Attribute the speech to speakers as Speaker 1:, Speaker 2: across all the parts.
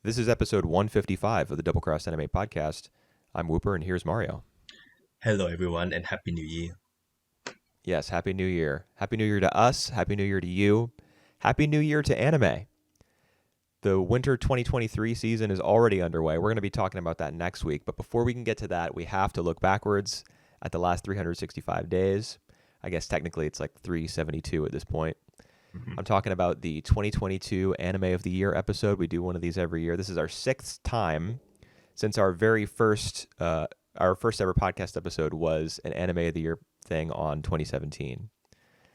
Speaker 1: This is episode 155 of the Double Cross Anime Podcast. I'm Wooper, and here's Mario.
Speaker 2: Hello, everyone, and Happy New Year.
Speaker 1: Yes, Happy New Year. Happy New Year to us. Happy New Year to you. Happy New Year to anime. The winter 2023 season is already underway. We're going to be talking about that next week. But before we can get to that, we have to look backwards at the last 365 days. I guess technically it's like 372 at this point. I'm talking about the 2022 Anime of the Year episode. We do one of these every year. This is our sixth time since our very first ever podcast episode was an Anime of the Year thing on 2017.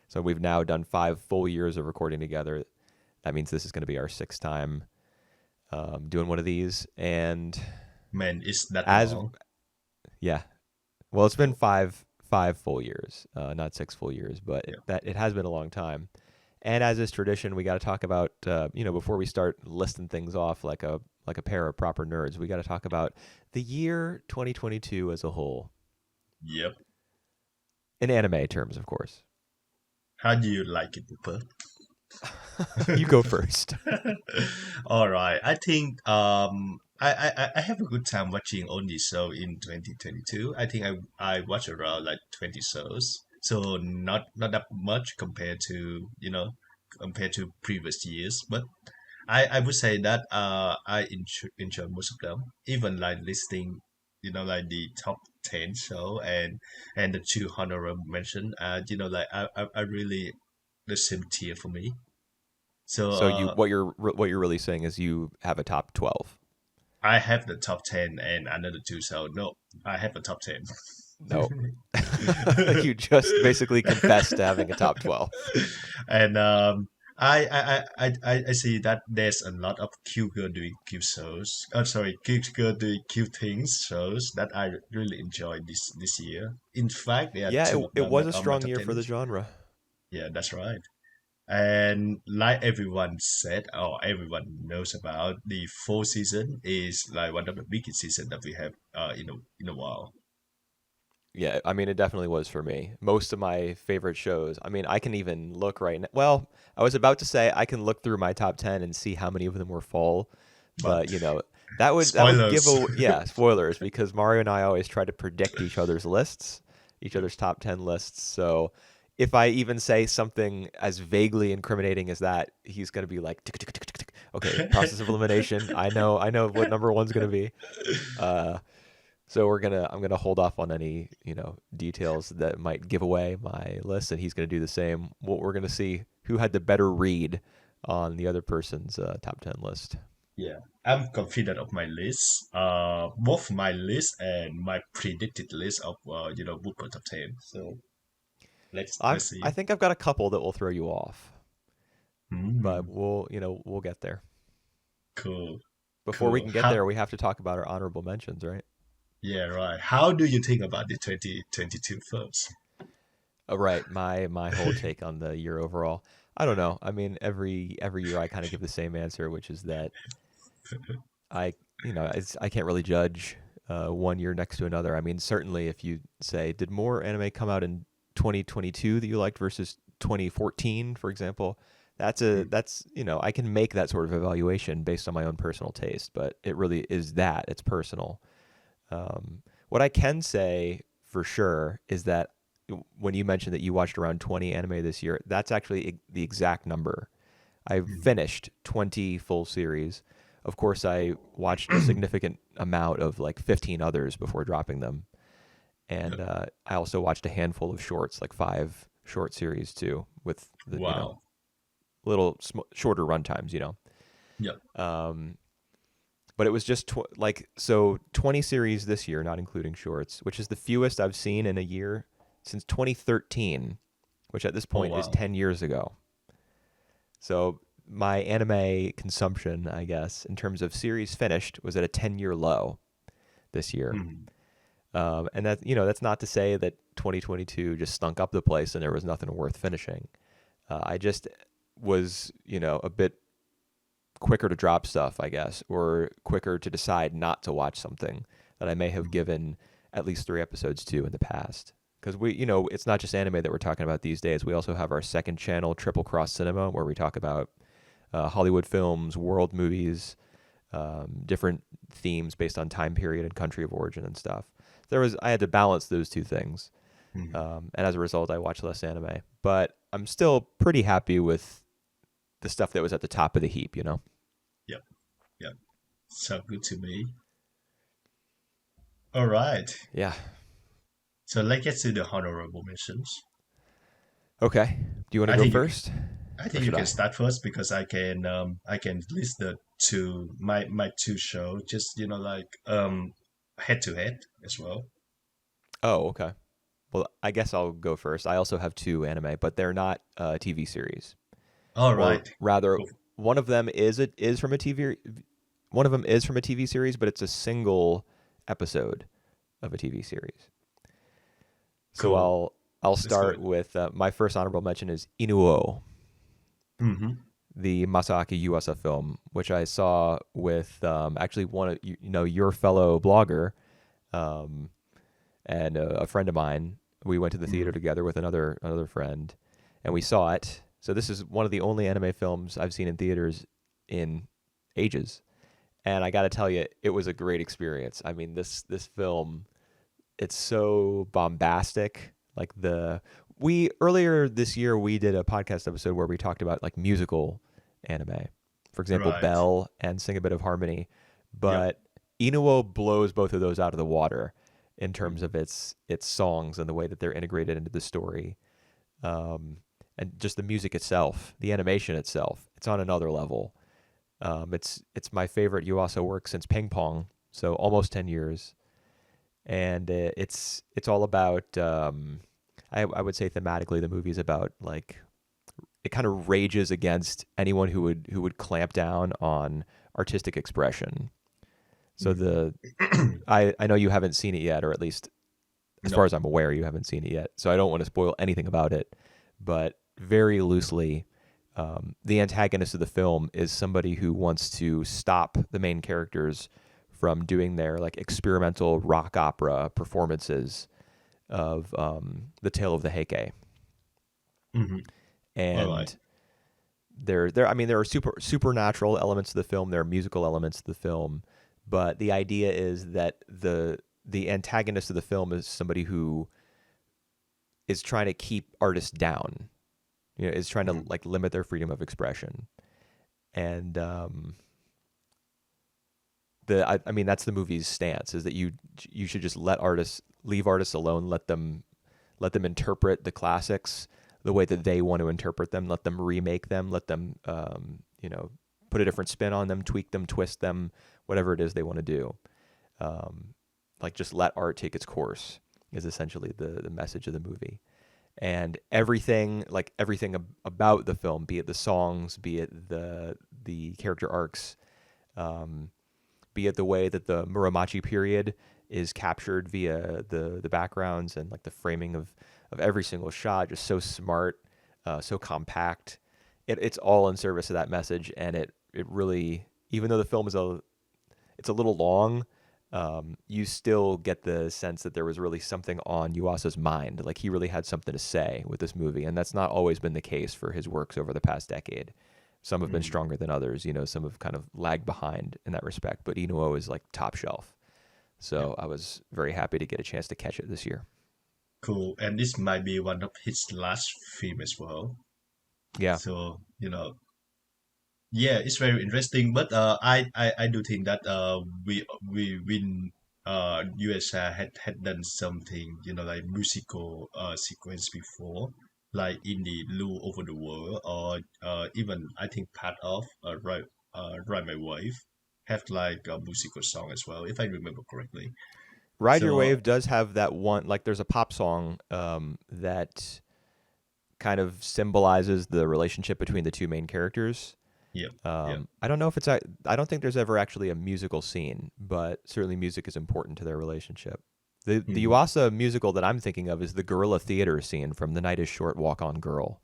Speaker 1: So we've now done 5 full years of recording together. That means this is going to be our sixth time doing one of these. And
Speaker 2: Man, is that
Speaker 1: as
Speaker 2: long?
Speaker 1: yeah, well, it's been five full years, not 6 full years, but it has been a long time. And as is tradition, we got to talk about before we start listing things off like a pair of proper nerds, we got to talk about the year 2022 as a whole.
Speaker 2: Yep.
Speaker 1: In anime terms, of course.
Speaker 2: How do you like it, Wooper?
Speaker 1: You go first.
Speaker 2: All right. I think I have a good time watching all these shows in 2022. I think I watch around like 20 shows. So not that much compared to previous years, but I would say that I enjoy most of them. Even like listing, like the top 10 show and the 2 honorable mention. I really the same tier for me. So
Speaker 1: So what you're really saying is you have a top 12.
Speaker 2: I have the top 10 and another 2. So no, I have a top 10.
Speaker 1: No. You just basically confessed to having a top 12.
Speaker 2: And I see that there's a lot of cute girl doing cute shows. Cute girl doing cute things shows that I really enjoyed this year. In fact, there are
Speaker 1: Yeah,
Speaker 2: 2 of
Speaker 1: it
Speaker 2: them
Speaker 1: was
Speaker 2: that
Speaker 1: a
Speaker 2: are my
Speaker 1: strong
Speaker 2: top
Speaker 1: year
Speaker 2: 10
Speaker 1: for the
Speaker 2: list.
Speaker 1: genre.
Speaker 2: Yeah, that's right. And like everyone said, or everyone knows about, the fall season is like one of the biggest season that we have in a while.
Speaker 1: Yeah, I mean, it definitely was for me. Most of my favorite shows, I mean, I can even look right now. Well, I was about to say I can look through my top 10 and see how many of them were fall,
Speaker 2: But
Speaker 1: but that would give
Speaker 2: spoilers.
Speaker 1: spoilers because Mario and I always try to predict each other's lists, each other's top 10 lists. So if I even say something as vaguely incriminating as that, he's going to be like, "Tick, tick, tick, tick, tick." Okay, process of elimination. I know what number one's going to be. So I'm gonna hold off on any details that might give away my list, and he's gonna do the same. We're gonna see who had the better read on the other person's top 10 list.
Speaker 2: Yeah, I'm confident of my list. Both my list and my predicted list of Wooper top 10. So let's
Speaker 1: I
Speaker 2: see.
Speaker 1: think I've got a couple that will throw you off, but
Speaker 2: Mm,
Speaker 1: we'll get there.
Speaker 2: cool,
Speaker 1: Before we
Speaker 2: cool.
Speaker 1: can get
Speaker 2: How?
Speaker 1: there, we have to talk about our honorable mentions, right?
Speaker 2: Yeah, right. How do you think about the 2022 first?
Speaker 1: Right. My whole take on the year overall. I don't know. I mean, every year I kind of give the same answer, which is that I can't really judge one year next to another. I mean, certainly if you say, did more anime come out in 2022 that you liked versus 2014, for example, that's I can make that sort of evaluation based on my own personal taste, but it really is that it's personal. What I can say for sure is that when you mentioned that you watched around 20 anime this year, that's actually the exact number. I finished 20 full series. Of course, I watched a significant amount of like 15 others before dropping them. And I also watched a handful of shorts, like 5 short series too, with the,
Speaker 2: Wow.
Speaker 1: little shorter run times,
Speaker 2: Yep.
Speaker 1: But it was just 20 series this year, not including shorts, which is the fewest I've seen in a year since 2013, which at this
Speaker 2: Oh
Speaker 1: point is
Speaker 2: wow.
Speaker 1: 10 years ago. So my anime consumption, I guess, in terms of series finished, was at a 10-year low this year.
Speaker 2: Mm,
Speaker 1: And that's not to say that 2022 just stunk up the place and there was nothing worth finishing. I just was, a bit quicker to drop stuff, I guess, or quicker to decide not to watch something that I may have given at least 3 episodes to in the past. Because it's not just anime that we're talking about these days. We also have our second channel, Triple Cross Cinema, where we talk about Hollywood films, world movies, different themes based on time period and country of origin and stuff. I had to balance those two things,
Speaker 2: Mm.
Speaker 1: and as a result, I watched less anime. But I'm still pretty happy with the stuff that was at the top of the heap.
Speaker 2: Yep. Yep. Sounds good to me. All right.
Speaker 1: Yeah.
Speaker 2: So let's get to the honorable mentions.
Speaker 1: Okay. Do you want
Speaker 2: I
Speaker 1: to go
Speaker 2: think you
Speaker 1: first?
Speaker 2: I
Speaker 1: Or
Speaker 2: think you
Speaker 1: should
Speaker 2: can
Speaker 1: I?
Speaker 2: start first because I can list the two my two show just like head to head as well.
Speaker 1: Oh, okay. Well, I guess I'll go first. I also have two anime, but they're not TV series.
Speaker 2: All
Speaker 1: Or
Speaker 2: right.
Speaker 1: rather,
Speaker 2: Cool.
Speaker 1: one of them is from a TV. One of them is from a TV series, but it's a single episode of a TV series. So
Speaker 2: Cool.
Speaker 1: I'll
Speaker 2: Let's go.
Speaker 1: start with my first honorable mention is Inu-Oh,
Speaker 2: Mm-hmm.
Speaker 1: the Masaaki Yuasa film, which I saw with actually one of your fellow blogger, um, and a friend of mine. We went to the theater
Speaker 2: Mm-hmm.
Speaker 1: together with another friend, and we saw it. So this is one of the only anime films I've seen in theaters in ages, and I got to tell you, it was a great experience. I mean, this film, it's so bombastic. Like we earlier this year we did a podcast episode where we talked about like musical anime, for example,
Speaker 2: Right.
Speaker 1: Belle and Sing a Bit of Harmony,
Speaker 2: Yep.
Speaker 1: but Inu-Oh blows both of those out of the water in terms
Speaker 2: Mm-hmm.
Speaker 1: of its songs and the way that they're integrated into the story, and just the music itself, the animation itself. It's on another level. It's my favorite Yuasa work since Ping Pong, so almost 10 years, and it's all about. I would say thematically, the movie's about like it kind of rages against anyone who would clamp down on artistic expression. So I know you haven't seen it yet, or at least as far
Speaker 2: No.
Speaker 1: as I'm aware, you haven't seen it yet. So I don't want to spoil anything about it, but very loosely, the antagonist of the film is somebody who wants to stop the main characters from doing their like experimental rock opera performances of the Tale of the Heike.
Speaker 2: Mm-hmm. All right.
Speaker 1: And I mean there are supernatural elements to the film, there are musical elements to the film, but the idea is that the antagonist of the film is somebody who is trying to keep artists down, is trying to
Speaker 2: Mm-hmm.
Speaker 1: like limit their freedom of expression. And I mean that's the movie's stance, is that you should just leave artists alone, let them interpret the classics the way that they want to interpret them, let them remake them, let them put a different spin on them, tweak them, twist them, whatever it is they want to do. Like just let art take its course is essentially the message of the movie. And everything about the film, be it the songs, be it the character arcs, um, be it the way that the Muromachi period is captured via the backgrounds and like the framing of every single shot, just so smart, so compact. It's all in service of that message, and it really, even though the film it's a little long, you still get the sense that there was really something on Yuasa's mind. Like he really had something to say with this movie, and that's not always been the case for his works over the past decade. Some have been
Speaker 2: Mm-hmm.
Speaker 1: stronger than others. Some have kind of lagged behind in that respect. But Inu-Oh is like top shelf.
Speaker 2: Yep.
Speaker 1: So I was very happy to get a chance to catch it this year.
Speaker 2: Cool. And this might be one of his last film as well.
Speaker 1: Yeah.
Speaker 2: So yeah, it's very interesting. But I do think that we win USA had done something like musical sequence before, like in the Lou Over the World, or even I think part of Ride My Wave have like a musical song as well, if I remember correctly.
Speaker 1: Ride Your
Speaker 2: So
Speaker 1: Wave does have that one, like there's a pop song that kind of symbolizes the relationship between the two main characters.
Speaker 2: yeah, yeah.
Speaker 1: I don't know if I don't think there's ever actually a musical scene, but certainly music is important to their relationship. The
Speaker 2: Mhm.
Speaker 1: Yuasa musical that I'm thinking of is the Guerrilla Theater scene from The Night is Short, Walk on Girl,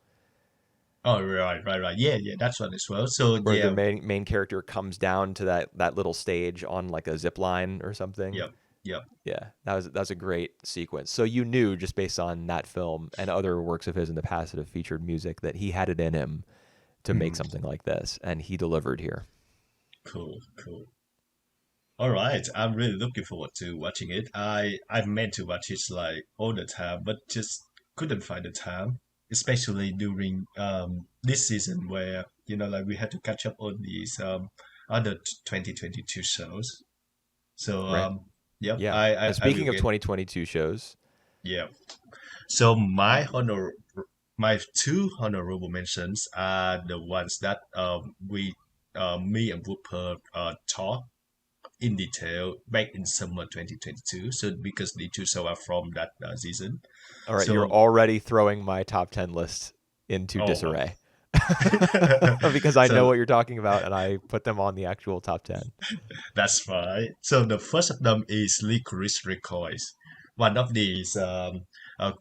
Speaker 2: Oh, right. Yeah, yeah, that's one as well. So
Speaker 1: where the
Speaker 2: yeah,
Speaker 1: main character comes down to that little stage on like a zip line or something.
Speaker 2: yep, yep.
Speaker 1: Yeah, that was a great sequence. So you knew just based on that film and other works of his in the past that have featured music that he had it in him to make
Speaker 2: Mhm.
Speaker 1: something like this, and he delivered here.
Speaker 2: Cool, cool. All right, I'm really looking forward to watching it. I meant to watch it like all the time, but just couldn't find the time, especially during this season where like we had to catch up on these other 2022 shows. So
Speaker 1: Right.
Speaker 2: yep,
Speaker 1: Yeah. And
Speaker 2: I will
Speaker 1: speaking of
Speaker 2: get
Speaker 1: 2022 shows,
Speaker 2: yeah. So my two honorable mentions are the ones that we me and Wooper talked in detail back in summer 2022. So because the two shows are from that season.
Speaker 1: all right, you're
Speaker 2: So
Speaker 1: already throwing my top 10 list into
Speaker 2: oh well.
Speaker 1: disarray. Because I know
Speaker 2: So
Speaker 1: what you're talking about and I put them on the actual top 10.
Speaker 2: that's fine. So the first of them is Lycoris Recoil, one of these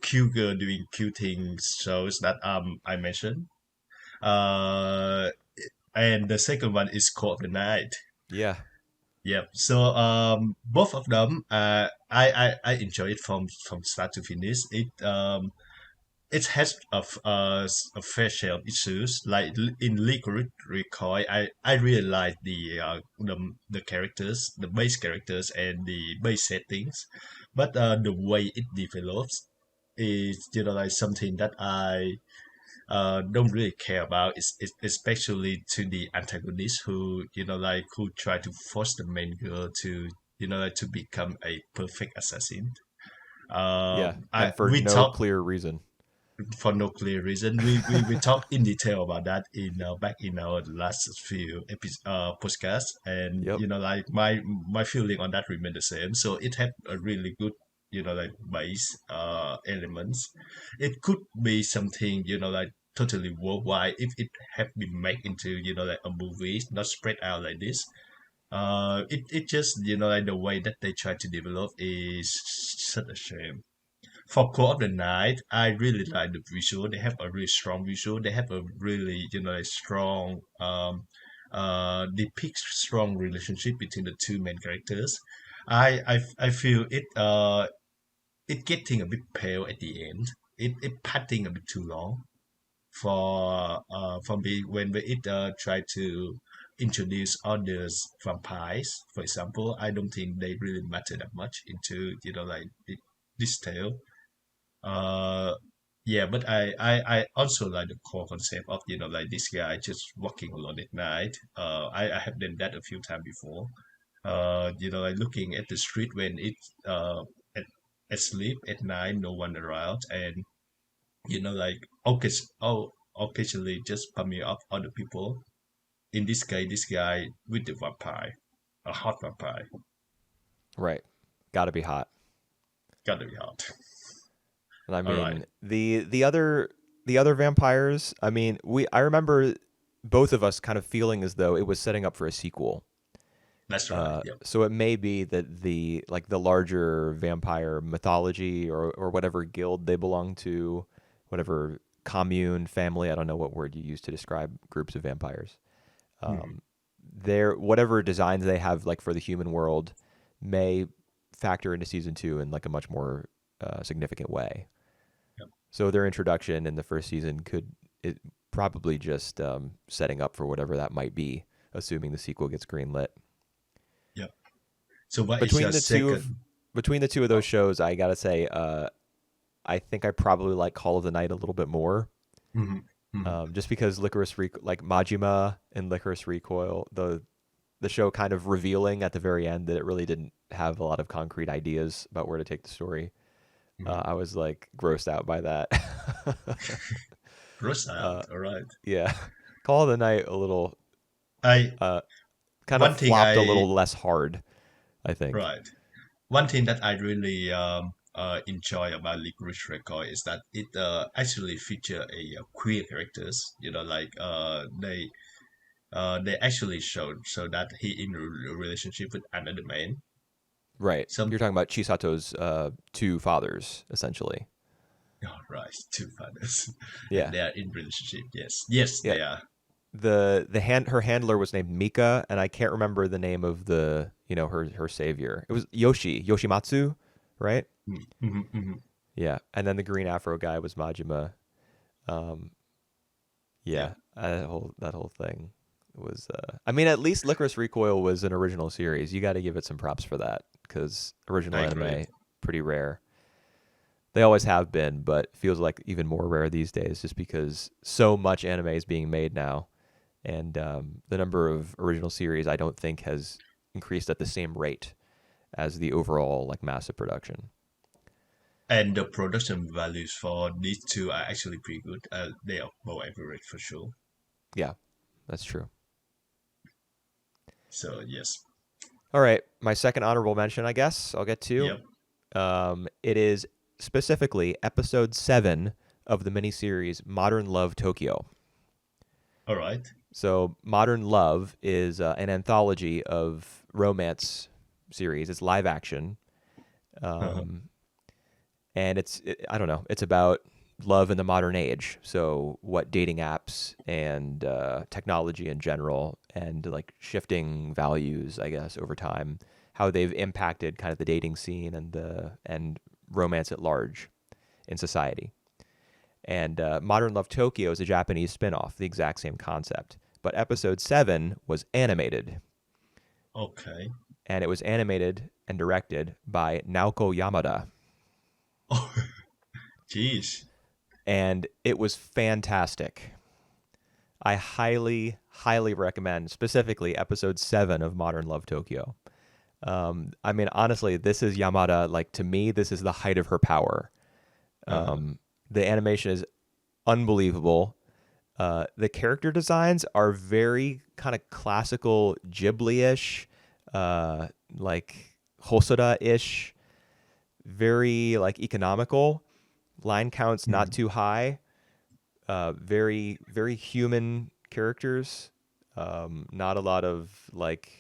Speaker 2: cute girl doing cute things shows that I mentioned. Uh, and the second one is Call of the Night.
Speaker 1: Yeah.
Speaker 2: Yep. So both of them I enjoy it from start to finish. It has a fair share of issues. Like in Lycoris Recoil, I really like the characters, the base characters, and the base settings, but the way it develops is like something that I don't really care about. Especially to the antagonist who like who try to force the main girl to like to become a perfect assassin.
Speaker 1: Yeah.
Speaker 2: I
Speaker 1: And for
Speaker 2: we
Speaker 1: no
Speaker 2: talk
Speaker 1: clear reason.
Speaker 2: for no clear reason. We talked in detail about that in back in our last few podcasts, and
Speaker 1: Yep.
Speaker 2: like my feeling on that remained the same. So it had a really good like base elements. It could be something like totally worldwide if it had been made into like a movie, not spread out like this. It just like the way that they try to develop is such a shame. For Core of the Night, I really like the visual. They have a really strong visual. They have a really, a strong, depict strong relationship between the two main characters. I feel it getting a bit pale at the end. It padding a bit too long for me when it try to introduce others vampires, for example. I don't think they really matter that much into like this tale. uh, yeah, but I also like the core concept of like this guy just walking alone at night. I have done that a few times before. Like looking at the street when it's at asleep at night, no one around, and like occasionally just pumming up other people. In this case, this guy with the vampire, a hot vampire,
Speaker 1: Right. Got to be hot.
Speaker 2: gotta be hot.
Speaker 1: And I
Speaker 2: All right,
Speaker 1: mean, the other vampires, I mean, I remember both of us kind of feeling as though it was setting up for a sequel.
Speaker 2: that's right. Yep.
Speaker 1: So it may be that the larger vampire mythology or whatever guild they belong to, whatever commune, family, I don't know what word you use to describe groups of vampires.
Speaker 2: Mhm.
Speaker 1: Their whatever designs they have like for the human world may factor into season 2 in like a much more significant way.
Speaker 2: Yep.
Speaker 1: So their introduction in the first season could it probably just setting up for whatever that might be, assuming the sequel gets greenlit.
Speaker 2: Yep. So what is
Speaker 1: Between
Speaker 2: your
Speaker 1: the two of
Speaker 2: second?
Speaker 1: between the two of those shows, I gotta say, I think I probably like Call of the Night a little bit more,
Speaker 2: Mhm, mhm.
Speaker 1: just because like Majima and Lycoris Recoil, the show kind of revealing at the very end that it really didn't have a lot of concrete ideas about where to take the story.
Speaker 2: Mhm.
Speaker 1: I was like grossed out by that.
Speaker 2: Gross
Speaker 1: uh,
Speaker 2: out. All right.
Speaker 1: yeah, Call of the Night a little
Speaker 2: I
Speaker 1: uh, kind of
Speaker 2: one thing
Speaker 1: flopped a
Speaker 2: I
Speaker 1: little less hard, I think.
Speaker 2: right. One thing that I really enjoy about Licorice Recoil is that it actually feature a queer characters. Like they actually show that he in a relationship with another man.
Speaker 1: Right,
Speaker 2: Some
Speaker 1: you're talking about Chisato's two fathers, essentially.
Speaker 2: oh, right, two fathers, and
Speaker 1: Yeah,
Speaker 2: they are in relationship. Yes, yes,
Speaker 1: yeah.
Speaker 2: they are.
Speaker 1: Her handler was named Mika, and I can't remember the name of the her savior. It was Yoshimatsu, right?
Speaker 2: Mm-hmm.
Speaker 1: Yeah, and then the green afro guy was Majima. Um,
Speaker 2: Yeah,
Speaker 1: yeah, that whole thing. It was. I mean, at least Lycoris Recoil was an original series. You got to give it some props for that because original
Speaker 2: I agree.
Speaker 1: anime pretty rare. They always have been, but feels like even more rare these days, just because so much anime is being made now, and the number of original series I don't think has increased at the same rate as the overall like massive production.
Speaker 2: And the production values for these two are actually pretty good. They are above average for sure.
Speaker 1: Yeah, that's true.
Speaker 2: So yes,
Speaker 1: All right, my second honorable mention, I guess I'll get to.
Speaker 2: yep.
Speaker 1: It is specifically episode 7 of the miniseries Modern Love Tokyo.
Speaker 2: All right.
Speaker 1: So, Modern Love is an anthology of romance series. It's live action, um, and I don't know. It's about love in the modern age. So, what dating apps and technology in general, and like shifting values, I guess, over time, how they've impacted kind of the dating scene and romance at large in society. And Modern Love Tokyo is a Japanese spinoff, the exact same concept. But episode 7 was animated,
Speaker 2: Okay.
Speaker 1: and it was animated and directed by Naoko Yamada.
Speaker 2: Oh, jeez.
Speaker 1: And it was fantastic. I highly, highly recommend, specifically episode 7 of Modern Love Tokyo. I mean, honestly, this is Yamada. Like, to me, this is the height of her power.
Speaker 2: Uh-huh.
Speaker 1: The animation is unbelievable. The character designs are very kind of classical Ghibli-ish, like Hosoda-ish, very like economical. Line counts not
Speaker 2: Mhm.
Speaker 1: too high. Very very human characters. Not a lot of like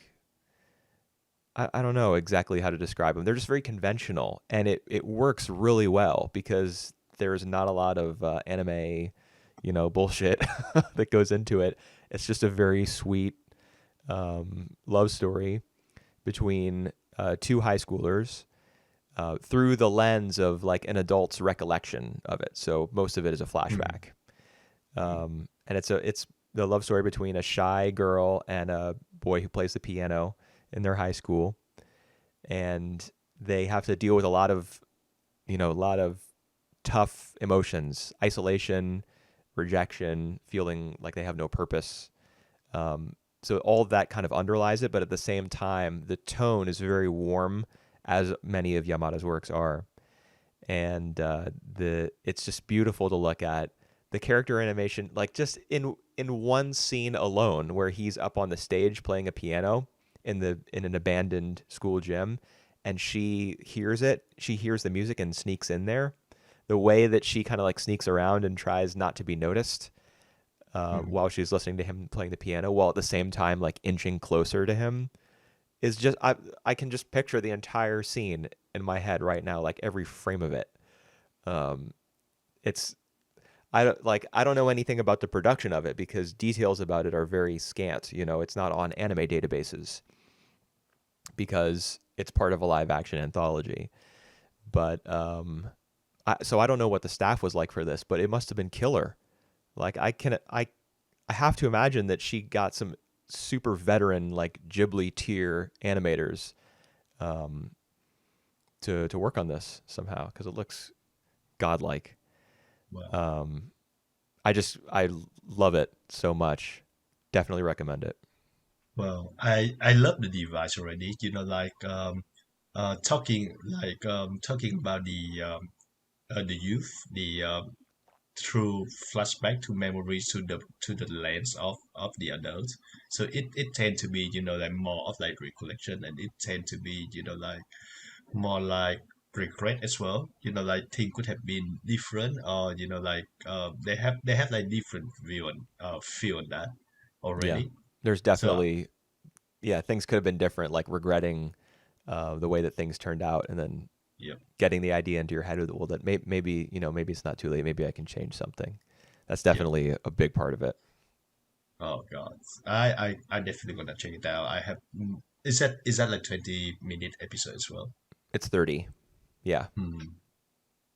Speaker 1: I don't know exactly how to describe them. They're just very conventional, and it works really well because there's not a lot of anime, bullshit that goes into it. It's just a very sweet love story between two high schoolers through the lens of like an adult's recollection of it. So most of it is a
Speaker 2: Mhm.
Speaker 1: flashback, and it's the love story between a shy girl and a boy who plays the piano in their high school, and they have to deal with a lot of tough emotions, isolation, rejection, feeling like they have no purpose. So all of that kind of underlies it, but at the same time, the tone is very warm, as many of Yamada's works are, and the it's just beautiful to look at. The character animation, like just in one scene alone, where he's up on the stage playing a piano in an abandoned school gym, and she hears it. She hears the music and sneaks in there. The way that she kind of like sneaks around and tries not to be noticed
Speaker 2: Mhm.
Speaker 1: while she's listening to him playing the piano, while at the same time like inching closer to him, is just I can just picture the entire scene in my head right now, like every frame of it. Um, it's I don't know anything about the production of it because details about it are very scant. It's not on anime databases because it's part of a live action anthology. But so I don't know what the staff was like for this, but it must have been killer. Like I have to imagine that she got some super veteran like Ghibli tier animators um, to work on this somehow because it looks godlike.
Speaker 2: Well,
Speaker 1: Um, I love it so much. Definitely recommend it.
Speaker 2: I love the device already. Talking about the youth, the through flashback to memories to the lens of the adults. So it tend to be like more of like recollection, and it tend to be like more like regret as well. Like things could have been different, or they have like different view on feel on that
Speaker 1: Yeah,
Speaker 2: already.
Speaker 1: there's
Speaker 2: So
Speaker 1: definitely things could have been different, like regretting the way that things turned out, and then
Speaker 2: yeah,
Speaker 1: getting the idea into your head with, well, that maybe maybe it's not too late. Maybe I can change something. That's
Speaker 2: yeah.
Speaker 1: definitely a big part of it.
Speaker 2: Oh God, I definitely gonna check it out. I have. Is that like 20-minute episode as well?
Speaker 1: It's 30. Yeah.
Speaker 2: Hmm.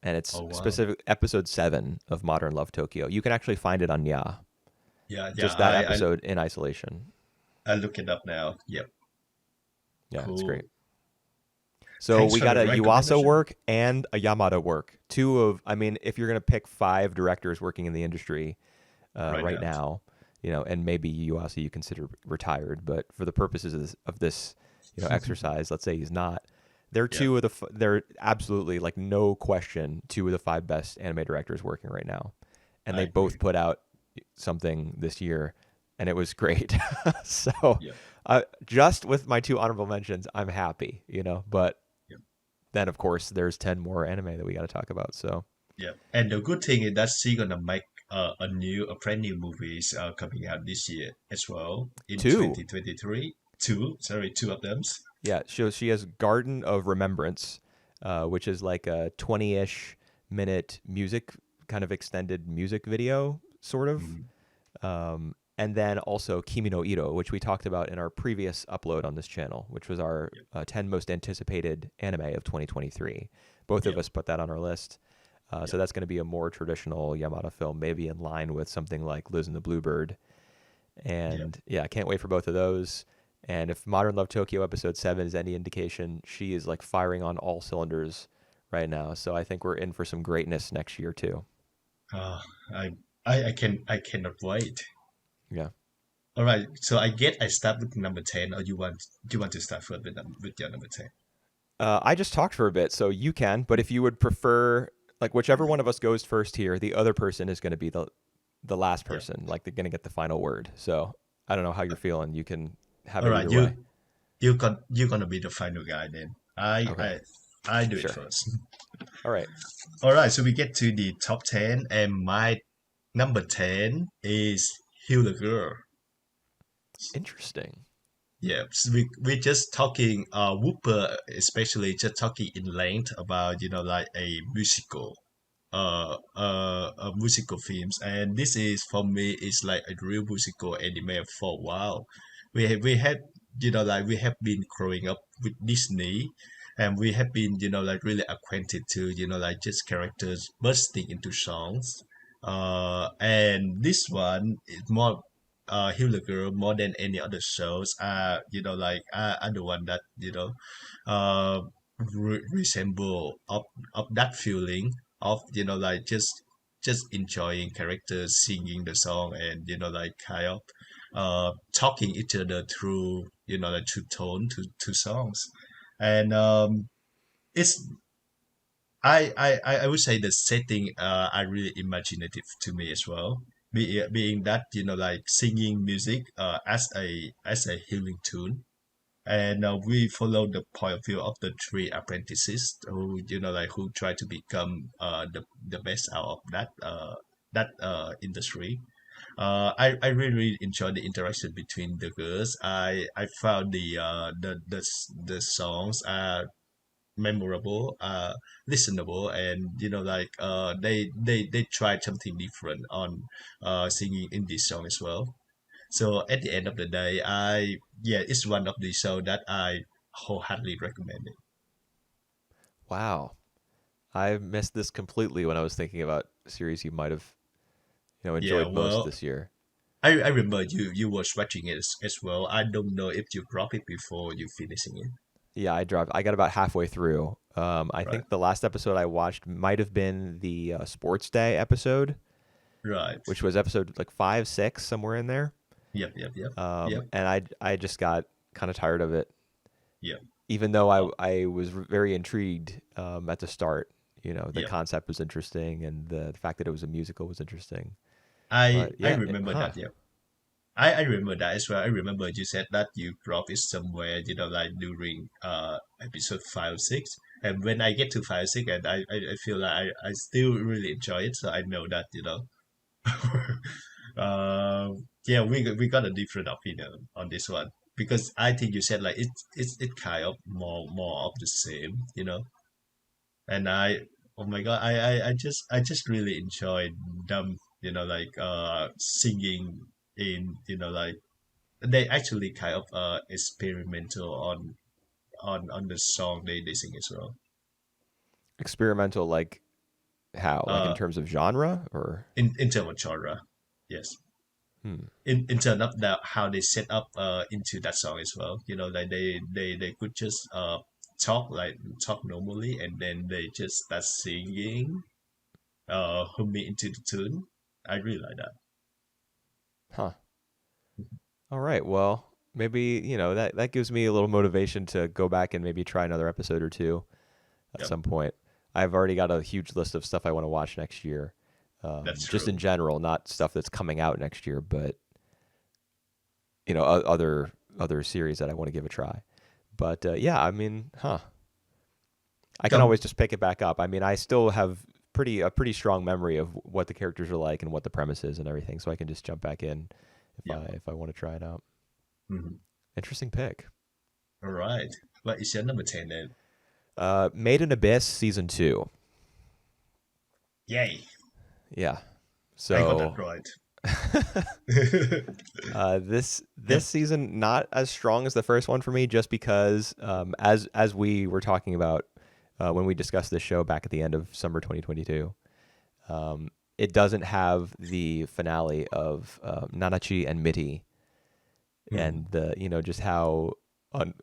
Speaker 1: And it's
Speaker 2: Oh wow.
Speaker 1: specific episode 7 of Modern Love Tokyo. You can actually find it on Ya.
Speaker 2: Yeah, yeah.
Speaker 1: Just that
Speaker 2: I
Speaker 1: episode in isolation.
Speaker 2: I look it up now. Yep,
Speaker 1: Yeah, it's great.
Speaker 2: cool.
Speaker 1: So
Speaker 2: Thanks
Speaker 1: we
Speaker 2: for
Speaker 1: got
Speaker 2: the
Speaker 1: a Yuasa
Speaker 2: recommendation.
Speaker 1: work and a Yamada work. Two of, I mean, if you're gonna pick five directors working in the industry
Speaker 2: Right
Speaker 1: right
Speaker 2: now.
Speaker 1: now, and maybe Yuasa you consider retired, but for the purposes of this exercise, let's say he's not. They're
Speaker 2: Yep,
Speaker 1: two of the. They're absolutely like no question two of the five best anime directors working right now, and
Speaker 2: I
Speaker 1: they both
Speaker 2: agree.
Speaker 1: put out something this year, and it was great. So,
Speaker 2: Yep,
Speaker 1: just with my two honorable mentions, I'm happy. But
Speaker 2: yep,
Speaker 1: then of course there's 10 more anime that we got to talk about. So
Speaker 2: yep. And the good thing is that she gonna make a brand new movies coming out this year as well in
Speaker 1: two.
Speaker 2: 2023. Two, sorry, two of them.
Speaker 1: Yeah, she has Garden of Remembrance, which is like a 20-ish minute music kind of extended music video sort of.
Speaker 2: Mhm.
Speaker 1: And then also Kimi no Ito, which we talked about in our previous upload on this channel, which was our
Speaker 2: Yep,
Speaker 1: 10 most anticipated anime of 2023. Both of
Speaker 2: yep,
Speaker 1: us put that on our list. So
Speaker 2: yep.
Speaker 1: that's going to be a more traditional Yamada film, maybe in line with something like Liz and the Bluebird.
Speaker 2: Yep.
Speaker 1: And yeah, I can't wait for both of those. And if Modern Love Tokyo episode 7 is any indication, she is like firing on all cylinders right now. So I think we're in for some greatness next year too.
Speaker 2: Uh, I, I cannot wait.
Speaker 1: Yeah.
Speaker 2: All right, so I start with number 10, or you want to start first with with your number 10?
Speaker 1: I just talked for a bit, so you can. But if you would prefer, like whichever one of us goes first here, the other person is going to be the last
Speaker 2: Yeah.
Speaker 1: person. Like they're going to get the final word. So I don't know how you're feeling. You can have
Speaker 2: All
Speaker 1: it
Speaker 2: right,
Speaker 1: either way.
Speaker 2: you're gonna be the final guy then. I
Speaker 1: Okay.
Speaker 2: I I do it
Speaker 1: Sure.
Speaker 2: first.
Speaker 1: All right.
Speaker 2: All right, so we get to the top 10, and my number 10 is Heal the Girl.
Speaker 1: Interesting.
Speaker 2: Yeah, so we're just talking Wooper, especially just talking in length about like a musical films, and this is for me is like a real musical anime for a while. We had like we have been growing up with Disney, and we have been like really acquainted to like just characters bursting into songs. And this one is more Heal the Girl more than any other shows. Are the one that uh resemble of that feeling of like just enjoying characters singing the song, and like kind of talking each other through like through tone to songs. And it's I would say the setting are really imaginative to me as well. Being that like singing music as a healing tune, and we follow the point of view of the three apprentices who like who try to become the best out of that industry. I really enjoyed the interaction between the girls. I found the songs are memorable, listenable, and like they tried something different on singing in this song as well. So at the end of the day, yeah, it's one of the show that I wholeheartedly recommend it.
Speaker 1: Wow. I missed this completely when I was thinking about series you might have,
Speaker 2: Yeah,
Speaker 1: enjoyed most
Speaker 2: well,
Speaker 1: this year.
Speaker 2: I remember you was watching it as well. I don't know if you drop it before you finishing it.
Speaker 1: Yeah, I got about halfway through. I
Speaker 2: Right,
Speaker 1: think the last episode I watched might have been the Sports Day episode,
Speaker 2: right.
Speaker 1: which was episode like 5, 6, somewhere in there.
Speaker 2: Yep, yep, yep, yep,
Speaker 1: And I just got kind of tired of it,
Speaker 2: yep.
Speaker 1: even though
Speaker 2: Oh,
Speaker 1: I was very intrigued at the start. The
Speaker 2: yep.
Speaker 1: concept was interesting, and the fact that it was a musical was interesting.
Speaker 2: I
Speaker 1: But
Speaker 2: I
Speaker 1: yeah,
Speaker 2: remember
Speaker 1: huh?
Speaker 2: that. Yep. I remember that as well. I remember you said that you dropped it somewhere, like during episode 5 or 6. And when I get to 5 6, and I feel like I still really enjoy it. So I know that yeah, we got a different opinion on this one, because I think you said like it kind of more of the same, and oh my God, I just really enjoyed them, like singing in, like they actually kind of experimental on the song they sing as well.
Speaker 1: Experimental, like how? Like in
Speaker 2: Uh,
Speaker 1: terms of genre, or
Speaker 2: in terms of genre, yes. in terms of how they set up into that song as well. Like they could just talk normally, and then they just start singing, humming into the tune. I really like that.
Speaker 1: Huh. All right. Well, maybe, that gives me a little motivation to go back and maybe try another episode or two at
Speaker 2: Yep,
Speaker 1: some point. I've already got a huge list of stuff I want to watch next year.
Speaker 2: that's
Speaker 1: Just
Speaker 2: true.
Speaker 1: in general, not stuff that's coming out next year, but other series that I want to give a try. But yeah, I mean, I can always
Speaker 2: Come,
Speaker 1: just pick it back up. I mean, I still have a pretty strong memory of what the characters are like and what the premise is and everything, so I can just jump back in
Speaker 2: yeah.
Speaker 1: if I want to try it out.
Speaker 2: Mhm.
Speaker 1: Interesting pick.
Speaker 2: All right. What is your number 10 then?
Speaker 1: Made in Abyss season 2.
Speaker 2: Yay!
Speaker 1: Yeah.
Speaker 2: I got that
Speaker 1: So
Speaker 2: right.
Speaker 1: this
Speaker 2: Yep.
Speaker 1: season not as strong as the first one for me, just because as we were talking about when we discussed this show back at the end of summer 2022, it doesn't have the finale of Nanachi and Mitty, and
Speaker 2: Mhm.
Speaker 1: the just how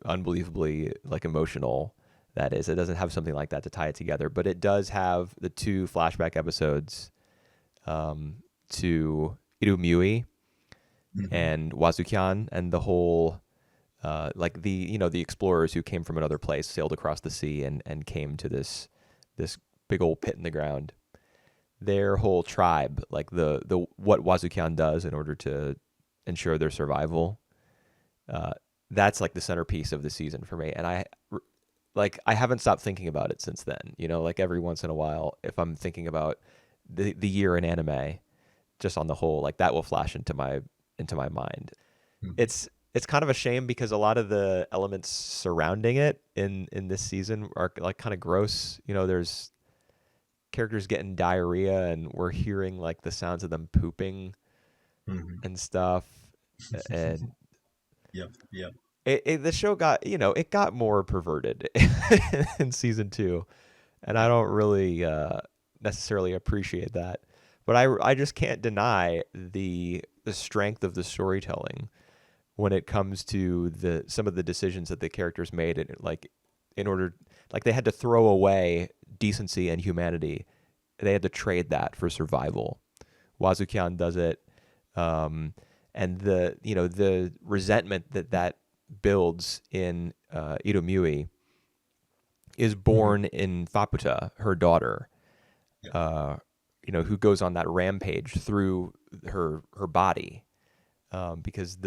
Speaker 1: unbelievably like emotional that is. It doesn't have something like that to tie it together, but it does have the two flashback episodes to Irumui
Speaker 2: Mhm.
Speaker 1: and Wazukyan and the whole like the the explorers who came from another place, sailed across the sea and came to this big old pit in the ground. Their whole tribe, like the what Wazukyan does in order to ensure their survival, uh, that's like the centerpiece of the season for me. And I haven't stopped thinking about it since then. Like every once in a while, if I'm thinking about the year in anime, just on the whole, like that will flash into my mind.
Speaker 2: Mhm.
Speaker 1: It's kind of a shame because a lot of the elements surrounding it in this season are like kind of gross. There's characters getting diarrhea and we're hearing like the sounds of them pooping
Speaker 2: Mhm.
Speaker 1: and stuff. And
Speaker 2: Yep. Yep.
Speaker 1: the show got it got more perverted in season 2, and I
Speaker 2: Yep.
Speaker 1: don't really necessarily appreciate that. But I just can't deny the strength of the storytelling when it comes to the some of the decisions that the characters made, in order, like they had to throw away decency and humanity. They had to trade that for survival. Wazukyan does it, um, and the resentment that builds in Irumui is
Speaker 2: Mhm.
Speaker 1: born in Faputa, her daughter,
Speaker 2: Yep.
Speaker 1: uh, who goes on that rampage through her body, because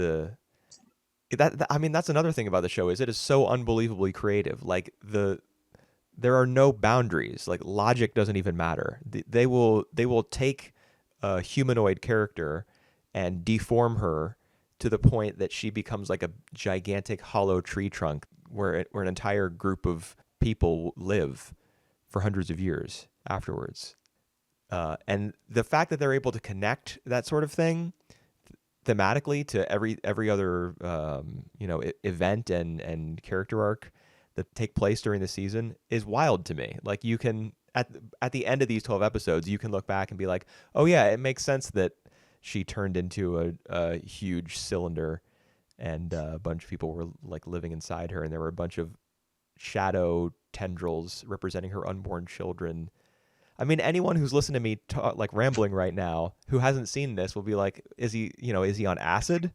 Speaker 1: I mean that's another thing about the show is it is so unbelievably creative. Like there are no boundaries. Like logic doesn't even matter. They will take a humanoid character and deform her to the point that she becomes like a gigantic hollow tree trunk where an entire group of people live for hundreds of years afterwards. And the fact that they're able to connect that sort of thing thematically to every other event and character arc that take place during the season is wild to me. Like you can at the end of these 12 episodes, you can look back and be like, oh yeah, it makes sense that she turned into a huge cylinder and a bunch of people were like living inside her, and there were a bunch of shadow tendrils representing her unborn children. I mean, anyone who's listening to me like rambling right now who hasn't seen this will be like, is he on acid?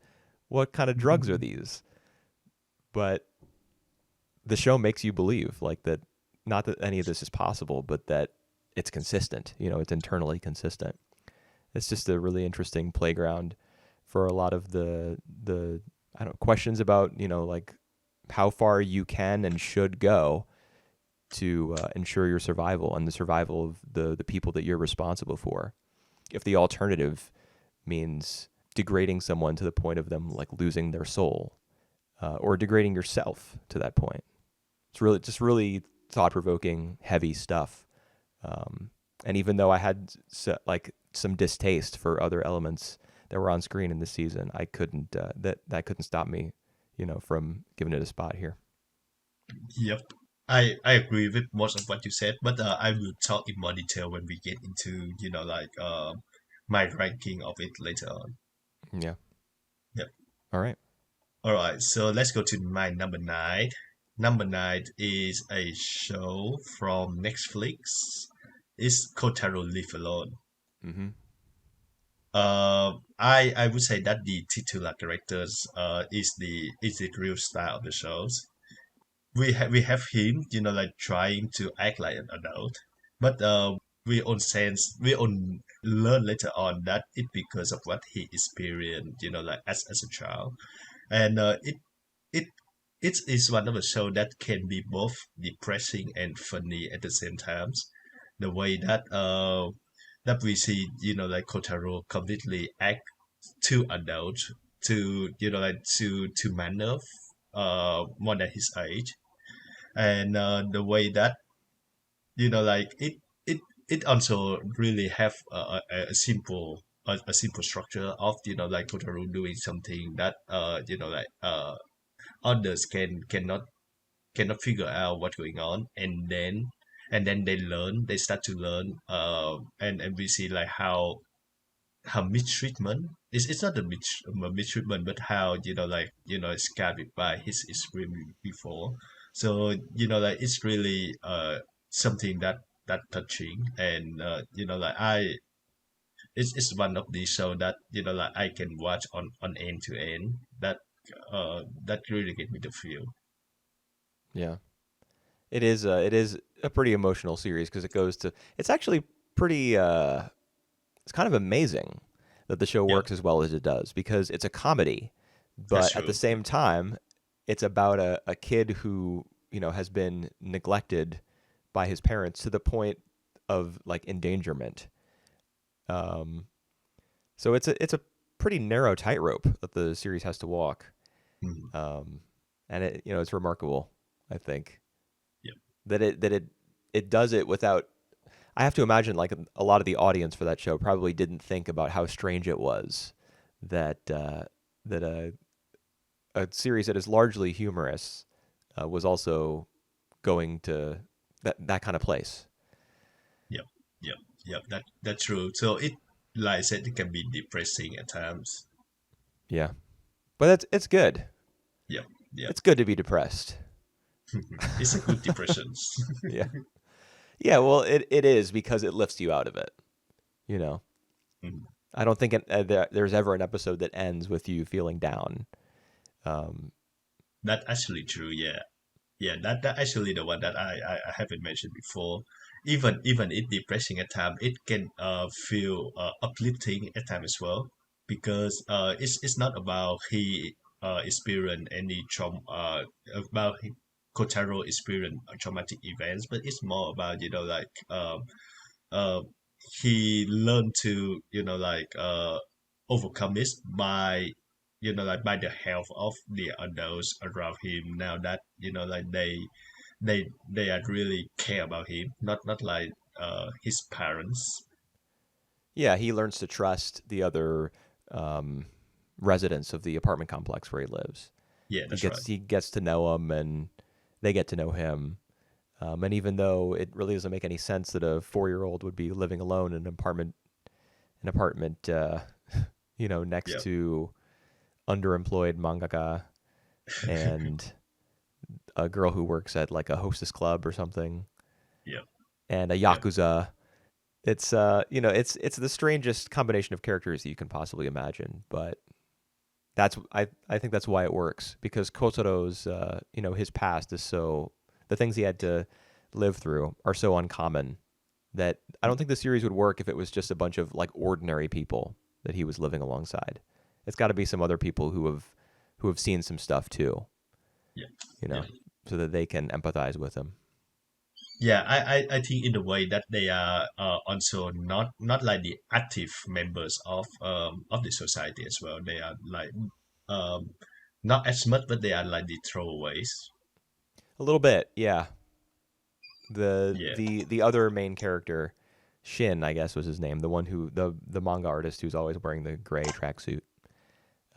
Speaker 1: What kind of drugs are these? But the show makes you believe like that, not that any of this is possible, but that it's consistent. It's internally consistent. It's just a really interesting playground for a lot of the I don't know, questions about like how far you can and should go to ensure your survival and the survival of the people that you're responsible for. If the alternative means degrading someone to the point of them like losing their soul, or degrading yourself to that point, it's really thought provoking, heavy stuff. And even though I had like some distaste for other elements that were on screen in this season, I couldn't that couldn't stop me, from giving it a spot here.
Speaker 2: Yep. I agree with most of what you said, but I will talk in more detail when we get into, like my ranking of it later on.
Speaker 1: Yeah.
Speaker 2: Yep.
Speaker 1: All right.
Speaker 2: All right, so let's go to my number nine. Number nine is a show from Netflix. It's Kotaro Live Alone.
Speaker 1: Mm-hmm.
Speaker 2: I would say that the titular characters is the real style of the shows. We have him, like trying to act like an adult, but we on learn later on that it because of what he experienced, like as a child, and it it is one of the show that can be both depressing and funny at the same times. The way that we see, like Kotaro completely act too adult to like to manner more than his age, and the way that like it also really have a simple structure of like Kotaro doing something that like others cannot figure out what's going on, and then they start to learn, and we see like how mistreatment it's not a mistreatment, but how like scarred by his experience before. So like it's really something that touching, and like it's one of these show that like I can watch on end to end, that really gave me the feel.
Speaker 1: Yeah. It is a pretty emotional series because it's actually pretty it's kind of amazing that the show
Speaker 2: Yeah,
Speaker 1: works as well as it does because it's a comedy,
Speaker 2: that's
Speaker 1: but at the
Speaker 2: true.
Speaker 1: same time, it's about a kid who, has been neglected by his parents to the point of like endangerment. Um, so it's a pretty narrow tightrope that the series has to walk.
Speaker 2: Mhm.
Speaker 1: Um, and it's remarkable, I think,
Speaker 2: Yeah.
Speaker 1: that it does it without. I have to imagine like a lot of the audience for that show probably didn't think about how strange it was that that a series that is largely humorous was also going to that kind of place.
Speaker 2: Yep, yep, yep. That's true. So like I said, it can be depressing at times.
Speaker 1: Yeah, but it's good.
Speaker 2: Yep, yep.
Speaker 1: It's good to be depressed.
Speaker 2: It's a good depression.
Speaker 1: Yeah, yeah. Well, it is because it lifts you out of it. You know,
Speaker 2: Mhm.
Speaker 1: I don't think there's ever an episode that ends with you feeling down. Um,
Speaker 2: That's actually true. Yeah, yeah. That actually the one that I haven't mentioned before. Even it depressing at time, it can feel uplifting at time as well, because it's not about he experience any trauma, about Kotaro experience traumatic events, but it's more about like uh, he learned to like overcome this by like by the help of the adults around him, now that like they are really care about him, not like his parents.
Speaker 1: yeah, he learns to trust the other um, residents of the apartment complex where he lives.
Speaker 2: Yeah,
Speaker 1: He
Speaker 2: that's right.
Speaker 1: gets he gets to know them, and they get to know him. And even though it really doesn't make any sense that a 4-year-old would be living alone in an apartment, next
Speaker 2: Yeah,
Speaker 1: to underemployed mangaka and a girl who works at like a hostess club or something,
Speaker 2: yeah,
Speaker 1: and a
Speaker 2: yeah,
Speaker 1: yakuza. It's the strangest combination of characters that you can possibly imagine, but I think that's why it works because Kotaro's his past is so the things he had to live through are so uncommon that I don't think the series would work if it was just a bunch of like ordinary people that he was living alongside. It's got to be some other people who have seen some stuff too,
Speaker 2: yeah,
Speaker 1: you
Speaker 2: yeah.
Speaker 1: know, so that they can empathize with him.
Speaker 2: Yeah, I think in the way that they are also not like the active members of the society as well. They are like um not as much, but they are like the throwaways.
Speaker 1: A little bit, yeah. The
Speaker 2: Yeah,
Speaker 1: the the other main character, Shin, I guess was his name, the one who the manga artist who's always wearing the gray tracksuit.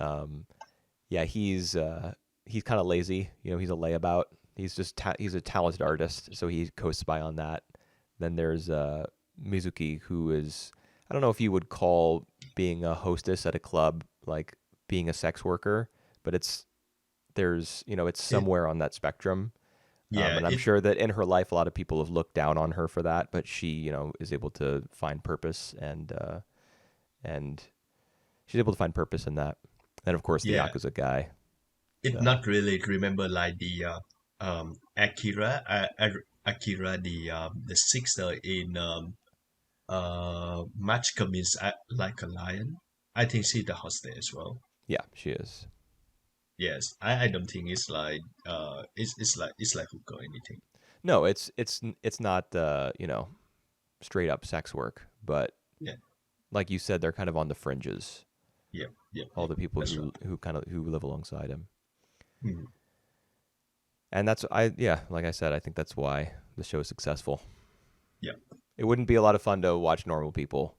Speaker 1: Um, yeah, he's kind of lazy. He's a layabout. He's a talented artist, so he coasts by on that. Then there's Mizuki, who is I don't know if you would call being a hostess at a club like being a sex worker, but there's it's
Speaker 2: It
Speaker 1: somewhere on that spectrum.
Speaker 2: yeah,
Speaker 1: And I'm
Speaker 2: it
Speaker 1: sure that in her life, a lot of people have looked down on her for that, but she, is able to find purpose and she's able to find purpose in that. And of course, the
Speaker 2: yeah,
Speaker 1: Yakuza guy.
Speaker 2: it
Speaker 1: Uh,
Speaker 2: not really remember like the Akira Akira the sister in Match commits like a lion. I think she's the hostess as well.
Speaker 1: yeah, she is.
Speaker 2: Yes, I don't think it's like it's like hook or anything.
Speaker 1: No, it's not straight up sex work, but
Speaker 2: Yeah,
Speaker 1: like you said, they're kind of on the fringes.
Speaker 2: yep, yep,
Speaker 1: All
Speaker 2: yep.
Speaker 1: the people
Speaker 2: That's right.
Speaker 1: who live alongside him,
Speaker 2: Mhm.
Speaker 1: and like I said, I think that's why the show is successful.
Speaker 2: Yep.
Speaker 1: It wouldn't be a lot of fun to watch normal people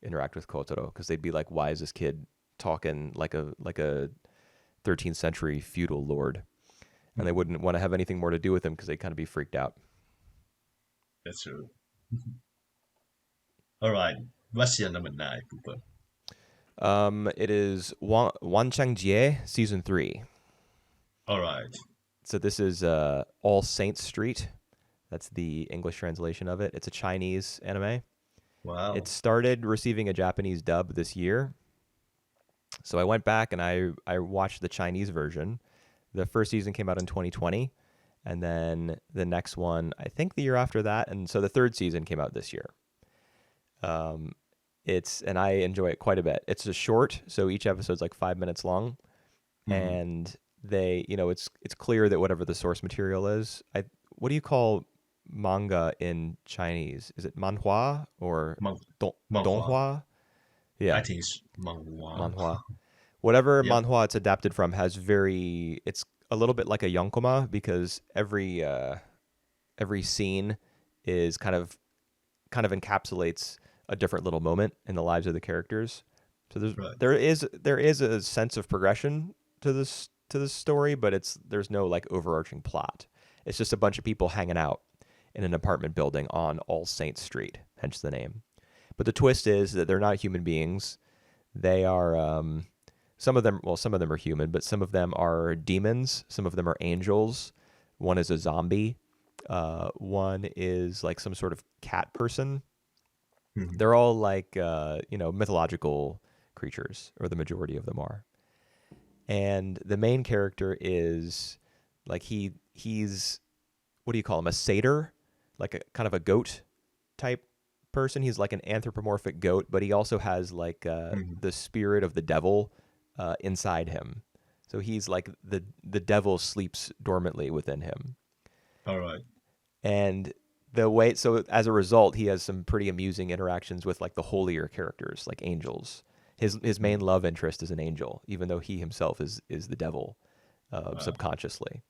Speaker 1: interact with Kotaro because they'd be like, "Why is this kid talking like a 13th century feudal lord?" And they
Speaker 2: Mhm.
Speaker 1: wouldn't want to have anything more to do with him because they'd kind of be freaked out.
Speaker 2: That's true. All right. What's your number nine, Cooper?
Speaker 1: It is Wan Sheng Jie season 3.
Speaker 2: All right.
Speaker 1: So this is All Saints Street. That's the English translation of it. It's a Chinese anime. It
Speaker 2: Wow.
Speaker 1: started receiving a Japanese dub this year. So I went back and I watched the Chinese version. The first season came out in 2020, and then the next one, I think the year after that, and so the third season came out this year. Um, and I enjoy it quite a bit. It's a short, so each episode's like 5 minutes long,
Speaker 2: Hmm.
Speaker 1: and it's clear that whatever the source material is, what do you call manga in Chinese? Is it manhua or
Speaker 2: Mang Manhua.
Speaker 1: donghua?
Speaker 2: I
Speaker 1: Yeah,
Speaker 2: think it's Manhua.
Speaker 1: manhua. Whatever
Speaker 2: Yep.
Speaker 1: manhwa it's adapted from has it's a little bit like a yonkoma because every scene is kind of encapsulates a different little moment in the lives of the characters. So
Speaker 2: Right.
Speaker 1: there is a sense of progression to this story, but there's no like overarching plot. It's just a bunch of people hanging out in an apartment building on All Saints Street, hence the name. But the twist is that they're not human beings. They are some of them are human, but some of them are demons. Some of them are angels. One is a zombie. One is like some sort of cat person.
Speaker 2: Hmm.
Speaker 1: They're all like mythological creatures, or the majority of them are. And the main character is like he's what do you call him? A satyr, like a kind of a goat type person. He's like an anthropomorphic goat, but he also has like
Speaker 2: Hmm.
Speaker 1: the spirit of the devil inside him. So he's like the devil sleeps dormantly within him.
Speaker 2: All right.
Speaker 1: And so as a result, he has some pretty amusing interactions with like the holier characters, like angels. His main
Speaker 2: Mhm.
Speaker 1: love interest is an angel, even though he himself is the devil
Speaker 2: Wow.
Speaker 1: subconsciously.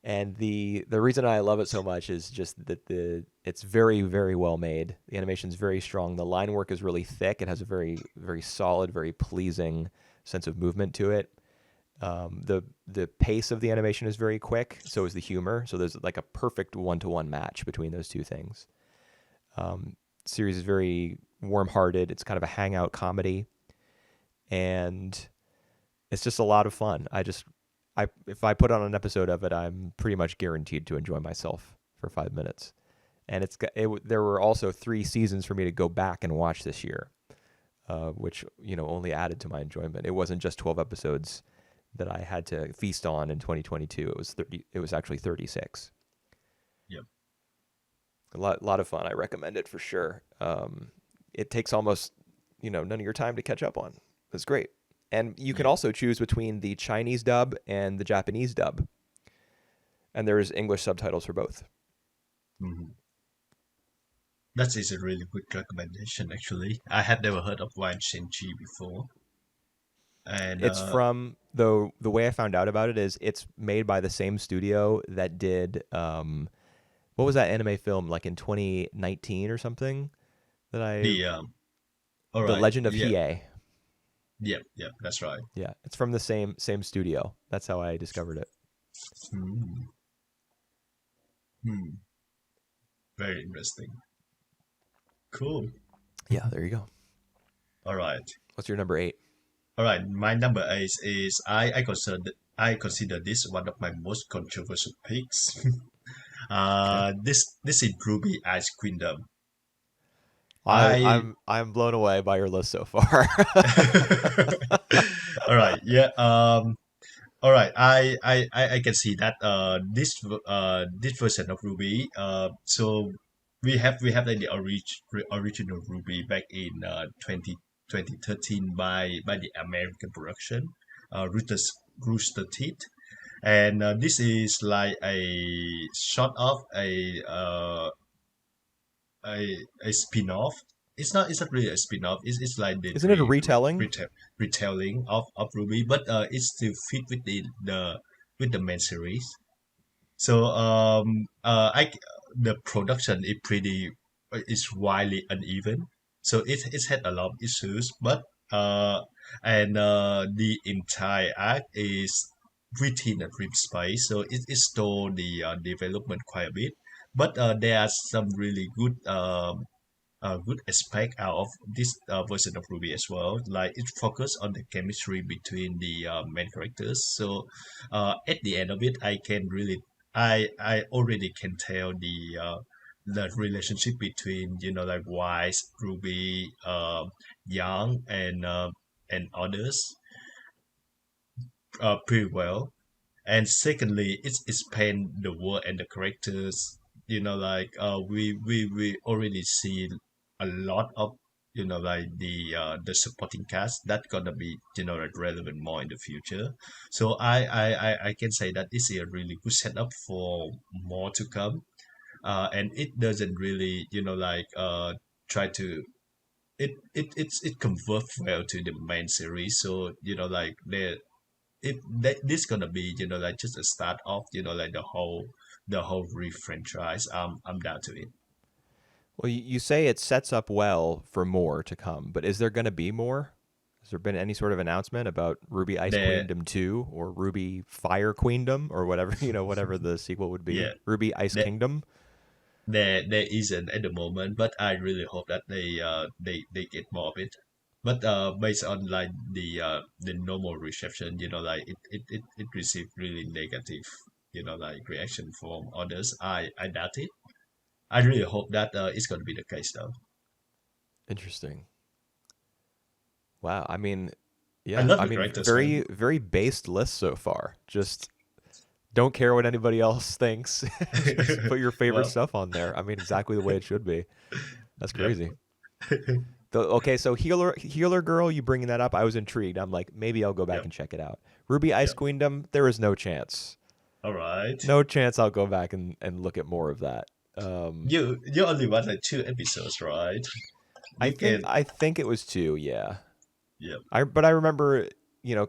Speaker 1: And the reason I love it so much is just that it's very very well made. The animation's very strong. The line work is really thick. It has a very very solid, very pleasing sense of movement to it. The pace of the animation is very quick. So is the humor. So there's like a perfect 1-to-1 match between those two things. Series is very warm-hearted. It's kind of a hangout comedy, and it's just a lot of fun. If I put on an episode of it, I'm pretty much guaranteed to enjoy myself for 5 minutes. And there were also 3 seasons for me to go back and watch this year, which only added to my enjoyment. It wasn't just 12 episodes that I had to feast on in 2022. It was 30. It was actually 36.
Speaker 2: Yep.
Speaker 1: A lot of fun. I recommend it for sure. It takes almost none of your time to catch up on. It's great. And you can
Speaker 2: Yeah.
Speaker 1: also choose between the Chinese dub and the Japanese dub. And there's English subtitles for both.
Speaker 2: Hmm. That is a really good recommendation, actually. I had never heard of Wan Sheng Jie before. And
Speaker 1: It's from the way I found out about it is it's made by the same studio that did what was that anime film like in 2019 or something that I
Speaker 2: the all
Speaker 1: The
Speaker 2: right.
Speaker 1: Legend of
Speaker 2: Yeah.
Speaker 1: Hiei.
Speaker 2: Yeah. Yeah. That's right.
Speaker 1: Yeah, it's from the same studio. That's how I discovered it.
Speaker 2: Hmm. Hmm. Very interesting. Cool.
Speaker 1: Yeah, there you go.
Speaker 2: All right.
Speaker 1: What's your number 8?
Speaker 2: All right, my number eight is I consider this one of my most controversial picks.
Speaker 1: Okay.
Speaker 2: This is Ruby Ice Queendom.
Speaker 1: I,
Speaker 2: I
Speaker 1: I'm I'm blown away by your list so far.
Speaker 2: All right, yeah. All right, I can see that this version of Ruby. So we have like the original Ruby back in 2013 by the American production, Rooster Teeth, and this is like a sort of a spin-off. It's not really a spin-off. It's like the
Speaker 1: Isn't it a retelling?
Speaker 2: retelling of Ruby, but it still fit with the main series. So the production is pretty is wildly uneven. So it's had a lot of issues, but uh the entire arc is within a dream space, so it stole the development quite a bit. But there are some really good aspect out of this version of Ruby as well. Like it focus on the chemistry between the main characters. So at the end of it, I already can tell the relationship between like Wise, Ruby, Young, and others pretty well. And secondly, it's expand the world and the characters. We already see a lot of like the supporting cast that gonna be like relevant more in the future. So I can say that this is a really good setup for more to come. And it doesn't really try to it converts well to the main series. So like this gonna be like just a start of like the whole franchise. I'm down to it.
Speaker 1: Well, you say it sets up well for more to come, but is there going to be more? Has there been any sort of announcement about Ruby Ice
Speaker 2: There
Speaker 1: Queendom 2 or Ruby Fire Queendom or whatever, whatever the sequel would be?
Speaker 2: yeah
Speaker 1: Ruby Ice
Speaker 2: there
Speaker 1: Kingdom?
Speaker 2: there isn't at the moment, but I really hope that they get more of it. But based on like the normal reception, like it received really negative like reaction from others. I doubt it. I really hope that it's going to be the case though.
Speaker 1: Interesting. Wow. I mean,
Speaker 2: I
Speaker 1: yeah.
Speaker 2: love
Speaker 1: I
Speaker 2: the
Speaker 1: mean,
Speaker 2: characters, man.
Speaker 1: very, very based list so far. Just don't care what anybody else thinks. Just put your favorite
Speaker 2: Well,
Speaker 1: stuff on there. I mean, exactly the way it should be. That's
Speaker 2: yep.
Speaker 1: crazy. Okay, so healer girl, you bringing that up? I was intrigued. I'm like, maybe I'll go back
Speaker 2: Yep.
Speaker 1: and check it out. Ruby Ice
Speaker 2: Yep.
Speaker 1: Queendom, there is no chance.
Speaker 2: All right.
Speaker 1: No chance I'll go back and look at more of that. Um,
Speaker 2: You only watch like two episodes, right?
Speaker 1: I
Speaker 2: You
Speaker 1: think
Speaker 2: can.
Speaker 1: I think it was two, yeah.
Speaker 2: Yep.
Speaker 1: But I remember,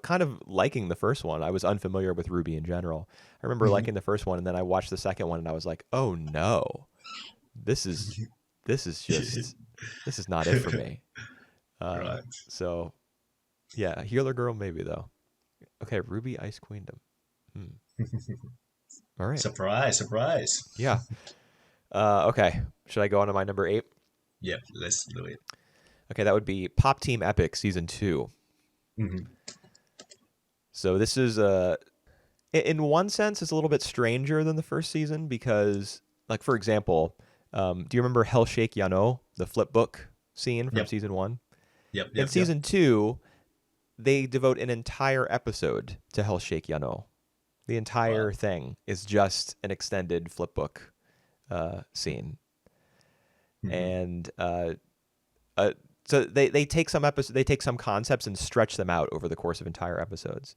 Speaker 1: kind of liking the first one. I was unfamiliar with Ruby in general. I remember
Speaker 2: Mhm.
Speaker 1: liking the first one, and then I watched the second one, and I was like, oh no, this is this is not it for me.
Speaker 2: Right.
Speaker 1: So yeah, healer girl maybe though. Okay, Ruby Ice Queendom. Hmm. All right.
Speaker 2: Surprise, surprise.
Speaker 1: Yeah. Okay. Should I go on to my number 8?
Speaker 2: Yep. Let's do it.
Speaker 1: Okay, that would be Pop Team Epic Season 2.
Speaker 2: Hmm.
Speaker 1: So this is in one sense, it's a little bit stranger than the first season because, like, for example, do you remember Hell Shake Yano, the flip book scene from
Speaker 2: Yep.
Speaker 1: season 1?
Speaker 2: Yep.
Speaker 1: In
Speaker 2: Yep. Yep.
Speaker 1: season 2, they devote an entire episode to Hell Shake Yano. The entire
Speaker 2: Wow.
Speaker 1: thing is just an extended flip book scene,
Speaker 2: Hmm.
Speaker 1: and uh, so they take they take some concepts and stretch them out over the course of entire episodes.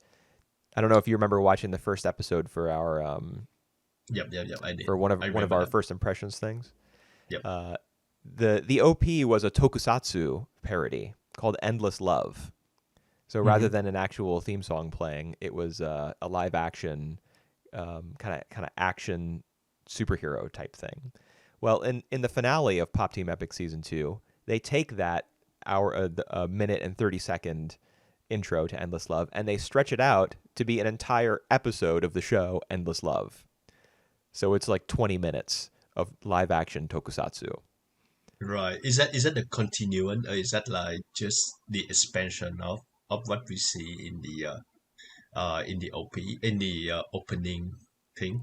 Speaker 1: I don't know if you remember watching the first episode for our
Speaker 2: Yep. Yep. Yep. I did.
Speaker 1: for
Speaker 2: I
Speaker 1: one of
Speaker 2: remember
Speaker 1: our
Speaker 2: that.
Speaker 1: first impressions things.
Speaker 2: Yep.
Speaker 1: Uh, the OP was a tokusatsu parody called Endless Love. So rather
Speaker 2: Hmm.
Speaker 1: than an actual theme song playing, it was a live action kind of action superhero type thing. Well, in the finale of Pop Team Epic Season 2, they take that a minute and 30-second intro to Endless Love and they stretch it out to be an entire episode of the show Endless Love. So it's like 20 minutes of live action tokusatsu.
Speaker 2: Right. Is that the continuum, or is that like just the expansion of of what we see in the OP in the opening thing.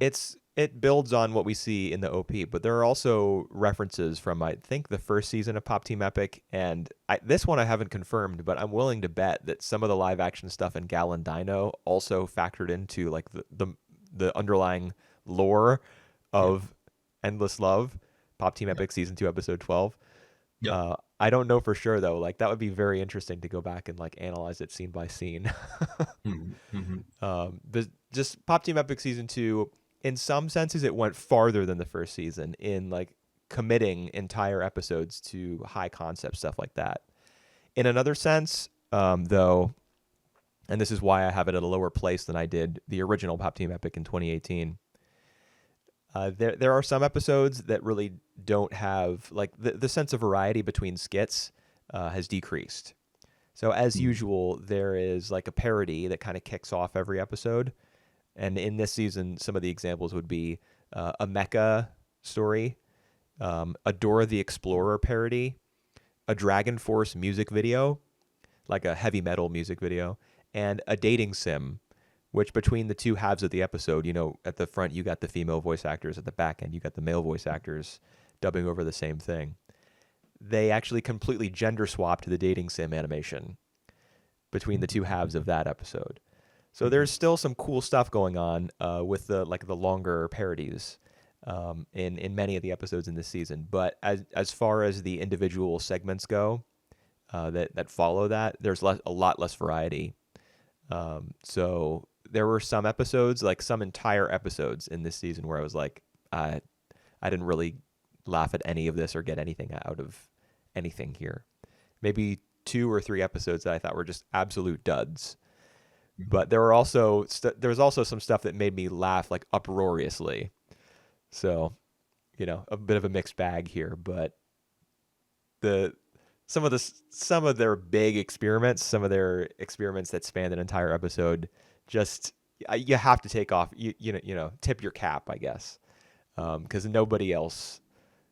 Speaker 1: It builds on what we see in the OP, but there are also references from I think the first season of Pop Team Epic, and this one I haven't confirmed, but I'm willing to bet that some of the live action stuff in Gal Dino also factored into like the underlying lore
Speaker 2: Yep.
Speaker 1: of Endless Love, Pop Team
Speaker 2: Yep.
Speaker 1: Epic season 2 episode 12.
Speaker 2: Yep.
Speaker 1: I don't know for sure though. Like that would be very interesting to go back and like analyze it scene by scene.
Speaker 2: Mm-hmm.
Speaker 1: Just Pop Team Epic season 2, in some senses it went farther than the first season in like committing entire episodes to high concept stuff like that. In another sense, though, and this is why I have it at a lower place than I did the original Pop Team Epic in 2018. There are some episodes that really don't have like the sense of variety between skits has decreased. So as
Speaker 2: Mm-hmm.
Speaker 1: usual, there is like a parody that kind of kicks off every episode. And in this season, some of the examples would be a mecha story, a Dora the Explorer parody, a Dragon Force music video, like a heavy metal music video, and a dating sim, which between the two halves of the episode, you know, at the front you got the female voice actors, at the back end you got the male voice actors dubbing over the same thing. They actually completely gender swapped the dating sim animation between the two halves of that episode. So there's still some cool stuff going on with the like the longer parodies in many of the episodes in this season. But as far as the individual segments go that follow that, there's a lot less variety. So there were some episodes, like some entire episodes in this season, where I was like, I didn't really laugh at any of this or get anything out of anything here. Maybe 2 or 3 episodes that I thought were just absolute duds. But there were also there was also some stuff that made me laugh like uproariously. So, you know, a bit of a mixed bag here, but the some of their big experiments, some of their experiments that spanned an entire episode, just you have to take off you know tip your cap, I guess, because nobody else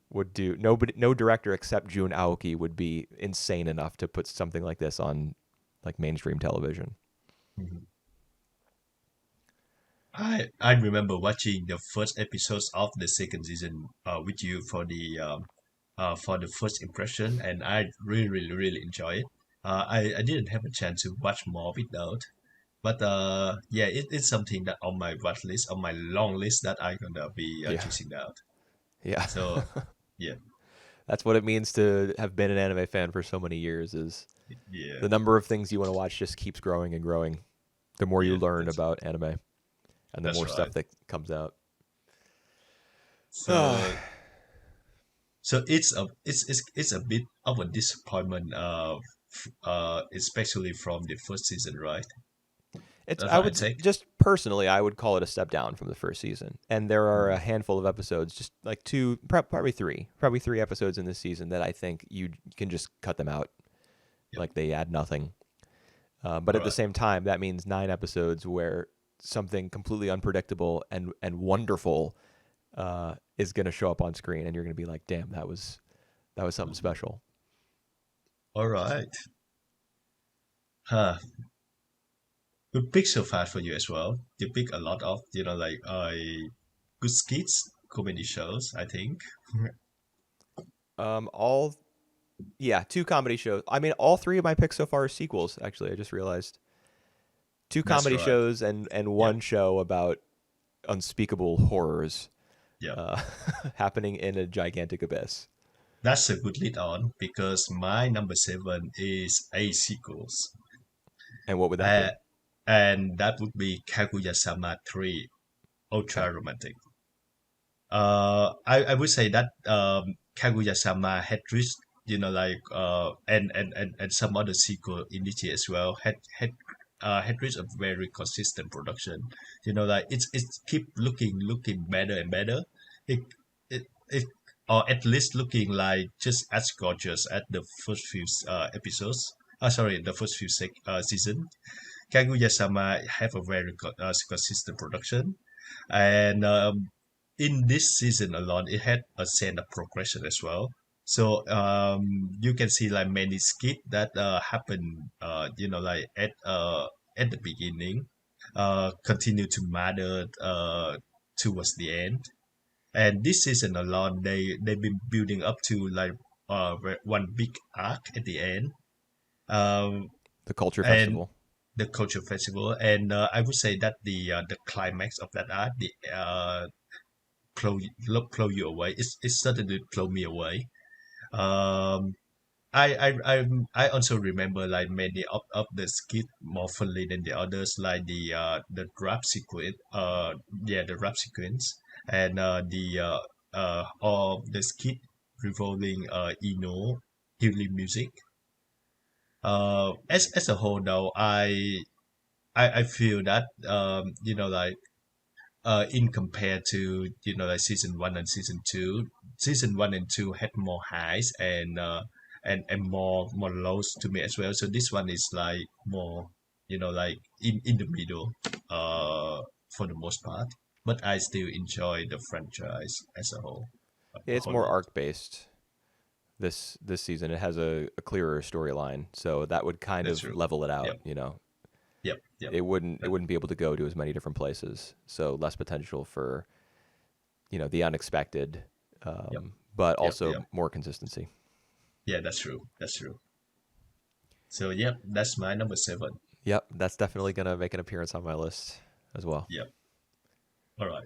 Speaker 1: would do. No director except Jun Aoki would be insane enough to put something like this on like mainstream television.
Speaker 2: Mm-hmm. I remember watching the first episodes of the second season with you for the first impression, and I really enjoy it. I didn't have a chance to watch more without, but yeah, it's something that on my watch list, on my long list that I'm gonna be
Speaker 1: Yeah,
Speaker 2: choosing out.
Speaker 1: yeah.
Speaker 2: So yeah,
Speaker 1: That's what it means to have been an anime fan for so many years. Is
Speaker 2: yeah,
Speaker 1: the number of things you want to watch just keeps growing and growing. The more you
Speaker 2: yeah.
Speaker 1: learn about anime, and the
Speaker 2: That's
Speaker 1: more
Speaker 2: right.
Speaker 1: stuff that comes out.
Speaker 2: So it's a bit of a disappointment, especially from the first season, right?
Speaker 1: It's
Speaker 2: That's
Speaker 1: I
Speaker 2: what I
Speaker 1: would
Speaker 2: take.
Speaker 1: just personally I would call it a step down from the first season, and there are a
Speaker 2: Mhm.
Speaker 1: handful of episodes, just like probably three episodes in this season that I think you can just cut them out,
Speaker 2: Yep.
Speaker 1: like they add nothing. But
Speaker 2: All
Speaker 1: at the
Speaker 2: right.
Speaker 1: same time, that means 9 episodes where something completely unpredictable and wonderful is going to show up on screen, and you're going to be like, "Damn, that was something
Speaker 2: Mhm.
Speaker 1: special."
Speaker 2: All right. Huh. Good pick so far for you as well. You pick a lot of, like good skits, comedy shows, I think.
Speaker 1: All Yeah, 2 comedy shows. I mean, all 3 of my picks so far are sequels. Actually, I just realized 2
Speaker 2: That's
Speaker 1: comedy
Speaker 2: right.
Speaker 1: shows and
Speaker 2: Yep.
Speaker 1: one show about unspeakable horrors
Speaker 2: Yep.
Speaker 1: uh, happening in a gigantic abyss.
Speaker 2: That's a good lead on because my number seven is a sequels.
Speaker 1: And what would that
Speaker 2: Uh,
Speaker 1: be?
Speaker 2: and that would be Kaguya-sama 3,
Speaker 1: Okay.
Speaker 2: Ultra Romantic. I would say that Kaguya-sama had reached, and some other sequel in this year as well had reached a very consistent production. Like it's keep looking better and better. It or at least looking like just as gorgeous as the first few episodes. Sorry, the first few season. Kaguya-sama have a very consistent production, and in this season alone, it had a sense of progression as well. So you can see like many skits that happen, like at the beginning, continue to matter towards the end. And this season alone, they've been building up to like one big arc at the end, um,
Speaker 1: The culture
Speaker 2: and
Speaker 1: festival.
Speaker 2: the culture festival. And I would say that the climax of that arc, the blow, blow you away. It certainly blow me away. Um, I also remember like many of the skit more funny than the others, like the rap sequence, the rap sequence, and of the skit revolving Inu healing music. As a whole though, I feel that like in compared to like season one and season two, season one and two had more highs and and more lows to me as well. So this one is like more like in the middle for the most part, but I still enjoy the franchise as a
Speaker 1: It's
Speaker 2: whole
Speaker 1: more
Speaker 2: lot.
Speaker 1: arc based this season. It has a clearer storyline, so that would kind
Speaker 2: That's
Speaker 1: of
Speaker 2: true.
Speaker 1: level it out.
Speaker 2: Yep, yep.
Speaker 1: It
Speaker 2: That,
Speaker 1: wouldn't be able to go to as many different places, so less potential for the unexpected,
Speaker 2: yep,
Speaker 1: but
Speaker 2: yep.
Speaker 1: also more consistency.
Speaker 2: Yeah, that's true. That's true. So yep, that's my number seven.
Speaker 1: Yep, that's definitely gonna make an appearance on my list as well.
Speaker 2: Yep. All right.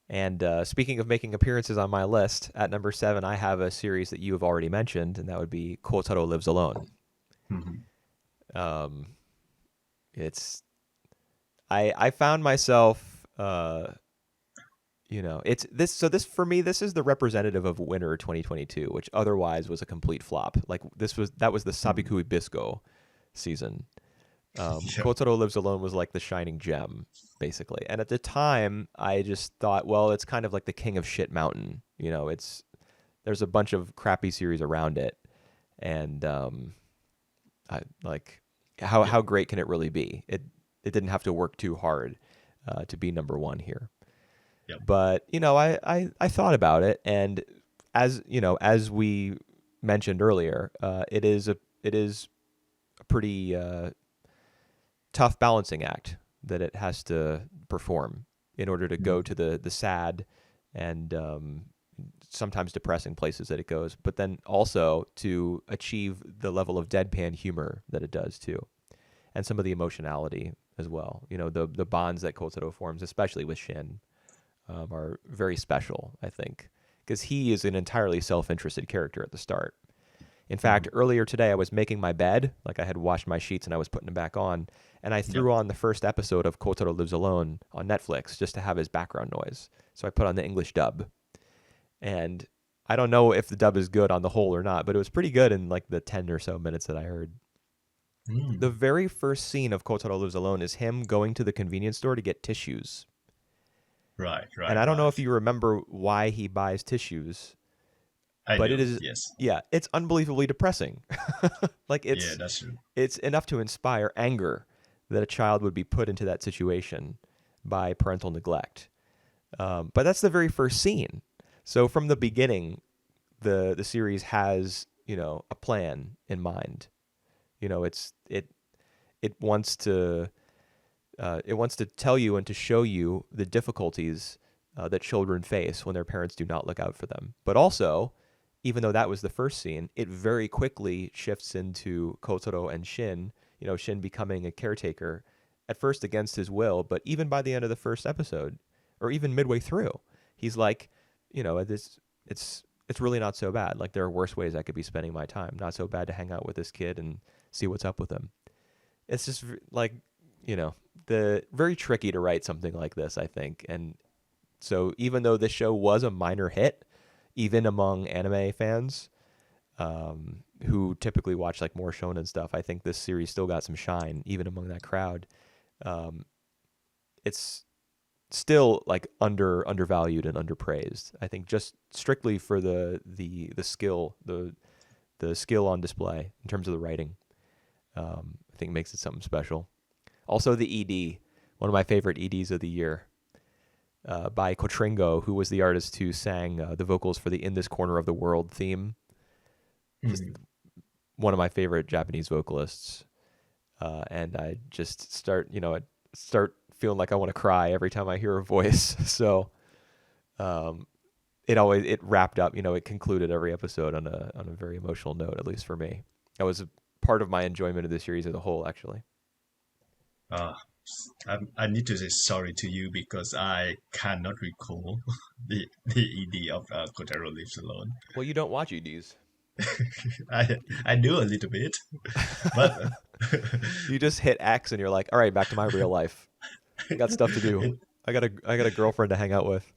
Speaker 1: And speaking of making appearances on my list, at number 7, I have a series that you have already mentioned, and that would be Kotaro Lives Alone.
Speaker 2: Mhm.
Speaker 1: Um, it's I found myself, it's this. So this for me, this is the representative of Winter 2022, which otherwise was a complete flop. Like that was the
Speaker 2: Mhm.
Speaker 1: Sabikui Bisco season.
Speaker 2: Yep.
Speaker 1: Kotaro Lives Alone was like the shining gem, basically. And at the time, I just thought, well, it's kind of like the King of Shit Mountain. There's a bunch of crappy series around it, and I like
Speaker 2: Yep.
Speaker 1: how great can it really be? It didn't have to work too hard to be number one here.
Speaker 2: Yep.
Speaker 1: But I thought about it, and as we mentioned earlier, it is a pretty tough balancing act that it has to perform in order to go
Speaker 2: Mhm.
Speaker 1: to the sad and sometimes depressing places that it goes, but then also to achieve the level of deadpan humor that it does too, and some of the emotionality as well. The bonds that Kotaro forms, especially with Shin, are very special, I think, because he is an entirely self-interested character at the start. In fact,
Speaker 2: Mhm.
Speaker 1: earlier today, I was making my bed, like I had washed my sheets and I was putting them back on, and I
Speaker 2: Yep.
Speaker 1: threw on the first episode of Kotaro Lives Alone on Netflix just to have his background noise. So I put on the English dub, and I don't know if the dub is good on the whole or not, but it was pretty good in like the 10 or so minutes that I heard. The
Speaker 2: Mm.
Speaker 1: very first scene of Kotaro Lives Alone is him going to the convenience store to get tissues.
Speaker 2: Right.
Speaker 1: And
Speaker 2: Right.
Speaker 1: I don't know
Speaker 2: Right.
Speaker 1: if you remember why he buys tissues,
Speaker 2: I
Speaker 1: but it
Speaker 2: do.
Speaker 1: is,
Speaker 2: Yes.
Speaker 1: yeah, it's unbelievably depressing. like
Speaker 2: Yeah,
Speaker 1: it's
Speaker 2: that's true.
Speaker 1: it's enough to inspire anger that a child would be put into that situation by parental neglect. But that's the very first scene. So from the beginning, the series has a plan in mind. It wants to tell you and to show you the difficulties that children face when their parents do not look out for them. But also, even though that was the first scene, it very quickly shifts into Kotaro and Shin. Shin becoming a caretaker, at first against his will, but even by the end of the first episode, or even midway through, he's like, this it's really not so bad. Like there are worse ways I could be spending my time. Not so bad to hang out with this kid and see what's up with him. It's just like you know the very tricky to write something like this, I think. And so even though this show was a minor hit, even among anime fans who typically watch like more shonen stuff, I think this series still got some shine even among that crowd. Um, it's still like undervalued and underpraised. I think just strictly for the skill the skill on display in terms of the writing. I think makes it something special. Also, the ED, one of my favorite EDs of the year. by Kotringo, who was the artist who sang the vocals for the "In This Corner of the World" theme. Just
Speaker 2: Mm.
Speaker 1: one of my favorite Japanese vocalists, and I just start feeling like I want to cry every time I hear her voice. So um, it wrapped up. It concluded every episode on a very emotional note, at least for me. That was a part of my enjoyment of the series as a whole, actually.
Speaker 2: Uh, I need to say sorry to you because I cannot recall the ED of Kotaro Lives Alone.
Speaker 1: Well, you don't watch EDs.
Speaker 2: I do a little bit, but
Speaker 1: You just hit X and you're like, all right, back to my real life. I got stuff to do.
Speaker 2: it
Speaker 1: I got a girlfriend to hang out with.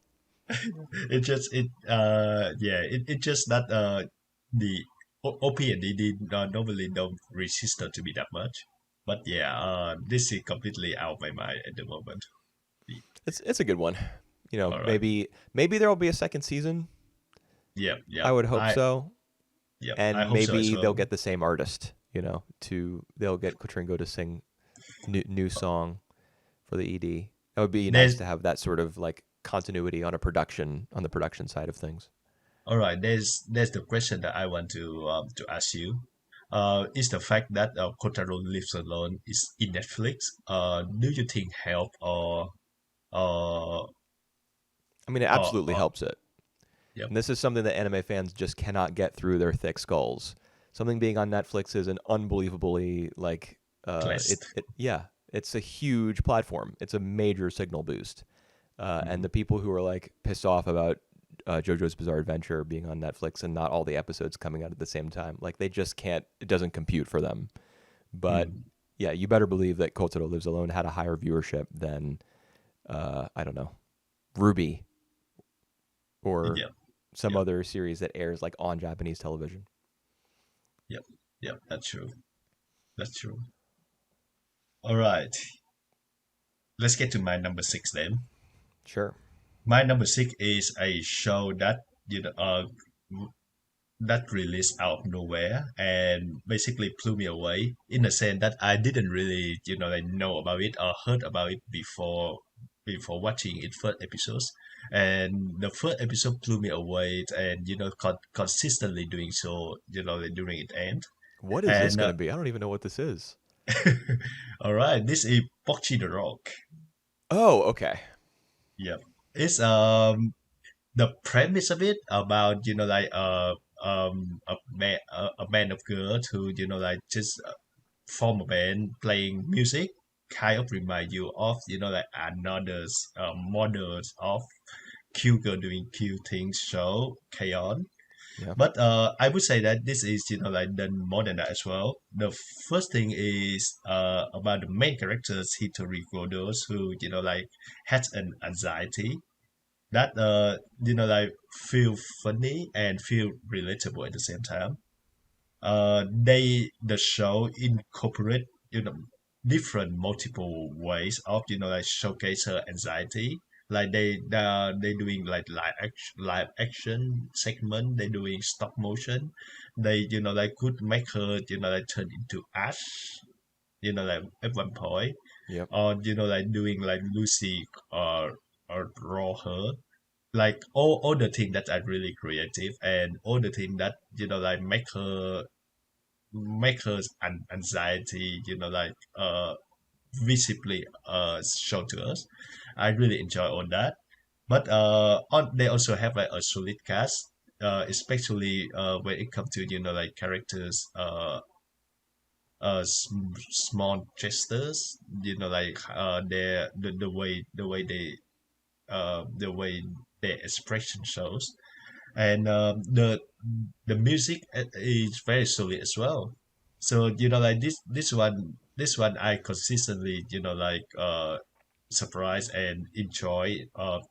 Speaker 2: it just it just that the OP and DD normally don't register to be that much, but yeah, this is completely out of my mind at the moment.
Speaker 1: It's a good one.
Speaker 2: All right.
Speaker 1: Maybe there will be a second season.
Speaker 2: Yeah, yeah.
Speaker 1: I would hope so.
Speaker 2: I
Speaker 1: And
Speaker 2: hope so as
Speaker 1: maybe they'll
Speaker 2: well.
Speaker 1: get the same artist, they'll get Kotringo to sing new song for the ED. That would be nice
Speaker 2: There's
Speaker 1: to have that sort of like continuity on the production side of things.
Speaker 2: all right. There's the question that I want to ask you. Is the fact that Kotaro Lives Alone is in Netflix? Do you think help or
Speaker 1: I mean, it absolutely
Speaker 2: or
Speaker 1: helps it.
Speaker 2: yep.
Speaker 1: And this is something that anime fans just cannot get through their thick skulls. Something being on Netflix is an unbelievably like
Speaker 2: Blessed.
Speaker 1: yeah, it's a huge platform. It's a major signal boost. And
Speaker 2: Mhm.
Speaker 1: the people who are like pissed off about JoJo's Bizarre Adventure being on Netflix and not all the episodes coming out at the same time, like they just can't. It doesn't compute for them. But
Speaker 2: Mm.
Speaker 1: yeah, you better believe that Kotaro Lives Alone had a higher viewership than I don't know, RWBY or
Speaker 2: Yep.
Speaker 1: some
Speaker 2: Yep.
Speaker 1: other series that airs like on Japanese television.
Speaker 2: Yep. Yep. That's true. That's true. All right. Let's get to my number six then.
Speaker 1: Sure.
Speaker 2: My number six is a show that you know that released out of nowhere and basically blew me away in the sense that I didn't really like know about it or heard about it before watching its first episodes. And the first episode blew me away, and consistently doing so like, during its end.
Speaker 1: What is this
Speaker 2: And
Speaker 1: going to be? I don't even know what this is.
Speaker 2: all right, this is Bocchi the Rock.
Speaker 1: Oh, okay.
Speaker 2: Yep. It's the premise of it about like a band of girls who like just form a band playing music, kind of remind you of like another's models of cute girl doing cute things show K-On.
Speaker 1: Yeah.
Speaker 2: But I would say that this is like done more than that as well. The first thing is about the main characters Hitori Godos, who like has an anxiety that like feel funny and feel relatable at the same time. The show incorporate different multiple ways of like showcase her anxiety. Like they doing like live action segment. They doing stop motion. They like could make her like turn into ash. Like at one point,
Speaker 1: Yep.
Speaker 2: or like doing like Lucy or draw her, like all the things that are really creative and all the things that like make her anxiety like visibly show to us. I really enjoy all that. But they also have like a solid cast, especially when it comes to like characters small gestures, like the way their expression shows. And the music is very solid as well. So like this one I consistently like surprise and enjoy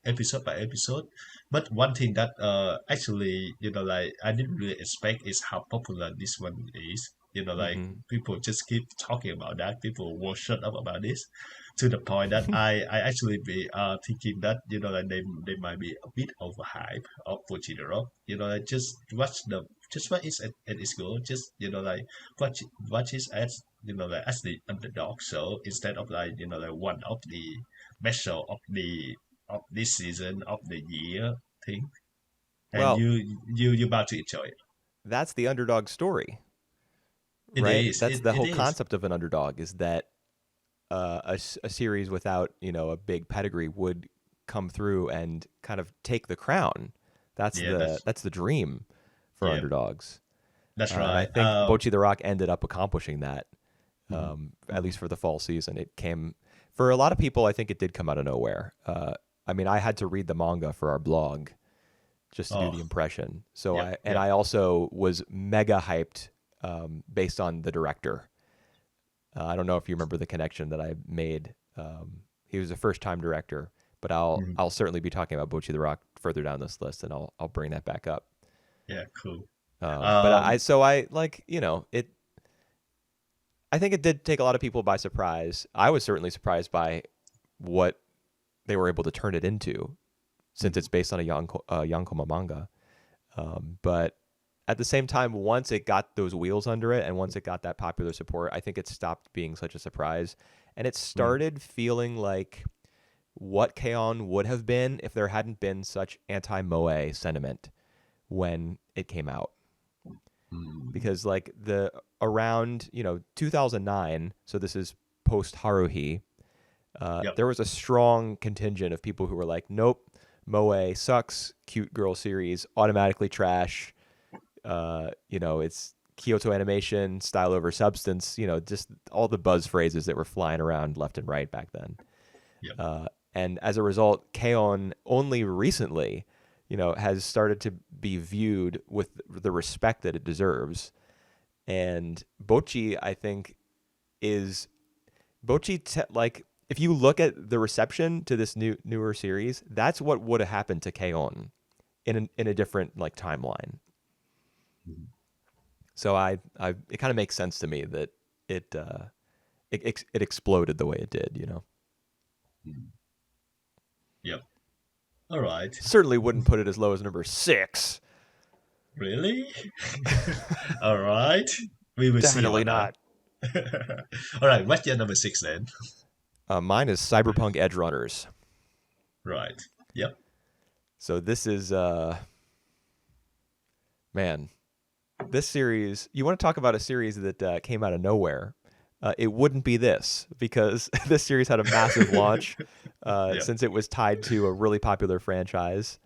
Speaker 2: episode by episode. But one thing that actually like I didn't really expect is how popular this one is. Like
Speaker 1: Mm-hmm.
Speaker 2: people just keep talking about that. People will shut up about this to the point that I actually be thinking that like they might be a bit overhyped of Bocchi the Rock. Like just watch it at its goal. Just like watch it as like as the underdog show instead of like like one of the best show of the of this season of the year thing, and
Speaker 1: Well,
Speaker 2: you about to enjoy it.
Speaker 1: that's the underdog story,
Speaker 2: It
Speaker 1: right?
Speaker 2: is.
Speaker 1: That's the
Speaker 2: It
Speaker 1: whole
Speaker 2: is.
Speaker 1: concept of an underdog is that a series without a big pedigree would come through and kind of take the crown.
Speaker 2: Yeah,
Speaker 1: That's the dream for
Speaker 2: yeah,
Speaker 1: underdogs,
Speaker 2: that's
Speaker 1: and I
Speaker 2: right.
Speaker 1: think Bocchi the Rock ended up accomplishing that.
Speaker 2: Mhm,
Speaker 1: At
Speaker 2: mhm.
Speaker 1: least for the fall season, it came for a lot of people. I think it did come out of nowhere. I mean, I had to read the manga for our blog just to do
Speaker 2: Oh,
Speaker 1: the impression. So
Speaker 2: yep,
Speaker 1: I
Speaker 2: yep.
Speaker 1: also was mega hyped based on the director. I don't know if you remember the connection that I made. He was a first time director, but
Speaker 2: Mhm.
Speaker 1: I'll certainly be talking about Bocchi the Rock further down this list, and I'll bring that back up.
Speaker 2: Yeah, cool.
Speaker 1: But
Speaker 2: Um,
Speaker 1: I like it. I think it did take a lot of people by surprise. I was certainly surprised by what they were able to turn it into, since
Speaker 2: mhm,
Speaker 1: it's based on a Yankoma manga. But at the same time, once it got those wheels under it and once it got that popular support, I think it stopped being such a surprise. And it
Speaker 2: mhm,
Speaker 1: started feeling like what K-On! Would have been if there hadn't been such anti-Moe sentiment when it came out.
Speaker 2: mhm.
Speaker 1: Because like the around, 2009, so this is post Haruhi,
Speaker 2: Yep.
Speaker 1: there was a strong contingent of people who were like, nope, Moe sucks, cute girl series, automatically trash. It's Kyoto animation, style over substance, just all the buzz phrases that were flying around left and right back then.
Speaker 2: Yep.
Speaker 1: Uh, and as a result, K-On! Only recently, has started to be viewed with the respect that it deserves. And Bocchi, I think, is like if you look at the reception to this newer series, that's what would have happened to K-On! In a different like timeline.
Speaker 2: Mhm,
Speaker 1: So I it kind of makes sense to me that it it exploded the way it did.
Speaker 2: mhm. Yep. All right.
Speaker 1: Certainly wouldn't put it as low as number 6.
Speaker 2: Really? All right. We will see
Speaker 1: Definitely
Speaker 2: about that.
Speaker 1: not.
Speaker 2: All right. What's your number six then?
Speaker 1: Mine is Cyberpunk Edgerunners.
Speaker 2: Right. Yep.
Speaker 1: So this is man, this series. You want to talk about a series that came out of nowhere? It wouldn't be this because this series had a massive launch
Speaker 2: Yep.
Speaker 1: since it was tied to a really popular franchise,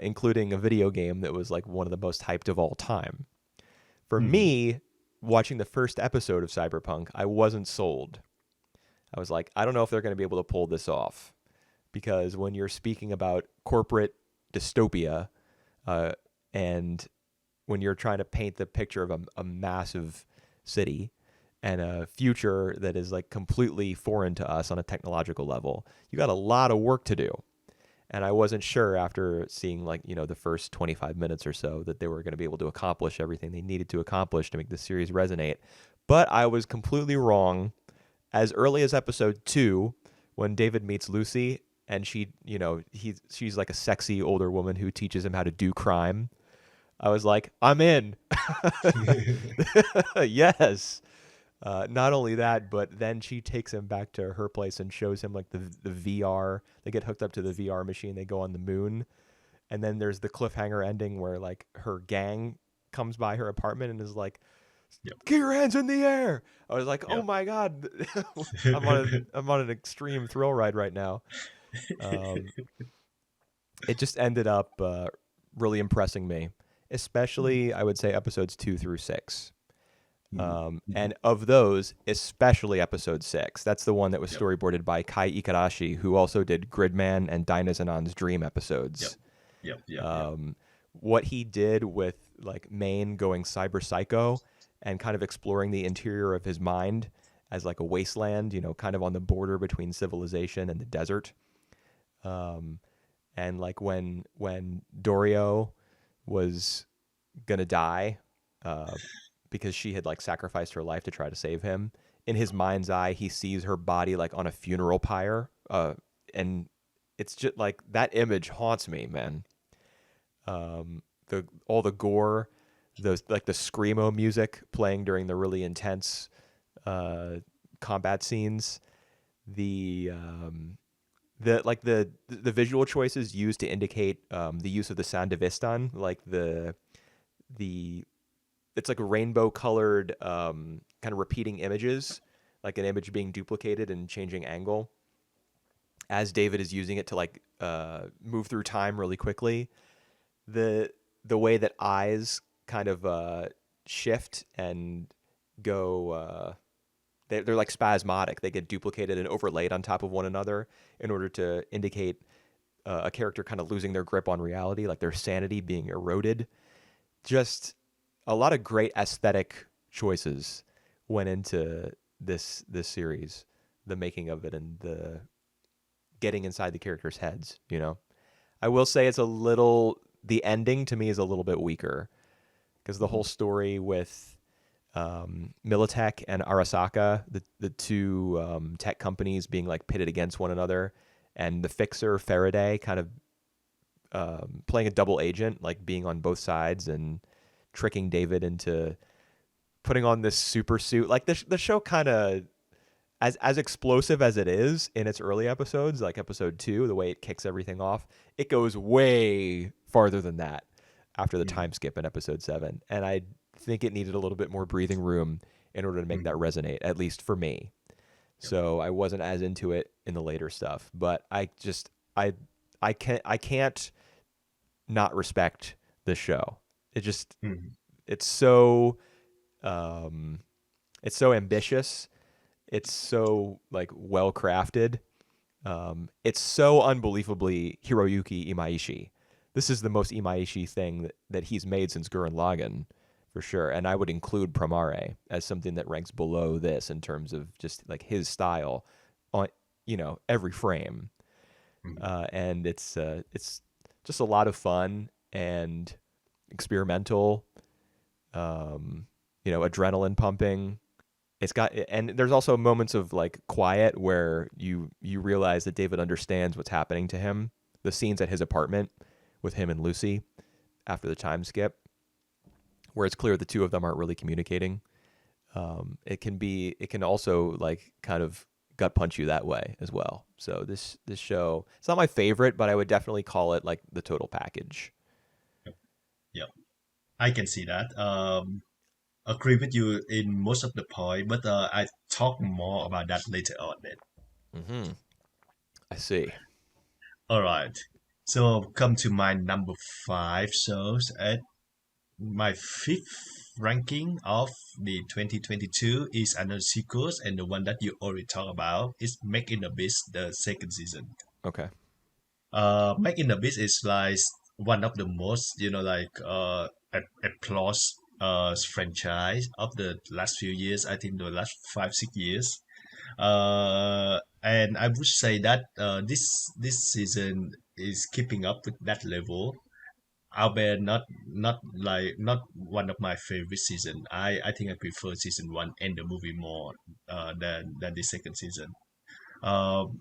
Speaker 1: including a video game that was like one of the most hyped of all time. For
Speaker 2: Mhm.
Speaker 1: me, watching the first episode of Cyberpunk, I wasn't sold. I was like, I don't know if they're going to be able to pull this off because when you're speaking about corporate dystopia uh, and when you're trying to paint the picture of a massive city and a future that is like completely foreign to us on a technological level, you got a lot of work to do. And I wasn't sure after seeing like, the first 25 minutes or so that they were going to be able to accomplish everything they needed to accomplish to make the series resonate. But I was completely wrong as early as episode 2 when David meets Lucy and she's like a sexy older woman who teaches him how to do crime. I was like, I'm in. Yes. Not only that, but then she takes him back to her place and shows him like the VR. They get hooked up to the VR machine. They go on the moon, and then there's the cliffhanger ending where like her gang comes by her apartment and is like,
Speaker 2: Yep.
Speaker 1: "Get your hands in the air!" I was like, "Oh
Speaker 2: Yep.
Speaker 1: my god, I'm on an extreme thrill ride right now." Um, it just ended up really impressing me, especially I would say episodes 2 through 6.
Speaker 2: Mhm. Mhm.
Speaker 1: And of those, especially episode 6, that's the one that was
Speaker 2: Yep.
Speaker 1: storyboarded by Kai Ikarashi, who also did Gridman and Dynazenon's Dream
Speaker 2: Yep.
Speaker 1: episodes.
Speaker 2: Yep. Yep. Yep.
Speaker 1: Um, what he did with like Maine going cyber psycho and kind of exploring the interior of his mind as like a wasteland, kind of on the border between civilization and the desert. Um, and like when Dorio was gonna die, uh, because she had like sacrificed her life to try to save him. In his mind's eye, he sees her body like on a funeral pyre, and it's just like that image haunts me, man. The all the gore, the like the screamo music playing during the really intense uh, combat scenes, the the visual choices used to indicate the use of the sandavistan, like the it's like a rainbow colored kind of repeating images, like an image being duplicated and changing angle as David is using it to like move through time really quickly. The the way that eyes kind of shift and go they're like spasmodic. They get duplicated and overlaid on top of one another in order to indicate a character kind of losing their grip on reality, like their sanity being eroded. Just a lot of great aesthetic choices went into this series, the making of it and the getting inside the characters' heads. You know, I will say it's a little the ending to me is a little bit weaker because the whole story with Militech and Arasaka, the two tech companies being like pitted against one another, and the fixer Faraday kind of playing a double agent, like being on both sides and tricking David into putting on this super suit. Like the show kind of as explosive as it is in its early episodes, like episode 2, the way it kicks everything off, it goes way farther than that after the
Speaker 2: Mm,
Speaker 1: time skip in episode 7. And I think it needed a little bit more breathing room in order to make that
Speaker 2: mm,
Speaker 1: resonate, at least for me.
Speaker 2: yeah,
Speaker 1: So I wasn't as into it in the later stuff, but I I can't not respect the show. It just
Speaker 2: mm,
Speaker 1: it's so um it's so ambitious. It's so like well crafted. It's so unbelievably Hiroyuki Imaishi. This is the most Imaishi thing that he's made since Gurren Lagann, for sure. And I would include Promare as something that ranks below this in terms of just like his style on every frame.
Speaker 2: mm,
Speaker 1: And it's just a lot of fun and experimental. Adrenaline pumping. It's got and there's also moments of like quiet where you realize that David understands what's happening to him. The scenes at his apartment with him and Lucy after the time skip, where it's clear the two of them aren't really communicating. It can also like kind of gut punch you that way as well. So this show, it's not my favorite, but I would definitely call it like the total package.
Speaker 2: yeah. I can see that. Agree with you in most of the point, but I talk more about that later on then.
Speaker 1: Hmm. I see.
Speaker 2: All right. So come to my number five shows at my fifth ranking of the 2022 is another sequels, and the one that you already talked about is Make in the Beast, the second season.
Speaker 1: Okay.
Speaker 2: Make in the Beast is like one of the most, applause franchise of the last few years. I think the last 5 6 years. And I would say that this season is keeping up with that level. Albeit not one of my favorite season. I think I prefer season one and the movie more than the second season. Um,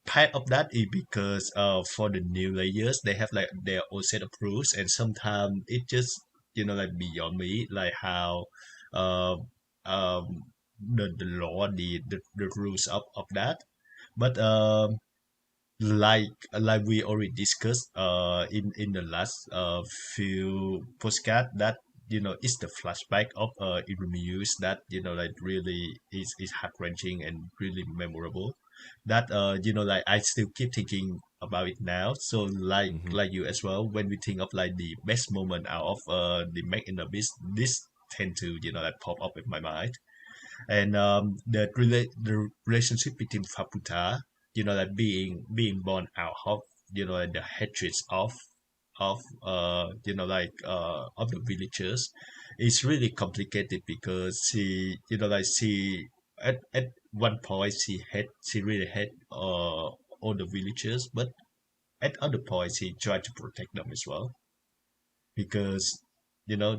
Speaker 2: Part of that is because for the new layers they have like their own set of rules, and sometimes it just like beyond me, like how uh, um the law, the rules of that. But like we already discussed in the last few postcard, that it's the flashback of Irumius that like really is heart wrenching and really memorable, that like I still keep thinking about it now. So
Speaker 1: Hmm.
Speaker 2: like you as well, when we think of like the best moment out of the Make in the Beast, this tend to like pop up in my mind. And the relationship between Faputa, like being born out of like the hatred of the villagers, is really complicated, because she at one point she really hate all the villagers, but at other points she tried to protect them as well, because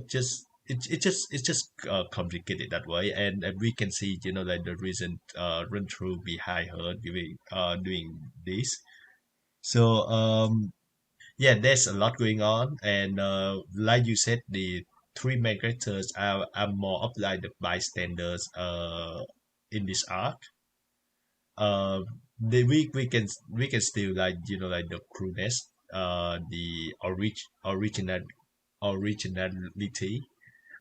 Speaker 2: just it's just complicated that way. And we can see like the reason run through behind her doing this. So yeah, there's a lot going on, and like you said, the three main characters are more of like the bystanders in this arc. we can still like like the crudeness, the originality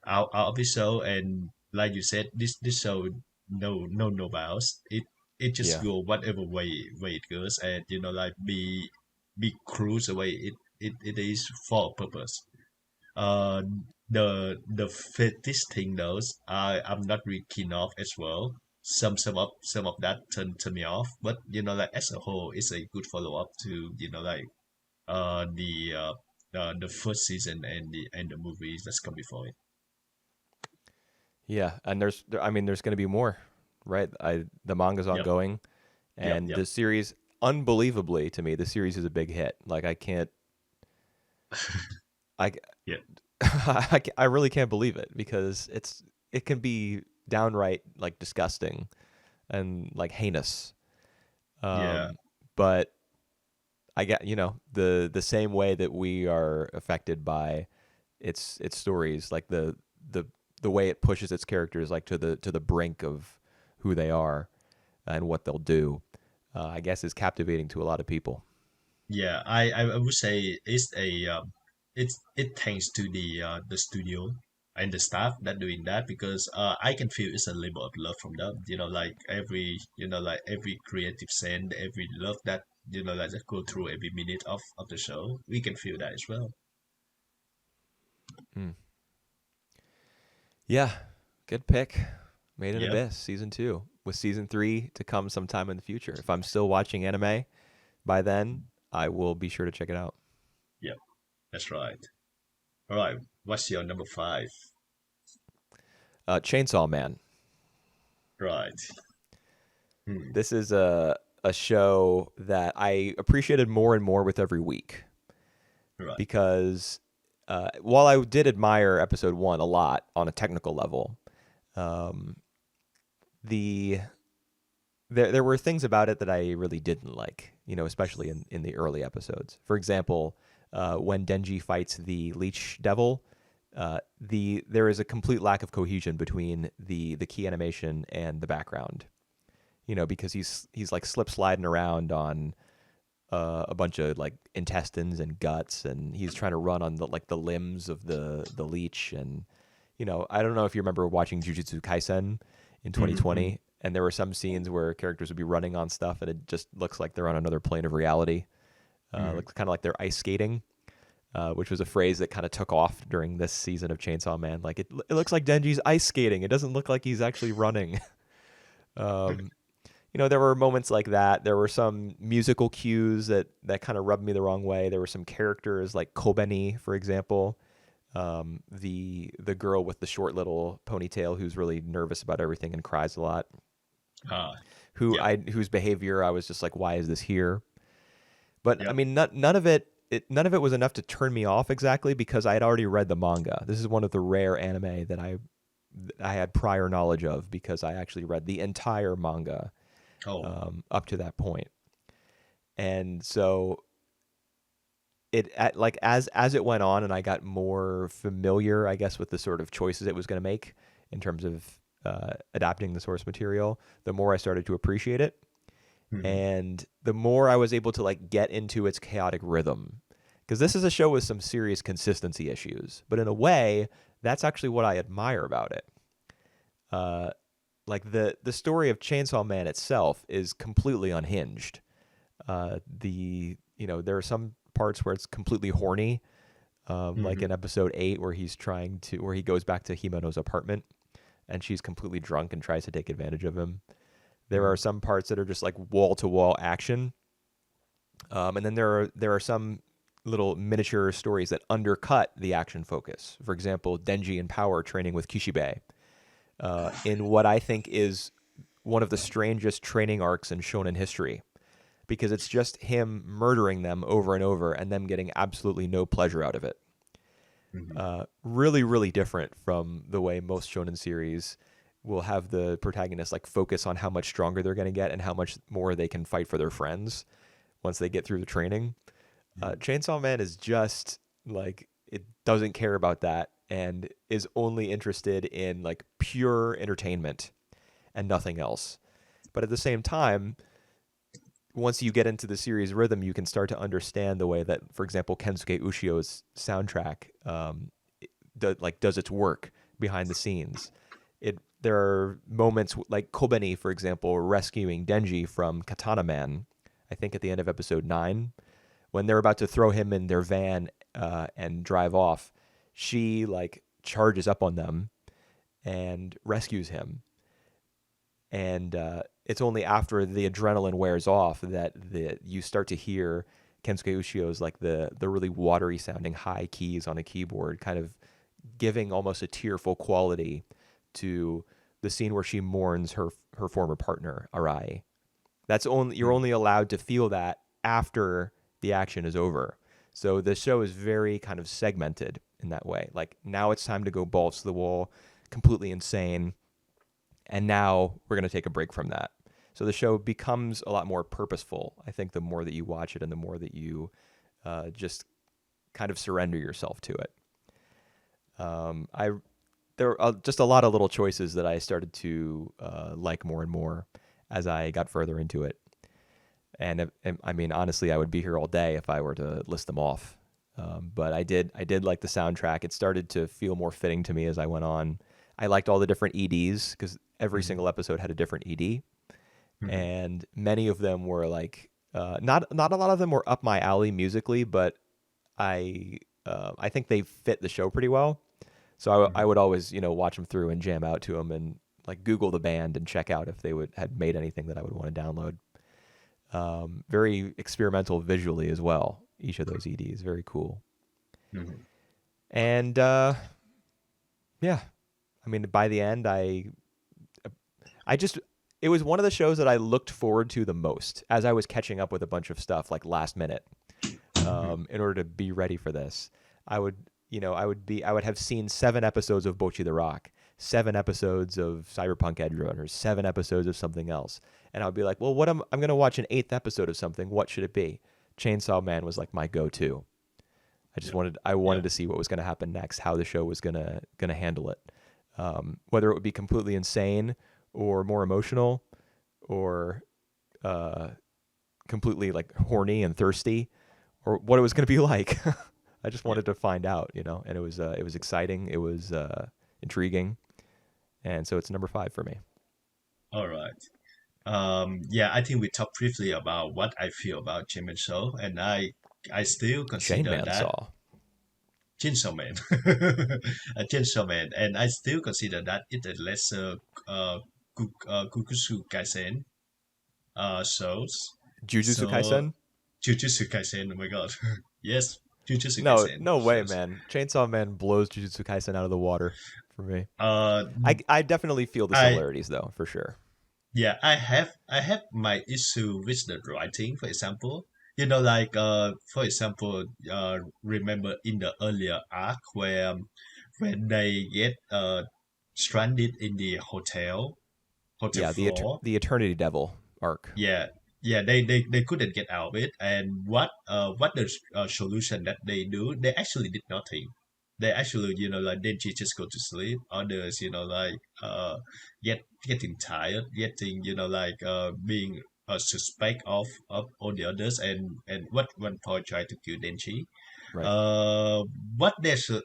Speaker 2: out of the show, and like you said, this show no bounds. It just
Speaker 1: Yeah.
Speaker 2: go whatever way it goes, and like be cruise the way it is for a purpose. Uh, the fetish thing though, I'm not really keen of as well. Some of that turn me off, but like as a whole, it's a good follow up to like the first season and the movies that's come before it.
Speaker 1: Yeah, and I mean, there's going to be more, right? The manga's
Speaker 2: Yep,
Speaker 1: ongoing,
Speaker 2: yep,
Speaker 1: and
Speaker 2: yep.
Speaker 1: the series, unbelievably to me, the series is a big hit. Like I can't, I,
Speaker 2: Yeah,
Speaker 1: I really can't believe it because it can be downright like disgusting and like heinous.
Speaker 2: yeah,
Speaker 1: Um, but I get the same way that we are affected by its stories, like the the way it pushes its characters like to the brink of who they are and what they'll do. I guess is captivating to a lot of people.
Speaker 2: yeah. I would say it thanks to the studio and the staff that doing that, because I can feel it's a labor of love from them. Like every creative sense, every love that like that go through every minute of the show. We can feel that as well.
Speaker 1: Hmm. Yeah, good pick. Made in
Speaker 2: Yep,
Speaker 1: Abyss season 2 with season 3 to come sometime in the future. If I'm still watching anime by then, I will be sure to check it out.
Speaker 2: yep. That's right. All right. What's your number five?
Speaker 1: Chainsaw Man.
Speaker 2: Right. Hmm.
Speaker 1: This is a show that I appreciated more and more with every week
Speaker 2: Right.
Speaker 1: because while I did admire episode 1 a lot on a technical level, um, the there were things about it that I really didn't like, especially in the early episodes. For example, when Denji fights the Leech Devil, there is a complete lack of cohesion between the key animation and the background. Because he's like slip sliding around on a bunch of like intestines and guts, and he's trying to run on the limbs of the leech. And I don't know if you remember watching Jujutsu Kaisen in
Speaker 2: Mm-hmm.
Speaker 1: 2020, and there were some scenes where characters would be running on stuff, and it just looks like they're on another plane of reality.
Speaker 2: Mm-hmm.
Speaker 1: Looks kind of like they're ice skating, which was a phrase that kind of took off during this season of Chainsaw Man. Like it looks like Denji's ice skating. It doesn't look like he's actually running. um, there were moments like that. There were some musical cues that kind of rubbed me the wrong way. There were some characters like Kobeni, for example, the girl with the short little ponytail who's really nervous about everything and cries a lot.
Speaker 2: Ah,
Speaker 1: Who
Speaker 2: yep,
Speaker 1: I whose behavior I was just like, why is this here? But I
Speaker 2: yep.
Speaker 1: mean, none of it was enough to turn me off exactly because I had already read the manga. This is one of the rare anime that I had prior knowledge of because I actually read the entire manga
Speaker 2: Oh,
Speaker 1: up to that point. And so like as it went on and I got more familiar, I guess, with the sort of choices it was going to make in terms of adapting the source material, the more I started to appreciate it,
Speaker 2: mm-hmm.
Speaker 1: and the more I was able to like get into its chaotic rhythm. Because this is a show with some serious consistency issues, but in a way, that's actually what I admire about it. Uh, like the story of Chainsaw Man itself is completely unhinged. There are some parts where it's completely horny, like
Speaker 2: Mm-hmm.
Speaker 1: in episode 8 where he goes back to Himeno's apartment and she's completely drunk and tries to take advantage of him. There
Speaker 2: Mm-hmm.
Speaker 1: are some parts that are just like wall to wall action, and then there are some little miniature stories that undercut the action focus. For example, Denji and Power training with Kishibe in what I think is one of the strangest training arcs in shonen history because it's just him murdering them over and over and them getting absolutely no pleasure out of it.
Speaker 2: Mm-hmm.
Speaker 1: Really, really different from the way most shonen series will have the protagonist like focus on how much stronger they're going to get and how much more they can fight for their friends once they get through the training. Chainsaw Man is just like it doesn't care about that and is only interested in like pure entertainment and nothing else. But at the same time, once you get into the series rhythm, you can start to understand the way that, for example, Kensuke Ushio's soundtrack does its work behind the scenes. There are moments like Kobeni, for example, rescuing Denji from Katana Man, I think at the end of episode 9, when they're about to throw him in their van and drive off, she like charges up on them and rescues him. And it's only after the adrenaline wears off that you start to hear Kensuke Ushio's like the really watery sounding high keys on a keyboard, kind of giving almost a tearful quality to the scene where she mourns her former partner Arai. You're only allowed to feel that after the action is over. So the show is very kind of segmented in that way. Like, now it's time to go balls to the wall, completely insane, and now we're going to take a break from that. So the show becomes a lot more purposeful, I think, the more that you watch it and the more that you just kind of surrender yourself to it. There are just a lot of little choices that I started to like more and more as I got further into it. And I mean, honestly, I would be here all day if I were to list them off. But I did like the soundtrack. It started to feel more fitting to me as I went on. I liked all the different EDs because every single episode had a different ED, and many of them were like not a lot of them were up my alley musically, but I think they fit the show pretty well. So I would always watch them through and jam out to them and like Google the band and check out if they had made anything that I would want to download. Very experimental visually as well. Each of those EDs, very cool. And yeah, I mean, by the end, it was one of the shows that I looked forward to the most as I was catching up with a bunch of stuff like last minute, in order to be ready for this. I would have seen 7 episodes of Bocchi the Rock, 7 episodes of Cyberpunk Edgerunners, 7 episodes of something else. And I would be like, well, I'm going to watch an 8th episode of something. What should it be? Chainsaw Man was like my go-to. I wanted to see what was going to happen next, how the show was going to handle it. Whether it would be completely insane or more emotional or completely like horny and thirsty, or what it was going to be like. I just wanted to find out, and it was exciting. It was intriguing. And so it's number 5 for me.
Speaker 2: All right. I think we talked briefly about what I feel about Chainsaw, and I still consider
Speaker 1: Chainman
Speaker 2: that
Speaker 1: Saw.
Speaker 2: Chainsaw Man, a Chainsaw Man, and I still consider that it's a lesser Kukutsu Kaisen shows.
Speaker 1: Jujutsu
Speaker 2: So
Speaker 1: Kaisen?
Speaker 2: Jujutsu Kaisen, oh my god, yes, Jujutsu Kaisen.
Speaker 1: No way,
Speaker 2: shows.
Speaker 1: man. Chainsaw Man blows Jujutsu Kaisen out of the water for me.
Speaker 2: Uh,
Speaker 1: I definitely feel the
Speaker 2: I
Speaker 1: similarities though, for sure.
Speaker 2: Yeah, I have my issue with the writing. For example, like for example, remember in the earlier arc where when they get stranded in the hotel
Speaker 1: Yeah,
Speaker 2: floor.
Speaker 1: the Eternity Devil arc.
Speaker 2: Yeah, yeah, they couldn't get out of it, and what the solution that they do, they actually did nothing. They actually, like Denji just go to sleep. Others, like getting tired, getting, like being suspect of all the others, and what one point try to kill Denji.
Speaker 1: Right.
Speaker 2: Uh, what they should,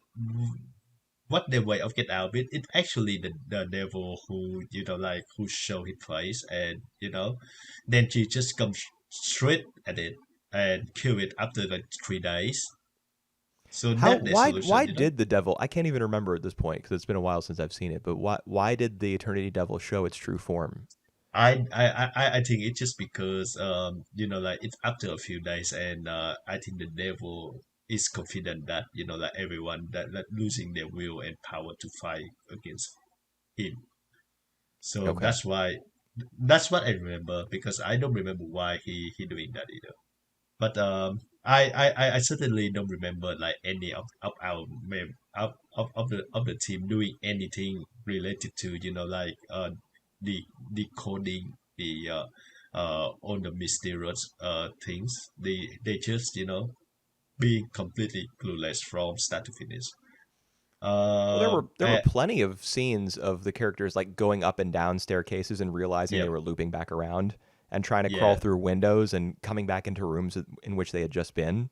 Speaker 2: what their way of get out of it? It's actually the devil who, like who show his face, and Denji just comes straight at it and kill it after like 3 days. So
Speaker 1: How
Speaker 2: that's the
Speaker 1: why
Speaker 2: solution,
Speaker 1: did the devil? I can't even remember at this point because it's been a while since I've seen it. But why did the Eternity Devil show its true form?
Speaker 2: I think it's just because like it's after a few days, and I think the devil is confident that like everyone that losing their will and power to fight against him. So
Speaker 1: Okay.
Speaker 2: that's what I remember, because I don't remember why he doing that either. But I certainly don't remember like any of our of the team doing anything related to like the decoding the all the mysterious things. They just being completely clueless from start to finish.
Speaker 1: Well, there were
Speaker 2: Uh,
Speaker 1: plenty of scenes of the characters like going up and down staircases and realizing
Speaker 2: yeah,
Speaker 1: they were looping back around and trying to crawl
Speaker 2: Yeah,
Speaker 1: through windows and coming back into rooms in which they had just been.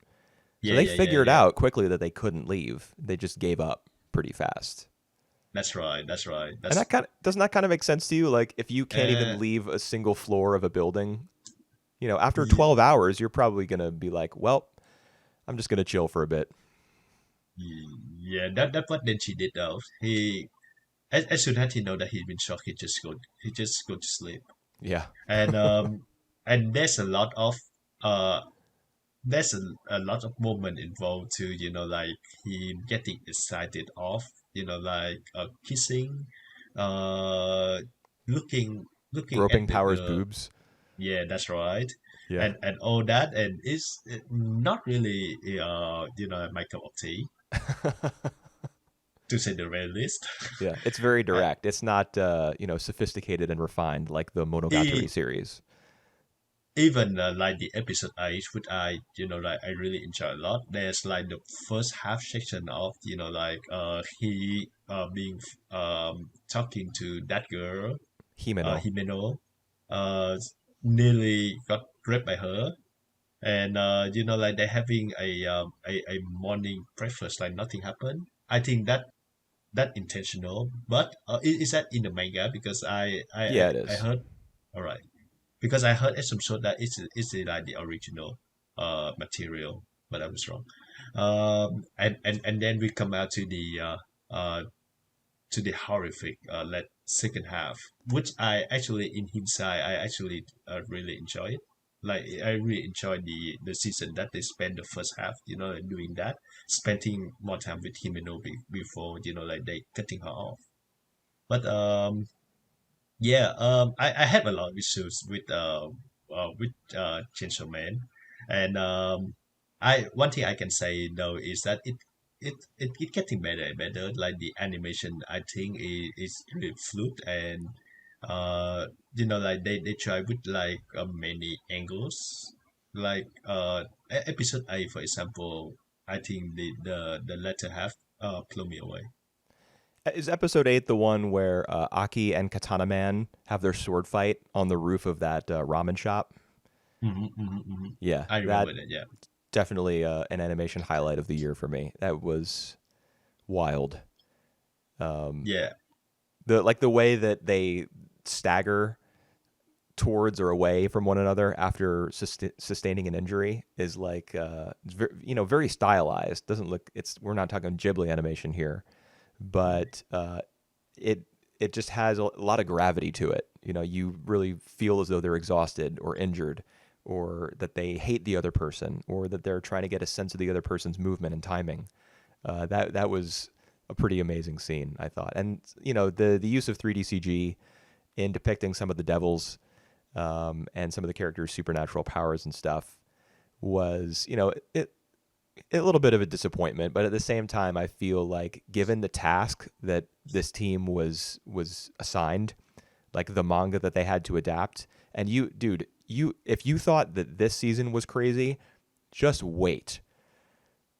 Speaker 1: So
Speaker 2: yeah,
Speaker 1: they
Speaker 2: yeah, yeah,
Speaker 1: figured
Speaker 2: yeah.
Speaker 1: out quickly that they couldn't leave. They just gave up pretty fast.
Speaker 2: That's right. That's right.
Speaker 1: And that doesn't that kind of make sense to you? Like if you can't
Speaker 2: Uh,
Speaker 1: even leave a single floor of a building, after
Speaker 2: yeah,
Speaker 1: 12 hours, you're probably going to be like, well, I'm just going to chill for a bit.
Speaker 2: yeah. That what then she did though. He as soon as he know that he's been shocked, he just go to sleep.
Speaker 1: Yeah.
Speaker 2: And and uh there's a lot of moment involved too. Like him getting excited off. Like kissing, uh, looking
Speaker 1: Groping
Speaker 2: at
Speaker 1: Power's
Speaker 2: the
Speaker 1: boobs.
Speaker 2: yeah, that's right,
Speaker 1: Yeah.
Speaker 2: and all that, and it's not really my cup of tea to say the very least.
Speaker 1: Yeah. It's very
Speaker 2: Uh,
Speaker 1: direct. It's not, sophisticated and refined like the Monogatari
Speaker 2: e-
Speaker 1: series.
Speaker 2: Even like the episode 8, which I really enjoy a lot. There's like the first half section of like he being talking to that girl,
Speaker 1: Himeno.
Speaker 2: Himeno, uh nearly got raped by her. And like they're having a morning breakfast like nothing happened. I think that intentional, but is that in the manga? Because
Speaker 1: Yeah, it
Speaker 2: I
Speaker 1: is.
Speaker 2: heard. All right, because I heard at some sort that it's like the original material, but I was wrong. And then we come out to the horrific like second half, which I actually, in hindsight, I actually really enjoy it. Like I really enjoyed the season that they spent the first half, like doing that, spending more time with Himeno before, like they cutting her off. But yeah, I have a lot of issues with Chainsaw Man, and I one thing I can say though is that it getting better and better. Like the animation, I think is really fluid, and like they try with like many angles. Like episode 8, for example, I think the latter half blew me away.
Speaker 1: Is episode 8 the one where Aki and Katana Man have their sword fight on the roof of that ramen shop? Yeah,
Speaker 2: I
Speaker 1: that
Speaker 2: remember that. Yeah.
Speaker 1: definitely an animation highlight of the year for me. That was wild. Um,
Speaker 2: Yeah.
Speaker 1: the way that they stagger towards or away from one another after sustaining an injury is like very stylized. Doesn't look it's we're not talking Ghibli animation here, but it it just has a lot of gravity to it. You really feel as though they're exhausted or injured, or that they hate the other person, or that they're trying to get a sense of the other person's movement and timing. That was a pretty amazing scene, I thought. And the use of 3D CG in depicting some of the devils and some of the characters' supernatural powers and stuff was a little bit of a disappointment. But at the same time, I feel like given the task that this team was assigned, like the manga that they had to adapt, and if you thought that this season was crazy, just wait.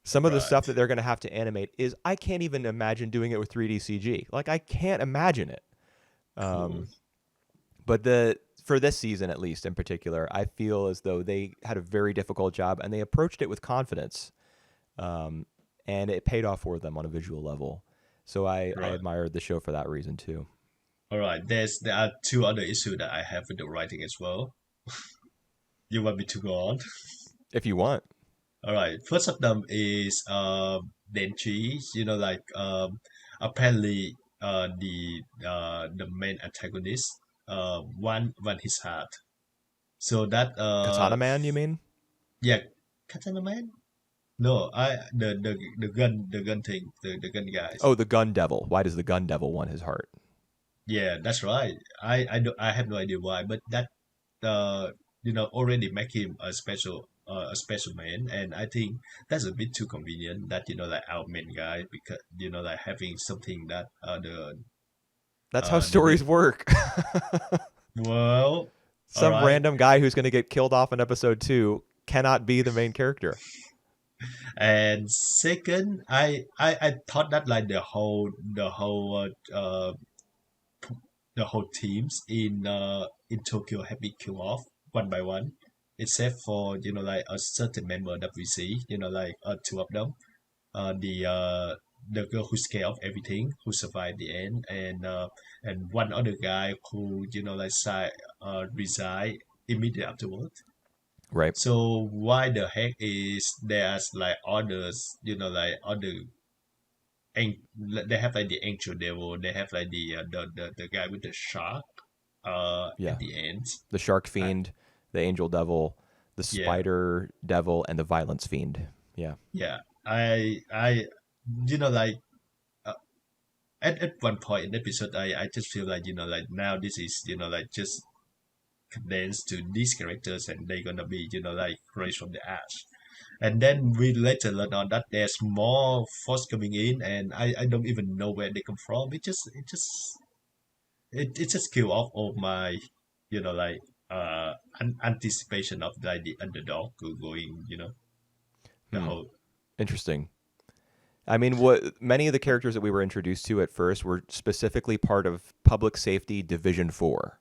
Speaker 1: Some of the stuff
Speaker 2: Right.
Speaker 1: that they're going to have to animate is I can't even imagine doing it with 3D CG. Like I can't imagine it.
Speaker 2: Cool.
Speaker 1: Um, but for this season at least in particular, I feel as though they had a very difficult job and they approached it with confidence, um, and it paid off for them on a visual level. So I
Speaker 2: Right.
Speaker 1: admired the show for that reason too.
Speaker 2: All right. There are two other issues that I have with the writing as well. You want me to go on?
Speaker 1: If you want,
Speaker 2: All right. First of them is Denji. Like apparently the main antagonist one his heart. So that
Speaker 1: Katana Man, you mean?
Speaker 2: yeah, Katana Man. No, I the gun thing, the gun guys.
Speaker 1: Oh, the Gun Devil. Why does the Gun Devil want his heart?
Speaker 2: Yeah, that's right. I have no idea why, but that already make him a special man, and I think that's a bit too convenient that like our main guy, because like having something that
Speaker 1: That's how
Speaker 2: the main
Speaker 1: stories work.
Speaker 2: well, all
Speaker 1: Some
Speaker 2: right.
Speaker 1: random guy who's going to get killed off in episode 2 cannot be the main character.
Speaker 2: And second, I thought that like the whole teams in Tokyo have been killed off one by one, except for like a certain member that we see, like two of them, the girl who's scared of everything, who survived the end, and one other guy who like resigned immediately afterward.
Speaker 1: Right.
Speaker 2: So why the heck is there's like others, like other they have like the angel devil, they have like the guy with the shark
Speaker 1: Yeah.
Speaker 2: at the end.
Speaker 1: The shark
Speaker 2: I,
Speaker 1: fiend, the angel devil, the
Speaker 2: yeah,
Speaker 1: spider devil, and the violence fiend. Yeah.
Speaker 2: yeah. I like uh, at one point in the episode, I just feel like like now this is like just condensed to these characters, and they're gonna be like raised from the ash. And then we later learn on that there's more force coming in, and I don't even know where they come from. It just kill off all my like anticipation of like the underdog going the
Speaker 1: Hmm.
Speaker 2: whole.
Speaker 1: Interesting. I mean, what many of the characters that we were introduced to at first were specifically part of Public Safety Division 4.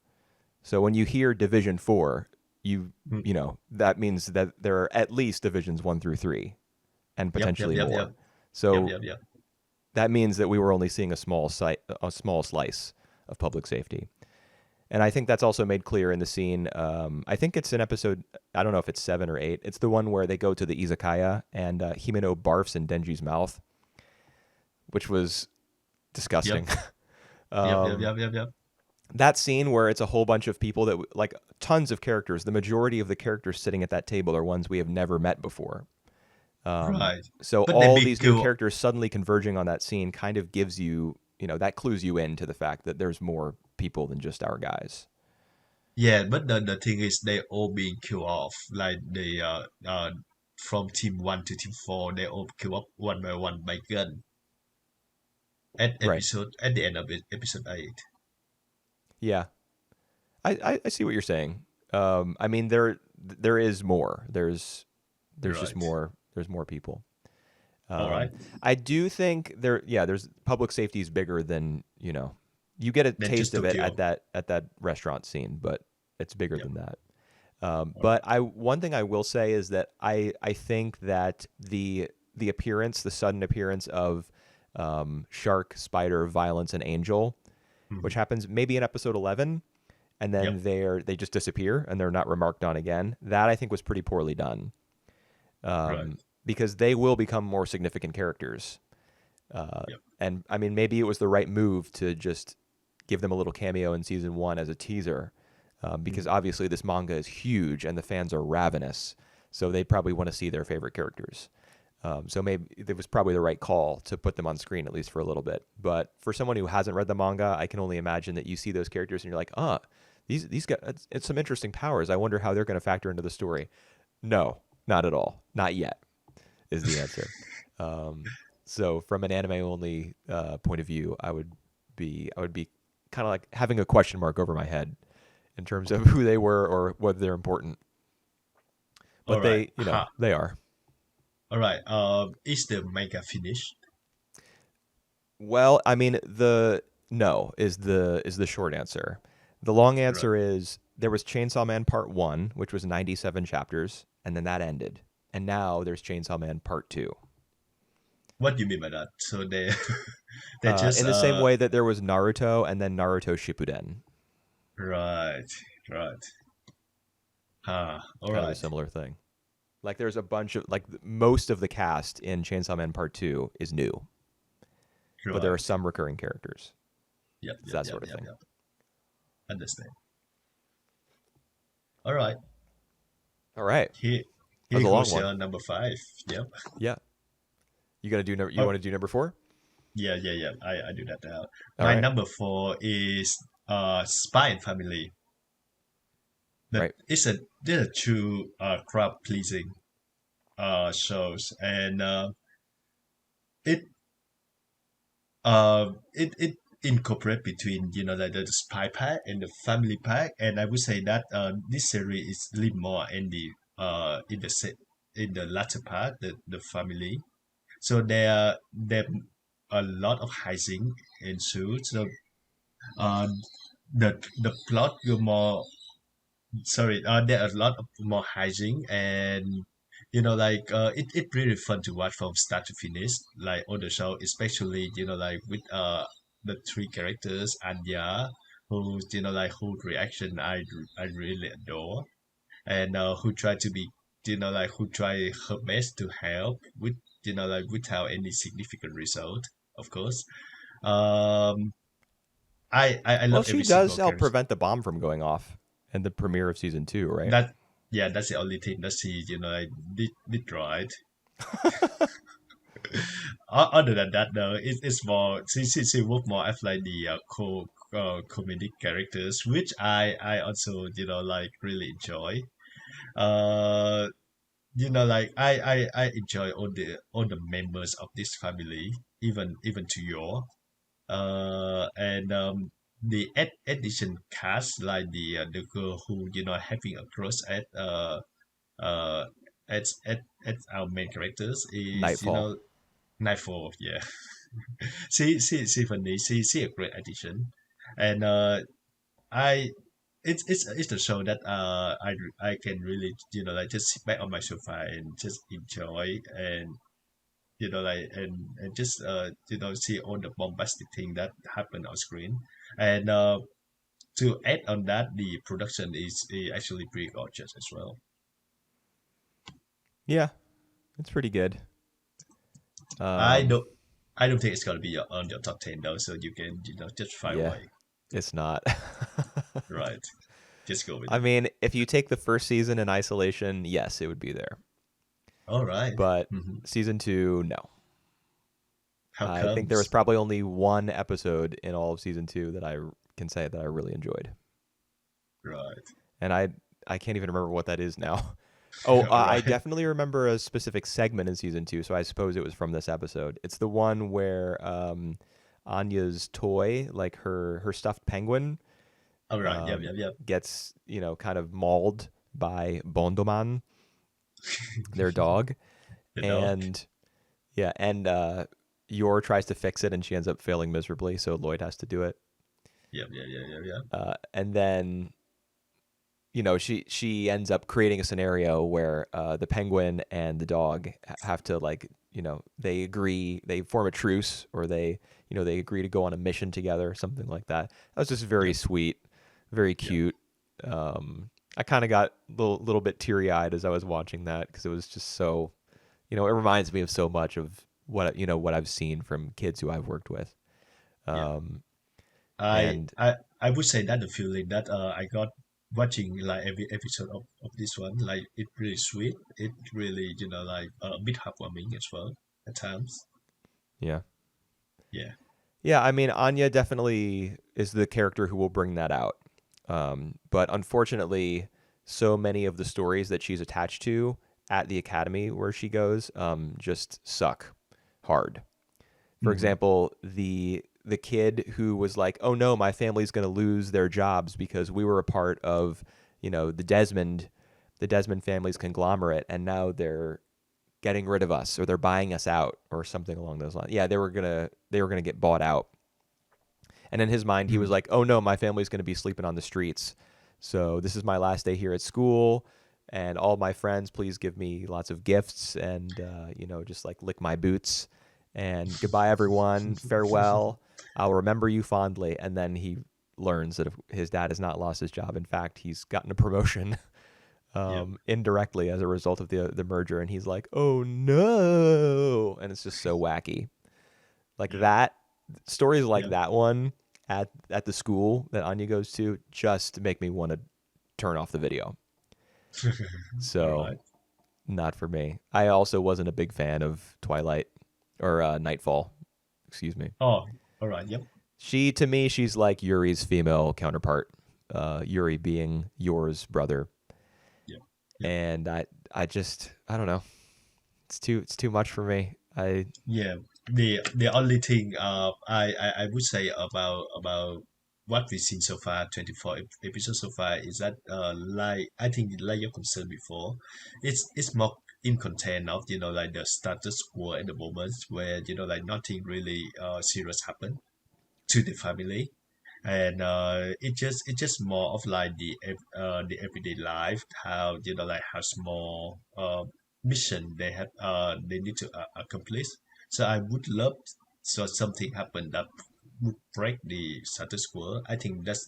Speaker 1: So when you hear Division 4, you
Speaker 2: Mm.
Speaker 1: you know, that means that there are at least divisions 1 through 3 and
Speaker 2: Yep, yep,
Speaker 1: potentially
Speaker 2: yep, yep,
Speaker 1: more.
Speaker 2: yep,
Speaker 1: So
Speaker 2: yep, yep.
Speaker 1: that means that we were only seeing a small slice of public safety. And I think that's also made clear in the scene. I think it's in episode, I don't know if it's 7 or 8. It's the one where they go to the izakaya and Himeno barfs in Denji's mouth, which was
Speaker 2: Yep,
Speaker 1: disgusting.
Speaker 2: yep, yep,
Speaker 1: um,
Speaker 2: yep, yep, yep.
Speaker 1: that scene where it's a whole bunch of people that, like, tons of characters, the majority of the characters sitting at that table are ones we have never met before.
Speaker 2: Right.
Speaker 1: So
Speaker 2: But then
Speaker 1: all
Speaker 2: we
Speaker 1: these new
Speaker 2: go.
Speaker 1: characters suddenly converging on that scene kind of gives you, that clues you in to the fact that there's more people than just our guys.
Speaker 2: Yeah, but the thing is, they all being killed off. Like from team one to team four, they all kill off one by one by gun
Speaker 1: Right.
Speaker 2: at the end of episode 8.
Speaker 1: Yeah. I see what you're saying. I mean, there is more. There's just
Speaker 2: Right.
Speaker 1: more. There's more people.
Speaker 2: All right.
Speaker 1: I do think there's public safety is bigger than, you get a
Speaker 2: Then just
Speaker 1: taste of it
Speaker 2: Tokyo.
Speaker 1: at that restaurant scene, but it's bigger
Speaker 2: Yep.
Speaker 1: than that.
Speaker 2: All right.
Speaker 1: But one thing I will say is that I think that the appearance, the sudden appearance of Shark, Spider, Violence, and Angel, which
Speaker 2: Mhm.
Speaker 1: happens maybe in episode 11, and then
Speaker 2: Yep.
Speaker 1: they just disappear and they're not remarked on again. That I think was pretty poorly done,
Speaker 2: Right.
Speaker 1: because they will become more significant characters.
Speaker 2: Yep.
Speaker 1: And I mean, maybe it was the right move to just give them a little cameo in season 1 as a teaser, because
Speaker 2: Mhm.
Speaker 1: obviously this manga is huge and the fans are ravenous, so they probably want to see their favorite characters. So maybe it was probably the right call to put them on screen at least for a little bit. But for someone who hasn't read the manga, I can only imagine that you see those characters and you're like, these guys, it's some interesting powers. I wonder how they're going to factor into the story. No, not at all. Not yet is the answer. So from an anime only point of view, I would be kind of like having a question mark over my head in terms of who they were or whether they're important.
Speaker 2: All
Speaker 1: But
Speaker 2: right.
Speaker 1: they, they are.
Speaker 2: All right. Is the manga finished?
Speaker 1: Well, I mean, the no is the short answer. The long
Speaker 2: Right.
Speaker 1: answer is there was Chainsaw Man Part 1, which was 97 chapters, and then that ended. And now there's Chainsaw Man Part 2.
Speaker 2: What do you mean by that? So they they just
Speaker 1: In the same way that there was Naruto and then Naruto Shippuden,
Speaker 2: right, right. All
Speaker 1: kind of a
Speaker 2: right.
Speaker 1: similar thing. Like there's a bunch of like most of the cast in Chainsaw Man Part 2 is new, but there are
Speaker 2: Right.
Speaker 1: some recurring characters.
Speaker 2: Yep,
Speaker 1: It's
Speaker 2: yep,
Speaker 1: that
Speaker 2: yep,
Speaker 1: sort of
Speaker 2: yep,
Speaker 1: thing.
Speaker 2: yep. Understand. All right.
Speaker 1: All right.
Speaker 2: Here
Speaker 1: That was
Speaker 2: here
Speaker 1: a long
Speaker 2: goes
Speaker 1: one.
Speaker 2: your number 5. Yep.
Speaker 1: Yeah. You
Speaker 2: Oh,
Speaker 1: want to do number 4?
Speaker 2: yeah, yeah, yeah. I do that now.
Speaker 1: All
Speaker 2: My
Speaker 1: right.
Speaker 2: number 4 is Spy and Family. That
Speaker 1: Right.
Speaker 2: is a they're two crowd pleasing shows, and it it incorporate between like the spy pack and the family pack, and I would say that this series is lead more in the latter part, the family. So there a lot of heisting ensued. So uh the plot will more sorry, there are a lot of more hygiene, and it's really fun to watch from start to finish, like on the show, especially like with the three characters, Anya, who whose reaction I really adore, and who try to be who try her best to help with without any significant result, of course. um I
Speaker 1: Well,
Speaker 2: love
Speaker 1: she
Speaker 2: every
Speaker 1: does
Speaker 2: single
Speaker 1: help
Speaker 2: character.
Speaker 1: prevent the bomb from going off in the premiere of season 2, right?
Speaker 2: That Yeah, that's the only thing that she like did right. Other than that, though, it's more she work more as like the comedic characters, which I also like really enjoy. uh like I enjoy all the members of this family, even to your and the addition cast, like the girl who having a crush uh at our main characters is
Speaker 1: Nightfall.
Speaker 2: Nightfall. Yeah. She funny. She a great addition, and I it's the show that I can really like just sit back on my sofa and just enjoy, and and just see all the bombastic thing that happen on screen, and to add on that, the production is actually pretty gorgeous as well.
Speaker 1: Yeah, it's pretty good.
Speaker 2: I
Speaker 1: Um,
Speaker 2: don't I don't think it's gonna be on your top 10 though, so you can just fire
Speaker 1: yeah,
Speaker 2: away.
Speaker 1: it's not.
Speaker 2: Right, just go with
Speaker 1: I
Speaker 2: it.
Speaker 1: mean, if you take the first season in isolation, yes, it would be there.
Speaker 2: All right.
Speaker 1: But
Speaker 2: Mm-hmm.
Speaker 1: season 2, no.
Speaker 2: How
Speaker 1: I think there was
Speaker 2: comes?
Speaker 1: probably only one episode in all of season 2 that I can say that I really enjoyed.
Speaker 2: Right.
Speaker 1: And I can't even remember what that is now. Oh,
Speaker 2: All
Speaker 1: I
Speaker 2: right.
Speaker 1: definitely remember a specific segment in season 2, so I suppose it was from this episode. It's the one where Anya's toy, like her stuffed penguin,
Speaker 2: All right. Yep.
Speaker 1: um,
Speaker 2: Yep. Yep.
Speaker 1: gets kind of mauled by Bondoman, their dog,
Speaker 2: The dog.
Speaker 1: and yeah, and Yor tries to fix it, and she ends up failing miserably, so Lloyd has to do it.
Speaker 2: Yep. Yep. Yep. Yep. Yep.
Speaker 1: And then she ends up creating a scenario where the penguin and the dog have to, like, they agree, they form a truce, or they agree to go on a mission together, something like that. That was just very
Speaker 2: Yep.
Speaker 1: sweet, very
Speaker 2: Yep.
Speaker 1: cute. I kind of got a little bit teary eyed as I was watching that, because it was just so, it reminds me of so much of what I've seen from kids who I've worked with.
Speaker 2: Yep.
Speaker 1: Um,
Speaker 2: I
Speaker 1: and
Speaker 2: I I would say that the feeling that I got watching like every episode of this one, like it really sweet. It really like a bit heartwarming as well at times.
Speaker 1: yeah.
Speaker 2: Yeah.
Speaker 1: Yeah, I mean, Anya definitely is the character who will bring that out. But unfortunately, so many of the stories that she's attached to at the academy where she goes just suck hard. For
Speaker 2: Mm-hmm.
Speaker 1: example, the kid who was like, "Oh no, my family's going to lose their jobs because we were a part of, the Desmond family's conglomerate, and now they're getting rid of us, or they're buying us out, or something along those lines." Yeah, they were gonna get bought out. And in his mind, he was
Speaker 2: Mm.
Speaker 1: like, "Oh no, my family's going to be sleeping on the streets. So this is my last day here at school, and all my friends, please give me lots of gifts, and just like lick my boots. And goodbye, everyone. Farewell. I'll remember you fondly." And then he learns that his dad has not lost his job. In fact, he's gotten a promotion
Speaker 2: Yep.
Speaker 1: indirectly as a result of the merger. And he's like, "Oh no!" And it's just so wacky, like
Speaker 2: Yep.
Speaker 1: that. Stories like
Speaker 2: Yep.
Speaker 1: that one at the school that Anya goes to just make me want to turn off the video.
Speaker 2: All
Speaker 1: So
Speaker 2: right.
Speaker 1: not for me. I also wasn't a big fan of Twilight, or Nightfall. Excuse me.
Speaker 2: Oh, all right. Yep.
Speaker 1: To me, she's like Yuri's female counterpart. Yuri being Yor's brother,
Speaker 2: Yep. Yep.
Speaker 1: and I don't know. It's too much for me. I
Speaker 2: Yeah. The only thing I would say about what we've seen so far, 24 episodes so far, is that like I think like your concern before, it's more in content of like the status quo at the moment, where like nothing really serious happen to the family. and it just more of like the everyday life, how like how small mission they need to accomplish. So I would love so something happen that would break the status quo. I think that's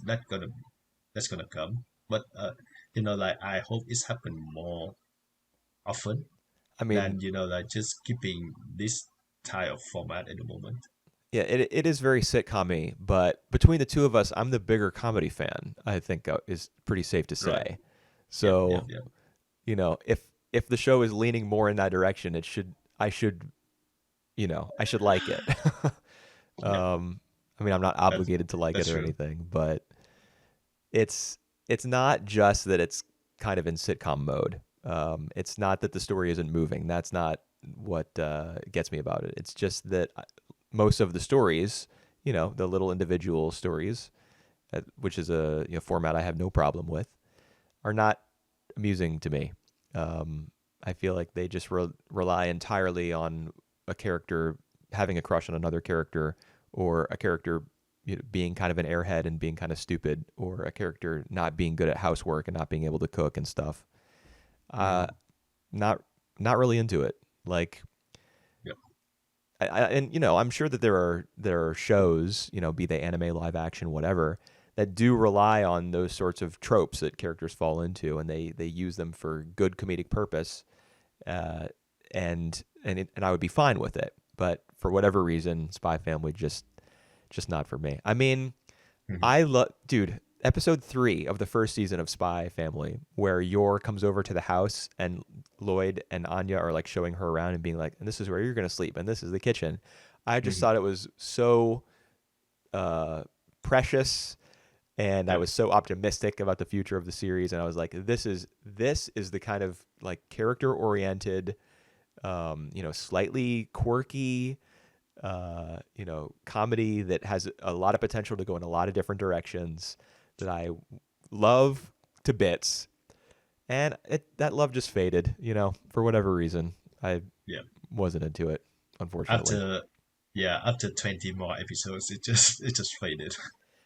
Speaker 2: gonna come, but like I hope it's happen more often
Speaker 1: I mean,
Speaker 2: than like just keeping this type of format at the moment.
Speaker 1: yeah, it is very sitcom-y, but between the two of us, I'm the bigger comedy fan, I think is pretty safe to
Speaker 2: Right.
Speaker 1: say.
Speaker 2: Yep. Yep.
Speaker 1: So,
Speaker 2: Yep.
Speaker 1: if the show is leaning more in that direction, I should, I should like it.
Speaker 2: Yep.
Speaker 1: I mean, I'm not
Speaker 2: That's
Speaker 1: obligated to like it
Speaker 2: that's
Speaker 1: or
Speaker 2: true.
Speaker 1: anything, but it's it's not just that it's kind of in sitcom mode. It's not that the story isn't moving. That's not what gets me about it. It's just that most of the stories, the little individual stories, which is a format I have no problem with, are not amusing to me. I feel like they just rely entirely on a character having a crush on another character, or a character being kind of an airhead and being kind of stupid, or a character not being good at housework and not being able to cook and stuff. Uh,
Speaker 2: Mm.
Speaker 1: not not really into it. Like,
Speaker 2: Yep.
Speaker 1: and I'm sure that there are shows, be they anime, live action, whatever, that do rely on those sorts of tropes that characters fall into, and they use them for good comedic purpose, uh, and I would be fine with it. But for whatever reason, Spy Family just not for me. I mean,
Speaker 2: Mhm.
Speaker 1: I love, dude. Episode 3 of the first season of Spy Family, where Yor comes over to the house and Lloyd and Anya are like showing her around and being like, "And this is where you're gonna sleep, and this is the kitchen." I just
Speaker 2: Mhm.
Speaker 1: thought it was so uh, precious, and I
Speaker 2: Yep.
Speaker 1: was so optimistic about the future of the series. And I was like, this is the kind of like character oriented, slightly quirky, comedy that has a lot of potential to go in a lot of different directions that I love to bits. And that love just faded, for whatever reason. I
Speaker 2: Yep.
Speaker 1: wasn't into it, unfortunately.
Speaker 2: After yeah, after 20 more episodes, it just faded.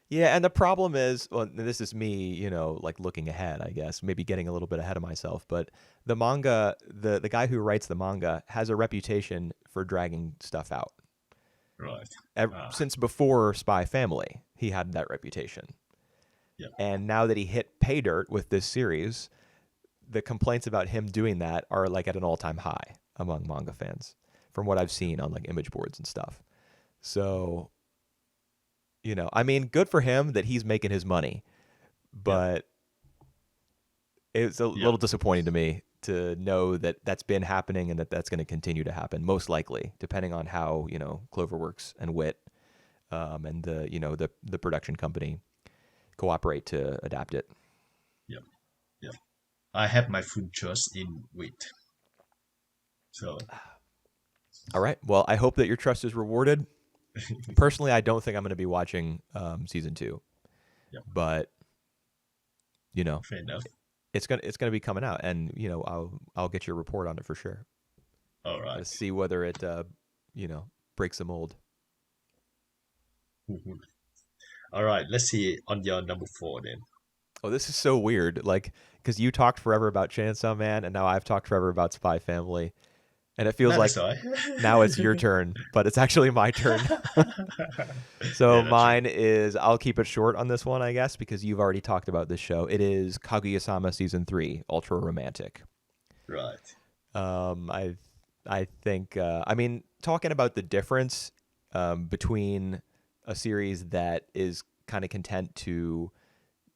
Speaker 1: Yeah, and the problem is, well, this is me, like looking ahead, I guess, maybe getting a little bit ahead of myself, but the manga, the guy who writes the manga has a reputation for dragging stuff out.
Speaker 2: Right.
Speaker 1: Since before Spy Family, he had that reputation.
Speaker 2: Yep.
Speaker 1: And now that he hit pay dirt with this series, the complaints about him doing that are like at an all-time high among manga fans from what I've seen on like image boards and stuff. So, I mean, good for him that he's making his money,
Speaker 2: Yep.
Speaker 1: but it's a
Speaker 2: Yep.
Speaker 1: little disappointing to me to know that that's been happening and that that's going to continue to happen, most likely, depending on how, Cloverworks and Wit, and the production company cooperate to adapt it.
Speaker 2: Yep. Yep. I have my full trust in wheat. So
Speaker 1: All right. Well, I hope that your trust is rewarded. Personally, I don't think I'm going to be watching season 2,
Speaker 2: yep.
Speaker 1: but you know,
Speaker 2: Fair enough.
Speaker 1: it's gonna be coming out, and I'll get your report on it for sure.
Speaker 2: All
Speaker 1: To
Speaker 2: right.
Speaker 1: see whether it breaks the mold.
Speaker 2: Mhm. All right. Let's see on your number 4 then.
Speaker 1: Oh, this is so weird. Like, because you talked forever about Chainsaw Man, and now I've talked forever about Spy Family, and it feels
Speaker 2: No, that's
Speaker 1: like
Speaker 2: all right.
Speaker 1: now it's your turn, but it's actually my turn. So
Speaker 2: Yeah, that's true.
Speaker 1: mine is, I'll keep it short on this one, I guess, because you've already talked about this show. It is Kaguya-sama Season 3, Ultra Romantic.
Speaker 2: Right.
Speaker 1: Um, I I think, I mean, talking about the difference between a series that is kind of content to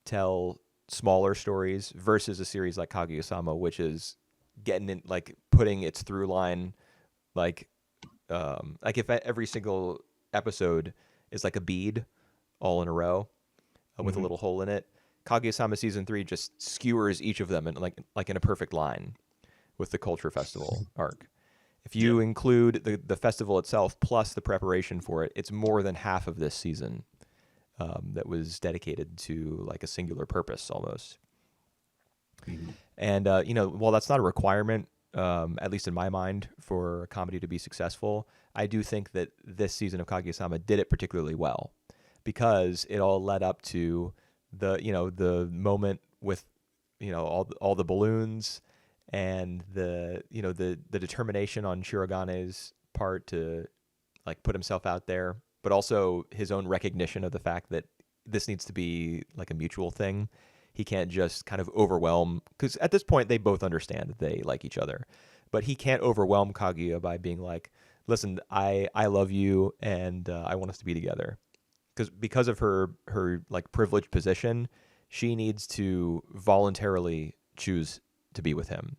Speaker 1: tell smaller stories versus a series like Kaguya-sama, which is getting in, like putting its through line, like like if every single episode is like a bead all in a row with a
Speaker 2: Hmm.
Speaker 1: little hole in it. Kaguya-sama season 3 just skewers each of them in like in a perfect line with the culture festival arc. If
Speaker 2: Yep.
Speaker 1: you include the festival itself plus the preparation for it, it's more than half of this season that was dedicated to like a singular purpose almost.
Speaker 2: Hmm.
Speaker 1: And while that's not a requirement, at least in my mind, for a comedy to be successful, I do think that this season of Kaguya-sama did it particularly well. because it all led up to the moment with all the balloons and the determination on Shirogane's part to like put himself out there, but also his own recognition of the fact that this needs to be like a mutual thing. He can't just kind of overwhelm, because at this point they both understand that they like each other, but he can't overwhelm Kaguya by being like, "Listen, I love you and I want us to be together." Because of her like privileged position, she needs to voluntarily choose to be with him,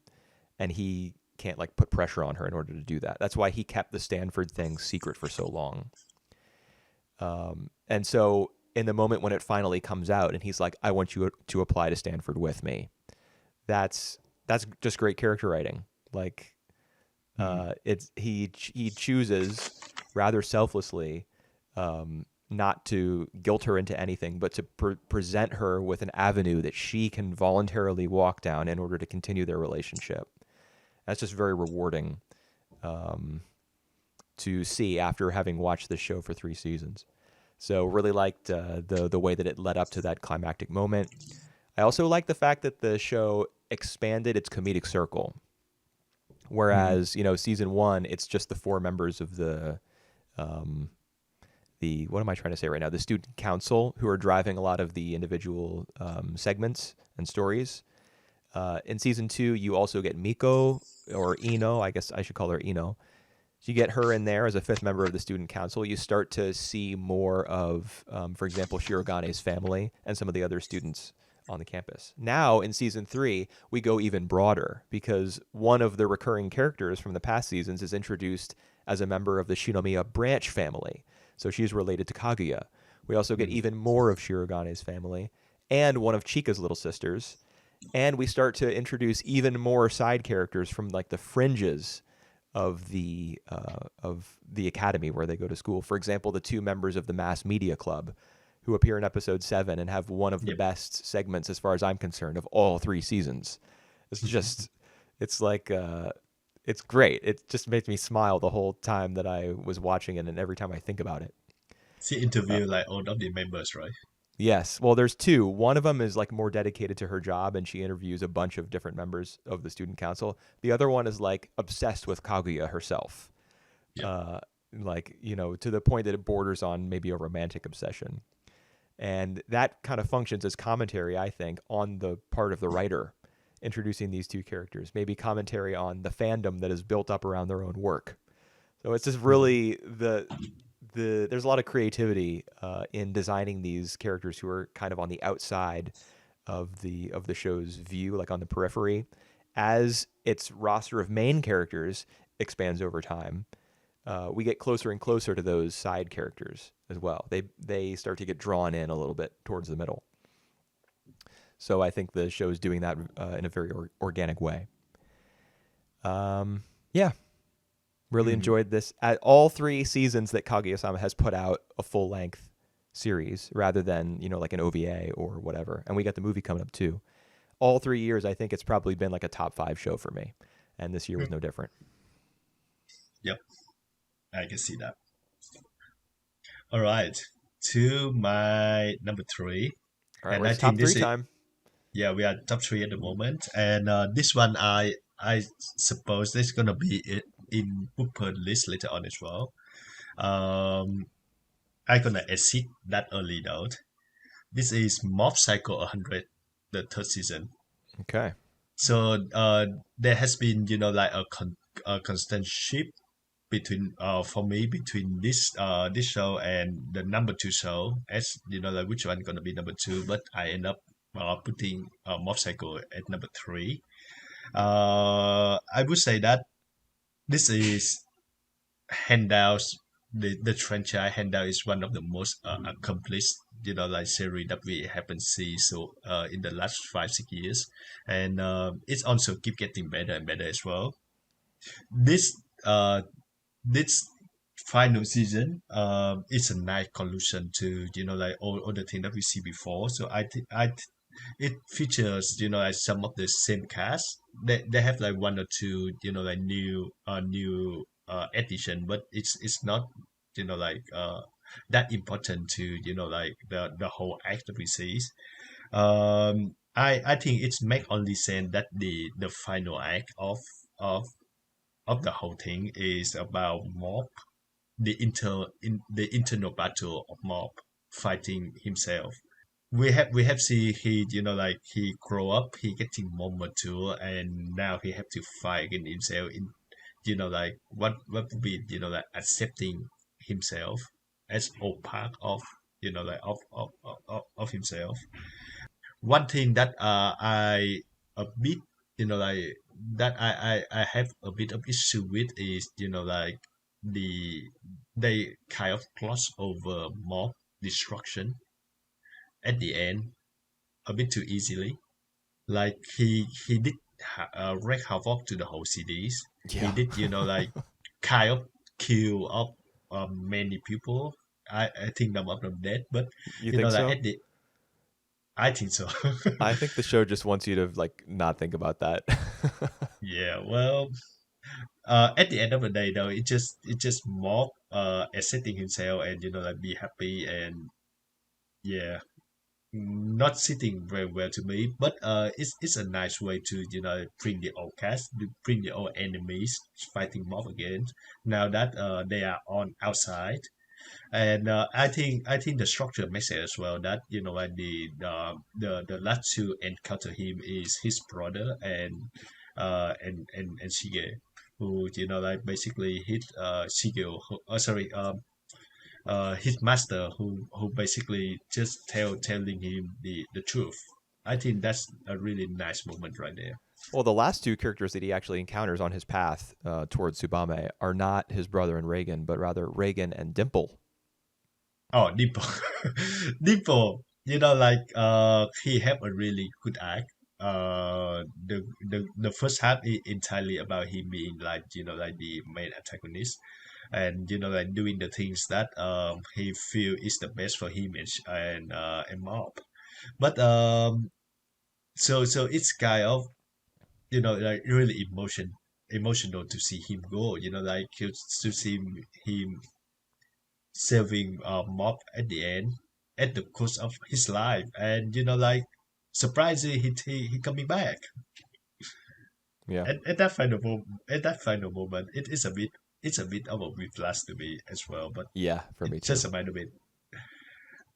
Speaker 1: and he can't like put pressure on her in order to do that. That's why he kept the Stanford thing secret for so long. And so in the moment when it finally comes out, and he's like, "I want you to apply to Stanford with me," that's just great character writing. Like,
Speaker 2: Mm.
Speaker 1: it's he chooses rather selflessly, not to guilt her into anything, but to present her with an avenue that she can voluntarily walk down in order to continue their relationship. That's just very rewarding, to see after having watched this show for 3 seasons. So really liked the way that it led up to that climactic moment. I also like the fact that the show expanded its comedic circle.
Speaker 2: Mm.
Speaker 1: Whereas season one, it's just the four members of um, the what am I trying to say right now? The student council who are driving a lot of the individual segments and stories. In season two, you also get Miko or Ino. I guess I should call her Ino. So you get her in there as a fifth member of the student council. You start to see more of, for example, Shirogane's family and some of the other students on the campus. Now in season three, we go even broader because one of the recurring characters from the past seasons is introduced as a member of the Shinomiya branch family. So she's related to Kaguya. We also get
Speaker 2: Mm.
Speaker 1: even more of Shirogane's family and one of Chika's little sisters. And we start to introduce even more side characters from like the fringes of the academy where they go to school. For example, the two members of the mass media club who appear in episode 7 and have one of the
Speaker 2: Yep.
Speaker 1: best segments, as far as I'm concerned, of all 3 seasons. It's just, it's like, it's great. It just makes me smile the whole time that I was watching it, and every time I think about it.
Speaker 2: She
Speaker 1: Uh,
Speaker 2: interviewed like all of the members, right?
Speaker 1: Yes. Well, there's two. One of them is like more dedicated to her job, and she interviews a bunch of different members of the student council. The other one is like obsessed with Kaguya herself,
Speaker 2: Yep.
Speaker 1: uh, like to the point that it borders on maybe a romantic obsession, and that kind of functions as commentary, I think, on the part of the writer introducing these two characters. Maybe commentary on the fandom that is built up around their own work. So it's just
Speaker 2: Mm.
Speaker 1: really there's a lot of creativity in designing these characters who are kind of on the outside of the show's view, like on the periphery, as its roster of main characters expands over time. We get closer and closer to those side characters as well. They start to get drawn in a little bit towards the middle. So I think the show is doing that in a very organic way. Yeah, really
Speaker 2: Mm.
Speaker 1: enjoyed this. At all 3 seasons that Kaguya-sama has put out a full length series rather than like an OVA or whatever. And we got the movie coming up too. All 3 years, I think it's probably been like a top 5 show for me, and this year was no different.
Speaker 2: Yep, I can see that. All right, to my number three,
Speaker 1: All right,
Speaker 2: and I
Speaker 1: where's
Speaker 2: think
Speaker 1: top three
Speaker 2: this is,
Speaker 1: time?
Speaker 2: yeah, we are top three at the moment, and this one I suppose this gonna be in Wooper list later on as well. Um, I gonna exit that early though. This is Mob Psycho 100, the third season.
Speaker 1: Okay.
Speaker 2: So there has been like a constant shift between for me between this show and the number two show, as like which one gonna be number two, but I end up putting Mob Psycho at number three. I would say that this is handouts. The franchise handout is one of the most accomplished like series that we haven't seen so in the last 5 6 years, and it's also keep getting better and better as well. This uh this final season it's a nice conclusion to like all the things that we see before. So it features like some of the same cast. They have like one or two like new addition, but it's not like that important to like the whole act that we see. I think it's make only sense that the final act of of the whole thing is about mob, the internal battle of mob fighting himself. We have seen he like he grow up, he getting more mature, and now he have to fight against himself in like what would be like accepting himself as all part of like of himself. One thing that I a bit like that I have a bit of issue with is like the they kind of gloss over mob destruction at the end a bit too easily. Like he did wreak havoc to the whole cities. He
Speaker 1: Yeah.
Speaker 2: did like kind of kill up many people. I think some of them dead, but
Speaker 1: You think
Speaker 2: like
Speaker 1: so?
Speaker 2: at the I think so.
Speaker 1: I think the show just wants you to like not think about that.
Speaker 2: Yeah, well, at the end of the day, though, it just more accepting himself and like be happy and yeah, not sitting very well to me. But it's a nice way to bring the old cast, to bring the old enemies fighting mob again. Now that they are on outside, and I think the structure makes it as well that like the last two encounter him is his brother and Shige, who like basically hit Shige sorry his master who basically just telling him the truth. I think that's a really nice moment right there.
Speaker 1: Well, the last two characters that he actually encounters on his path towards Tsubame are not his brother and Reagan, but rather Reagan and Dimple.
Speaker 2: Oh, Dimple. Dimple, like he have a really good act. The first half is entirely about him being like like the main antagonist, and like doing the things that he feel is the best for him and Mob. But so it's kind of like really emotional to see him go. Like to see him saving Mob at the end at the course of his life, and like surprisingly he coming back
Speaker 1: Yeah.
Speaker 2: at that final moment. It's a bit of a whiplash to me as well, but
Speaker 1: Yeah, for me
Speaker 2: it's
Speaker 1: too.
Speaker 2: just a minor bit.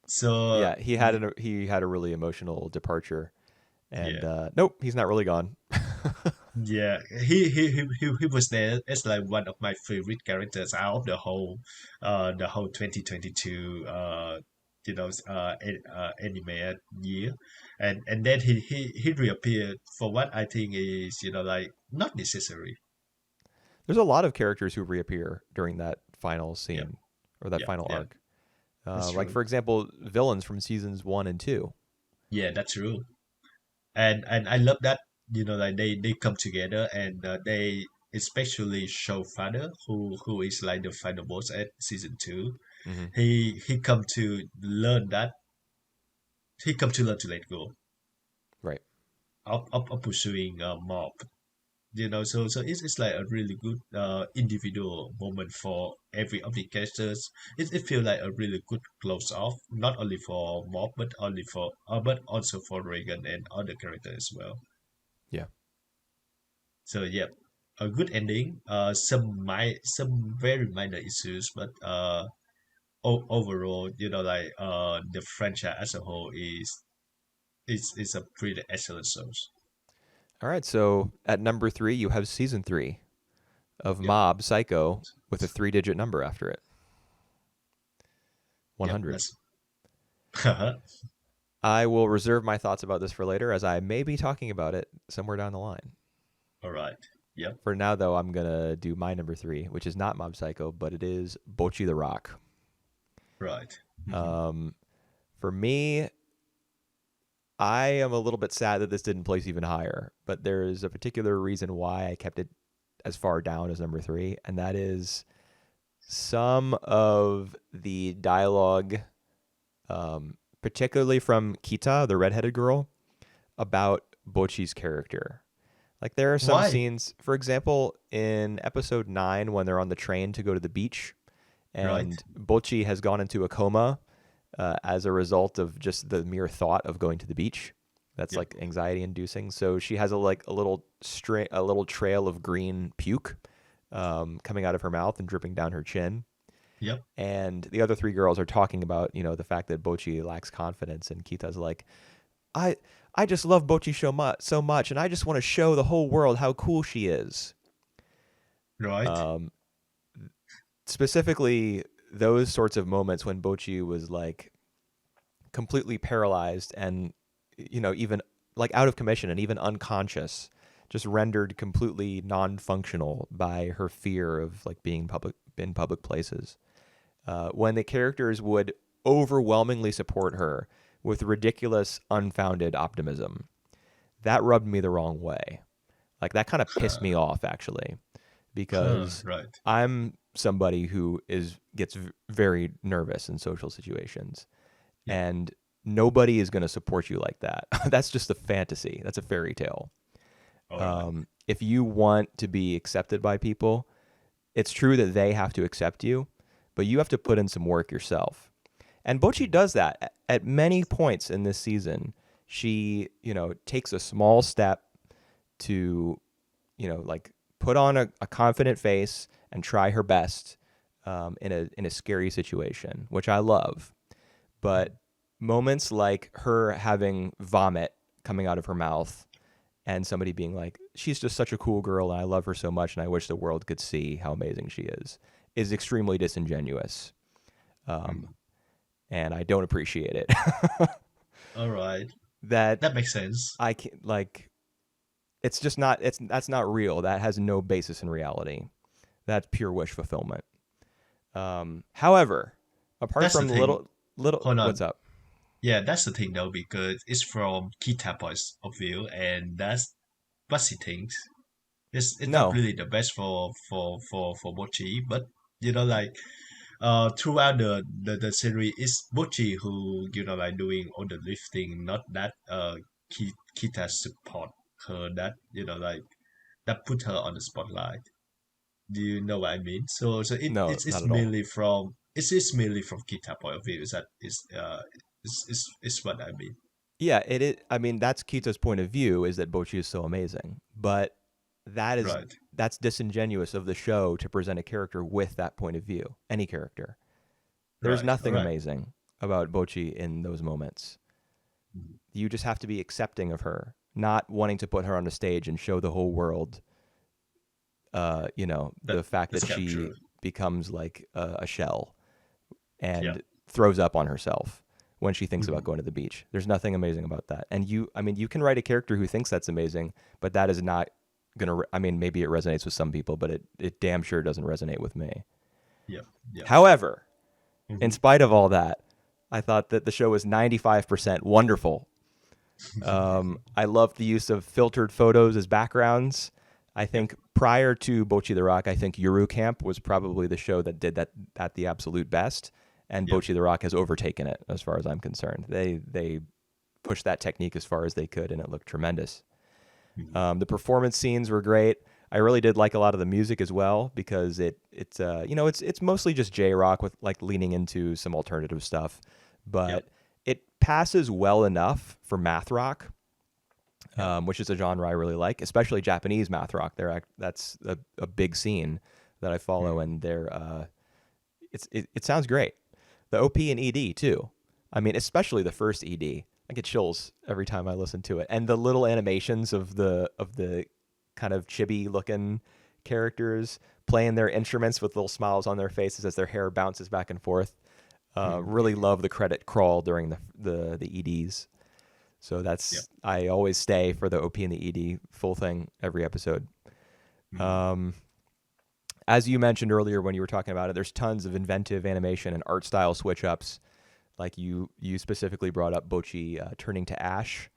Speaker 2: So
Speaker 1: Yeah, he had a really emotional departure, and
Speaker 2: yeah.
Speaker 1: nope, he's not really gone.
Speaker 2: Yeah, he was there as like one of my favorite characters out of the whole 2022 anime year, and then he reappeared for what I think is like not necessary.
Speaker 1: There's a lot of characters who reappear during that final
Speaker 2: Yep,
Speaker 1: scene or that
Speaker 2: yep,
Speaker 1: final
Speaker 2: yeah,
Speaker 1: arc.
Speaker 2: that's
Speaker 1: Like
Speaker 2: true.
Speaker 1: for example, villains from seasons 1 and 2.
Speaker 2: Yeah, that's true. And I love that like they come together and they especially show father who is like the final boss at season 2.
Speaker 1: Hmm.
Speaker 2: He come to learn that he come to learn to let go
Speaker 1: Right.
Speaker 2: of pursuing mob. So it's like a really good individual moment for every of the characters. It feels like a really good close off, not only for mob but also for Reagan and other characters as well.
Speaker 1: Yeah.
Speaker 2: So yeah, a good ending. Some very minor issues, but overall, like the franchise as a whole is a pretty excellent source.
Speaker 1: All right. So at number 3, you have season 3 of
Speaker 2: Yep,
Speaker 1: Mob Psycho with a 3-digit number after it,
Speaker 2: yep.
Speaker 1: 100.
Speaker 2: That's
Speaker 1: I will reserve my thoughts about this for later, as I may be talking about it somewhere down the line.
Speaker 2: all right. Yep,
Speaker 1: For now, though, I'm gonna do my number 3, which is not Mob Psycho, but it is Bocchi the Rock.
Speaker 2: right.
Speaker 1: Um, for me, I am a little bit sad that this didn't place even higher, but there is a particular reason why I kept it as far down as number 3, and that is some of the dialogue, particularly from Kita, the redheaded girl, about Bocchi's character. Like there are some
Speaker 2: Why?
Speaker 1: scenes, for example, in episode 9 when they're on the train to go to the beach,
Speaker 2: Right.
Speaker 1: and Bocchi has gone into a coma as a result of just the mere thought of going to the beach. That's
Speaker 2: Yep.
Speaker 1: like anxiety inducing. So she has a little trail of green puke coming out of her mouth and dripping down her chin.
Speaker 2: Yep.
Speaker 1: And the other three girls are talking about, the fact that Bocchi lacks confidence, and Kita's like, I I just love Bocchi so much, and I just want to show the whole world how cool she is.
Speaker 2: Right.
Speaker 1: Um, Specifically, those sorts of moments when Bocchi was like completely paralyzed and even like out of commission and even unconscious, just rendered completely non-functional by her fear of like being in public places. When the characters would overwhelmingly support her with ridiculous, unfounded optimism, that rubbed me the wrong way. Like that kind of pissed me off actually, because
Speaker 2: Right.
Speaker 1: I'm somebody who gets very nervous in social situations,
Speaker 2: Yep.
Speaker 1: and nobody is going to support you like that. That's just a fantasy. That's a fairy tale.
Speaker 2: All right.
Speaker 1: If you want to be accepted by people, it's true that they have to accept you, but you have to put in some work yourself. And Bocchi does that at many points in this season. She, takes a small step to, like put on a confident face and try her best in a scary situation, which I love. But moments like her having vomit coming out of her mouth and somebody being like, she's just such a cool girl and I love her so much and I wish the world could see how amazing she is extremely disingenuous. And I don't appreciate it.
Speaker 2: All right.
Speaker 1: That
Speaker 2: That makes sense.
Speaker 1: I can like, it's just not, that's not real. That has no basis in reality. That's pure wish fulfillment. However, apart
Speaker 2: That's the
Speaker 1: from the
Speaker 2: thing.
Speaker 1: little,
Speaker 2: Hold
Speaker 1: what's
Speaker 2: on.
Speaker 1: up?
Speaker 2: Yeah, that's the thing though, because it's from Kita point of view, and that's what she thinks. It's not
Speaker 1: No,
Speaker 2: really the best for Mochi, but like throughout the series, it's Mochi who like doing all the lifting, not that Kita support her, that like that put her on the spotlight. Do you know what I mean? So
Speaker 1: no,
Speaker 2: it's
Speaker 1: not at all.
Speaker 2: it's mainly from Kita point of view. Is that is what I mean?
Speaker 1: Yeah, it is. I mean, that's Kita's point of view, is that Bocchi is so amazing, but that is
Speaker 2: Right.
Speaker 1: that's disingenuous of the show to present a character with that point of view. Any character, there's
Speaker 2: Right. All
Speaker 1: nothing
Speaker 2: right.
Speaker 1: amazing about Bocchi in those moments.
Speaker 2: Mhm.
Speaker 1: You just have to be accepting of her, not wanting to put her on a stage and show the whole world,
Speaker 2: That
Speaker 1: the fact
Speaker 2: that's
Speaker 1: that
Speaker 2: kind of
Speaker 1: she
Speaker 2: true.
Speaker 1: becomes like a shell
Speaker 2: Yeah.
Speaker 1: and throws up on herself when she thinks about
Speaker 2: Mhm.
Speaker 1: going to the beach. There's nothing amazing about that. And I mean, you can write a character who thinks that's amazing, but that is not going to, I mean, maybe it resonates with some people, but it damn sure doesn't resonate with me.
Speaker 2: Yeah. Yeah.
Speaker 1: However, in
Speaker 2: Hmm.
Speaker 1: spite of all that, I thought that the show was 95% wonderful. I loved the use of filtered photos as backgrounds. I
Speaker 2: Yep.
Speaker 1: think prior to Bocchi the Rock, I think Yuru Camp was probably the show that did that at the absolute best, and
Speaker 2: Yep.
Speaker 1: Bocchi the Rock has overtaken it as far as I'm concerned. They pushed that technique as far as they could, and it looked tremendous.
Speaker 2: Mhm.
Speaker 1: The performance scenes were great. I really did like a lot of the music as well, because it's mostly just J rock with like leaning into some alternative stuff,
Speaker 2: Yep.
Speaker 1: but it passes well enough for math rock,
Speaker 2: Yep.
Speaker 1: which is a genre I really like, especially Japanese math rock. That's a big scene that I follow,
Speaker 2: Mhm.
Speaker 1: and it sounds great. The OP and ED too. I mean, especially the first ED. I get chills every time I listen to it, and the little animations of the kind of chibi looking characters playing their instruments with little smiles on their faces as their hair bounces back and forth.
Speaker 2: Mhm.
Speaker 1: Really love the credit crawl during the EDs. So
Speaker 2: Yep.
Speaker 1: I always stay for the OP and the ED full thing every episode.
Speaker 2: Mhm.
Speaker 1: Um, as you mentioned earlier when you were talking about it, there's tons of inventive animation and art style switch ups. Like you specifically brought up Bocchi turning to ash.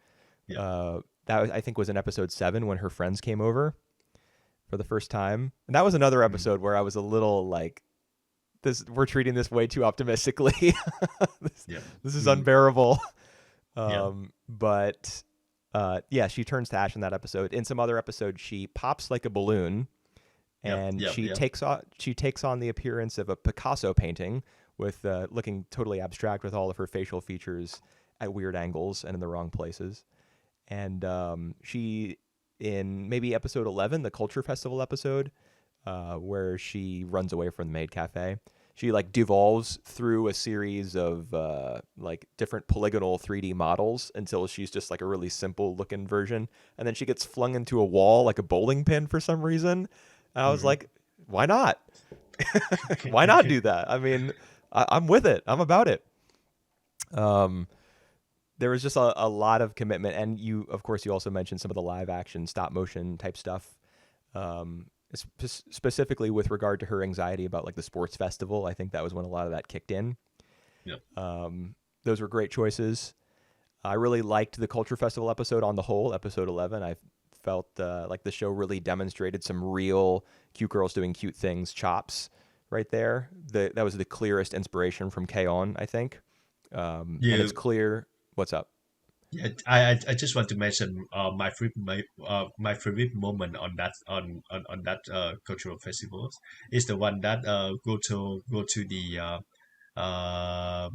Speaker 2: Yep.
Speaker 1: I think was in episode 7 when her friends came over for the first time, and that was another
Speaker 2: Mhm.
Speaker 1: episode where I was a little like, this we're treating this way too optimistically. this,
Speaker 2: Yep.
Speaker 1: this is
Speaker 2: Mhm.
Speaker 1: unbearable.
Speaker 2: Yep.
Speaker 1: But yeah, she turns to ash in that episode. In some other episodes, she pops like a balloon
Speaker 2: Yep.
Speaker 1: and
Speaker 2: Yep. Yep.
Speaker 1: she takes on the appearance of a Picasso painting with looking totally abstract with all of her facial features at weird angles and in the wrong places. And she in maybe episode 11, the Culture Festival episode, where she runs away from the maid cafe. She like devolves through a series of like different polygonal 3D models until she's just like a really simple looking version, and then she gets flung into a wall like a bowling pin for some reason. And I was
Speaker 2: Hmm.
Speaker 1: like, why not? Why not do that? I mean, I'm with it. I'm about it. Um, there was just a lot of commitment, and you, of course, you also mentioned some of the live action, stop motion type stuff. Specifically with regard to her anxiety about like the sports festival. I think that was when a lot of that kicked in.
Speaker 2: Yep.
Speaker 1: Those were great choices. I really liked the Culture Festival episode on the whole, episode 11. I felt like the show really demonstrated some real cute girls doing cute things chops right there. That was the clearest inspiration from K-On!, I think. And it's
Speaker 2: You
Speaker 1: clear. What's up?
Speaker 2: Yeah, I just want to mention my favorite moment on that cultural festivals is the one that go to uh,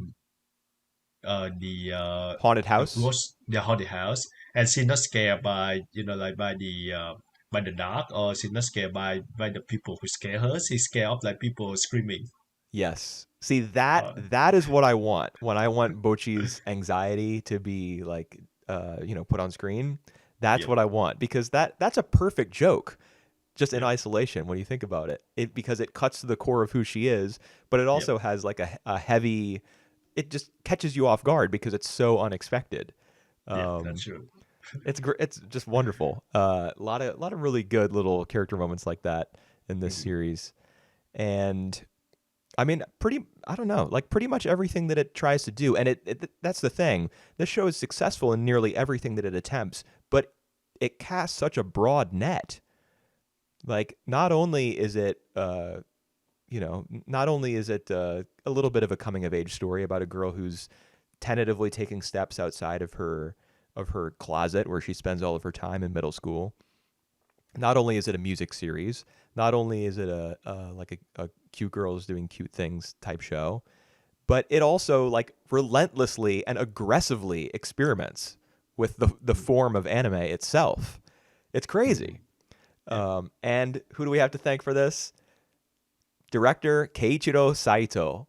Speaker 1: Haunted
Speaker 2: the
Speaker 1: House?
Speaker 2: ghost the haunted house, and she's not scared by like by the dark, or she's not scared by the people who scare her. She's scared of like people screaming.
Speaker 1: Yes. See, that
Speaker 2: uh,
Speaker 1: that is what I want. When I want Bocchi's anxiety to be like put on screen, that's
Speaker 2: yeah,
Speaker 1: what I want because that's a perfect joke just in
Speaker 2: yeah,
Speaker 1: isolation when you think about it. Because it cuts to the core of who she is, but it
Speaker 2: yeah,
Speaker 1: also has like a heavy it just catches you off guard because it's so unexpected.
Speaker 2: yeah, that's
Speaker 1: Um
Speaker 2: true.
Speaker 1: it's great. It's just wonderful. A lot of really good little character moments like that in this
Speaker 2: Mhm.
Speaker 1: series. And I mean, I don't know, like pretty much everything that it tries to do. And that's the thing. This show is successful in nearly everything that it attempts, but it casts such a broad net. Like, not only is it a little bit of a coming of age story about a girl who's tentatively taking steps outside of her closet where she spends all of her time in middle school. Not only is it a music series, not only is it a cute girls doing cute things type show, but it also like relentlessly and aggressively experiments with the form of anime itself. It's
Speaker 2: Mhm.
Speaker 1: crazy.
Speaker 2: Yeah,
Speaker 1: And who do we have to thank for this? Director Keiichiro Saito,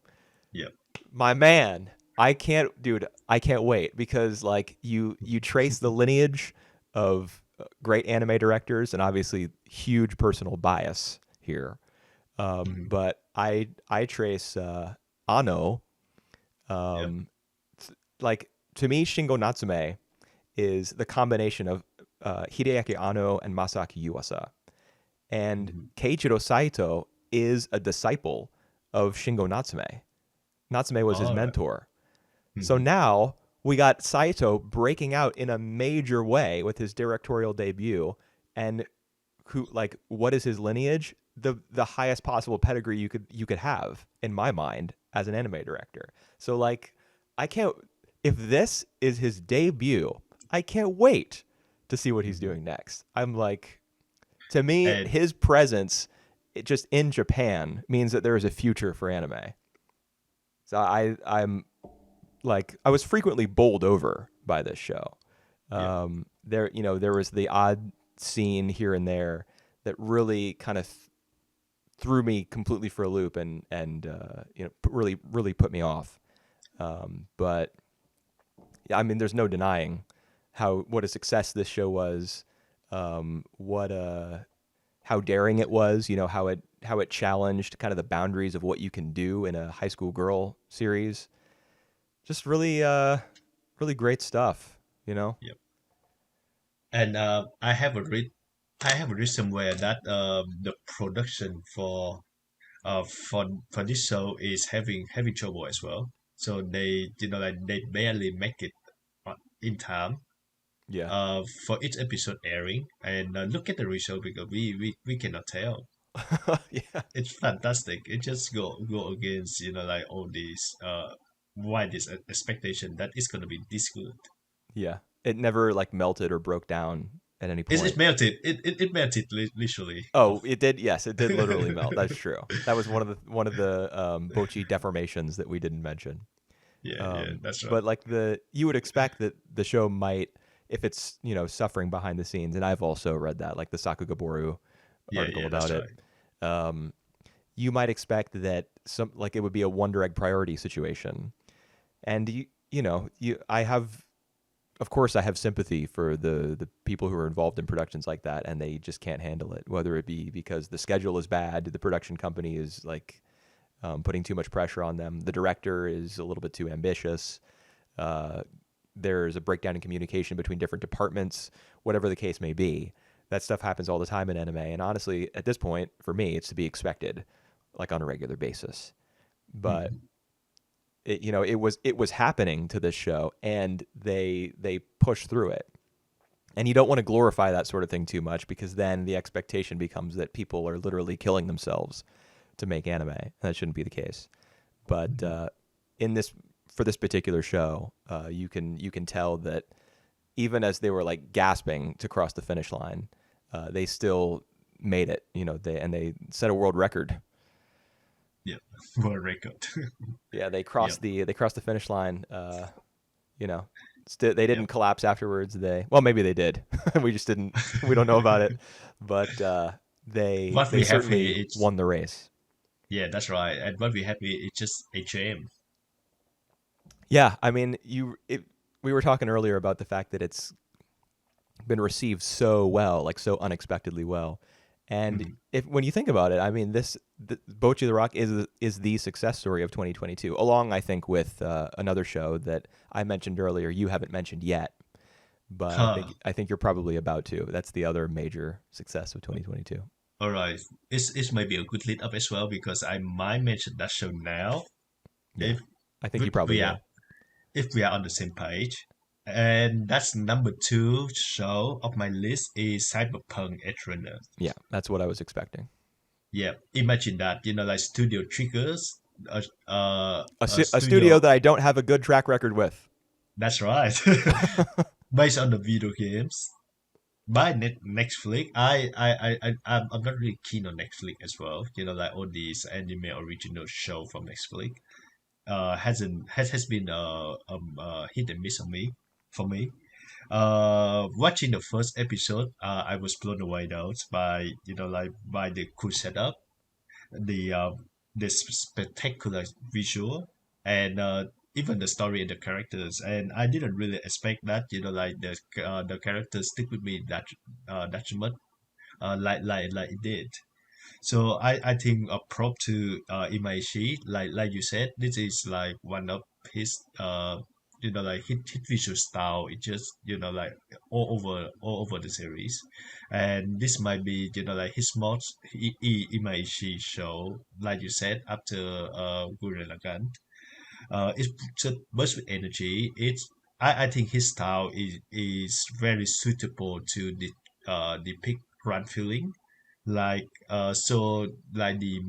Speaker 2: yeah.
Speaker 1: my man. I can't wait because like you trace the lineage of great anime directors, and obviously huge personal bias here.
Speaker 2: Mhm.
Speaker 1: But I trace Ano.
Speaker 2: Yeah.
Speaker 1: Um, like to me, Shingo Natsume is the combination of Hideaki Anno and Masaaki Yuasa, and
Speaker 2: Mhm.
Speaker 1: Keiichiro Saito is a disciple of Shingo Natsume. Natsume was his
Speaker 2: All right.
Speaker 1: mentor. So
Speaker 2: Mhm.
Speaker 1: now we got Saito breaking out in a major way with his directorial debut, and what is his lineage? The highest possible pedigree you could have in my mind as an anime director. So like I can't if this is his debut, I can't wait to see what he's
Speaker 2: Mhm.
Speaker 1: doing next. I'm like to me
Speaker 2: And
Speaker 1: his presence just in Japan means that there is a future for anime. So I'm like I was frequently bowled over by this show.
Speaker 2: yeah,
Speaker 1: There was the odd scene here and there that really kind of threw me completely for a loop and really put me off. But yeah, I mean, there's no denying what a success this show was. What how daring it was. How it challenged kind of the boundaries of what you can do in a high school girl series. Just really great stuff. You know.
Speaker 2: yeah. And I have read somewhere that the production for this show is having trouble as well. So they like they barely make it in time
Speaker 1: Yeah.
Speaker 2: for each episode airing. And look at the result, because we cannot tell.
Speaker 1: Yeah.
Speaker 2: It's fantastic. It just go against like all these why this expectation that it's gonna be this good.
Speaker 1: Yeah. It never like melted or broke down. at any
Speaker 2: It
Speaker 1: point.
Speaker 2: melted. It melted literally
Speaker 1: Oh,
Speaker 2: off.
Speaker 1: it did. Yes, it did literally melt. That's true. That was one of the Bocchi deformations that we didn't mention.
Speaker 2: Yeah, that's right.
Speaker 1: But like you would expect that the show might, if it's suffering behind the scenes, and I've also read that, like the Sakugaboru article
Speaker 2: Yeah,
Speaker 1: about
Speaker 2: that's
Speaker 1: it.
Speaker 2: right.
Speaker 1: Um, you might expect that some like it would be a Wonder Egg priority situation, and I have, of course, I have sympathy for the people who are involved in productions like that, and they just can't handle it. Whether it be because the schedule is bad, the production company is like putting too much pressure on them, the director is a little bit too ambitious. Uh, there's a breakdown in communication between different departments, whatever the case may be. That stuff happens all the time in anime, and honestly, at this point, for me, it's to be expected, like on a regular basis. But
Speaker 2: Mhm.
Speaker 1: it was happening to this show, and they pushed through it. And you don't want to glorify that sort of thing too much because then the expectation becomes that people are literally killing themselves to make anime. That shouldn't be the case. But in this for this particular show, you can tell that even as they were like gasping to cross the finish line, they still made it. They set a world record.
Speaker 2: Yeah, for a record.
Speaker 1: Yeah, they
Speaker 2: Yeah,
Speaker 1: crossed the finish line. You know, they
Speaker 2: yeah.
Speaker 1: didn't collapse afterwards. Maybe they did. We just didn't. We don't know about it. But they
Speaker 2: What
Speaker 1: they
Speaker 2: we have
Speaker 1: certainly
Speaker 2: here is
Speaker 1: won the race.
Speaker 2: yeah, that's right. And what we have here is just HM.
Speaker 1: Yeah, I mean, we were talking earlier about the fact that it's been received so well, like so unexpectedly well. And
Speaker 2: Mhm.
Speaker 1: if when you think about it, I mean, Bocchi the Rock is the success story of 2022, along I think with another show that I mentioned earlier. You haven't mentioned yet, but
Speaker 2: Huh.
Speaker 1: I think you're probably about to. That's the other major success of 2022.
Speaker 2: All right. It's maybe a good lead up as well because I might mention that show now
Speaker 1: Yeah,
Speaker 2: if
Speaker 1: I think you probably
Speaker 2: we are
Speaker 1: will.
Speaker 2: on the same page. And that's number two show of my list is Cyberpunk Edgerunners.
Speaker 1: Yeah, that's what I was expecting.
Speaker 2: Yeah, imagine that, like studio triggers, a
Speaker 1: A studio
Speaker 2: studio.
Speaker 1: that I don't have a good track record with.
Speaker 2: That's right. Based on the video games by Netflix. I'm not really keen on Netflix as well. Like all these anime original show from Netflix. Hasn't has been hit and miss on me for me. Watching the first episode, I was blown away though by like by the cool setup, the spectacular visual, and even the story and the characters. And I didn't really expect that like the characters stick with me that much like it did. So I think a prop to Imaishi, like you said, this is like one of his like his visual style. It just like all over the series, and this might be like his most Imaishi show, like you said, after Gurren Lagann. It's just burst with energy. I think his style is very suitable to depict grand feeling, like like the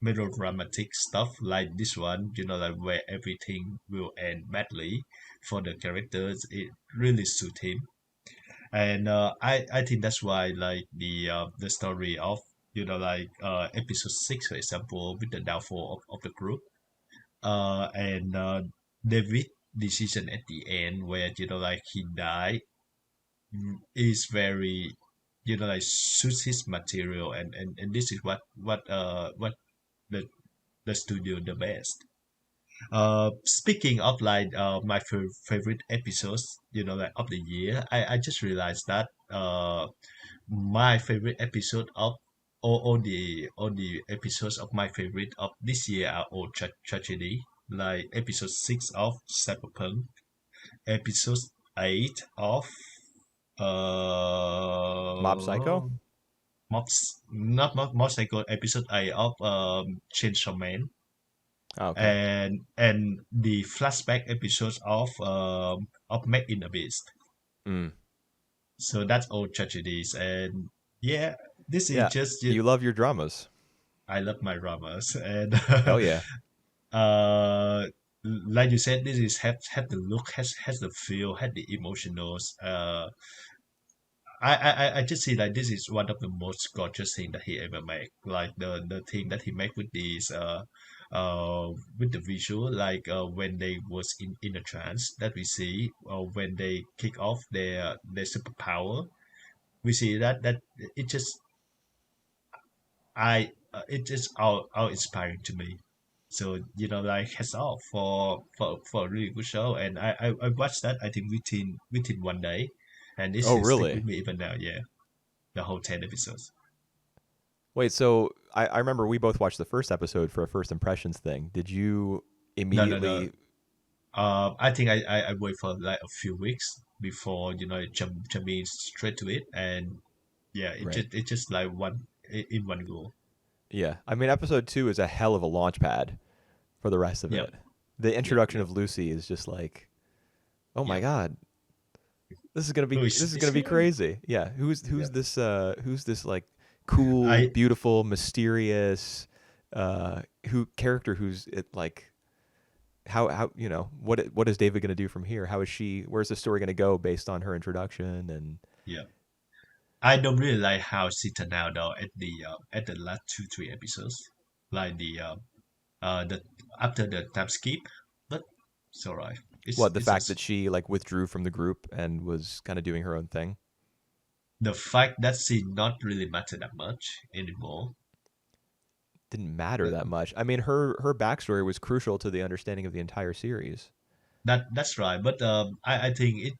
Speaker 2: melodramatic stuff like this one, like where everything will end badly for the characters. It really suit him, and I think that's why like the story of like episode 6 for example, with the downfall of the group, and David decision at the end where like he died, is very like suits his material, and this is what the the studio the best. Speaking of like my favorite episodes, like of the year, I just realized that my favorite episode of all the episodes of my favorite of this year are all tragedy, like episode 6 of Cyberpunk, episode 8 of
Speaker 1: Mob Psycho.
Speaker 2: uh Mob Psycho, episode 8 of Chainsaw Man,
Speaker 1: Oh, okay.
Speaker 2: and the flashback episodes of Made in the Beast.
Speaker 1: Mm.
Speaker 2: So that's all tragedies, and yeah, this is
Speaker 1: Yeah,
Speaker 2: just
Speaker 1: you love your dramas.
Speaker 2: I love my dramas, and
Speaker 1: Hell yeah.
Speaker 2: uh like you said, this is had the look, has the feel, had the emotionals. I just see like this is one of the most gorgeous thing that he ever made. Like the thing that he made with these with the visual, like when they was in a trance that we see, when they kick off their superpower, we see that it just it just all inspiring to me. So like hats off for a really good show, and I watched that I think within one day, and it
Speaker 1: Oh,
Speaker 2: still stick
Speaker 1: really?
Speaker 2: with me even now. Yeah, the whole 10 episodes.
Speaker 1: Wait, so I remember we both watched the first episode for a first impressions thing. Did you
Speaker 2: No.
Speaker 1: immediately?
Speaker 2: I think I wait for like a few weeks before jumping straight to it, and yeah,
Speaker 1: Right.
Speaker 2: it just like in one go.
Speaker 1: Yeah. I mean, episode 2 is a hell of a launch pad for the rest of
Speaker 2: Yep,
Speaker 1: it. The
Speaker 2: yep,
Speaker 1: introduction
Speaker 2: yep,
Speaker 1: of Lucy is just like, oh my
Speaker 2: yep.
Speaker 1: god,
Speaker 2: Oh,
Speaker 1: this is gonna
Speaker 2: it's
Speaker 1: be
Speaker 2: here.
Speaker 1: crazy. Yeah.
Speaker 2: Yep.
Speaker 1: Who's this like cool,
Speaker 2: I
Speaker 1: beautiful, mysterious who character who's it like how what is David gonna do from here? How is she? Where's the story gonna go based on her introduction? And
Speaker 2: Yeah, I don't really like how she turned out though at the last 2 3 episodes, like the after the time skip, but it's alright.
Speaker 1: what the
Speaker 2: It's
Speaker 1: fact
Speaker 2: just
Speaker 1: that she like withdrew from the group and was kind of doing her own thing
Speaker 2: the fact that she not really matter that much anymore.
Speaker 1: didn't matter
Speaker 2: That
Speaker 1: that much. I mean, her backstory was crucial to the understanding of the entire series.
Speaker 2: that's right. But I think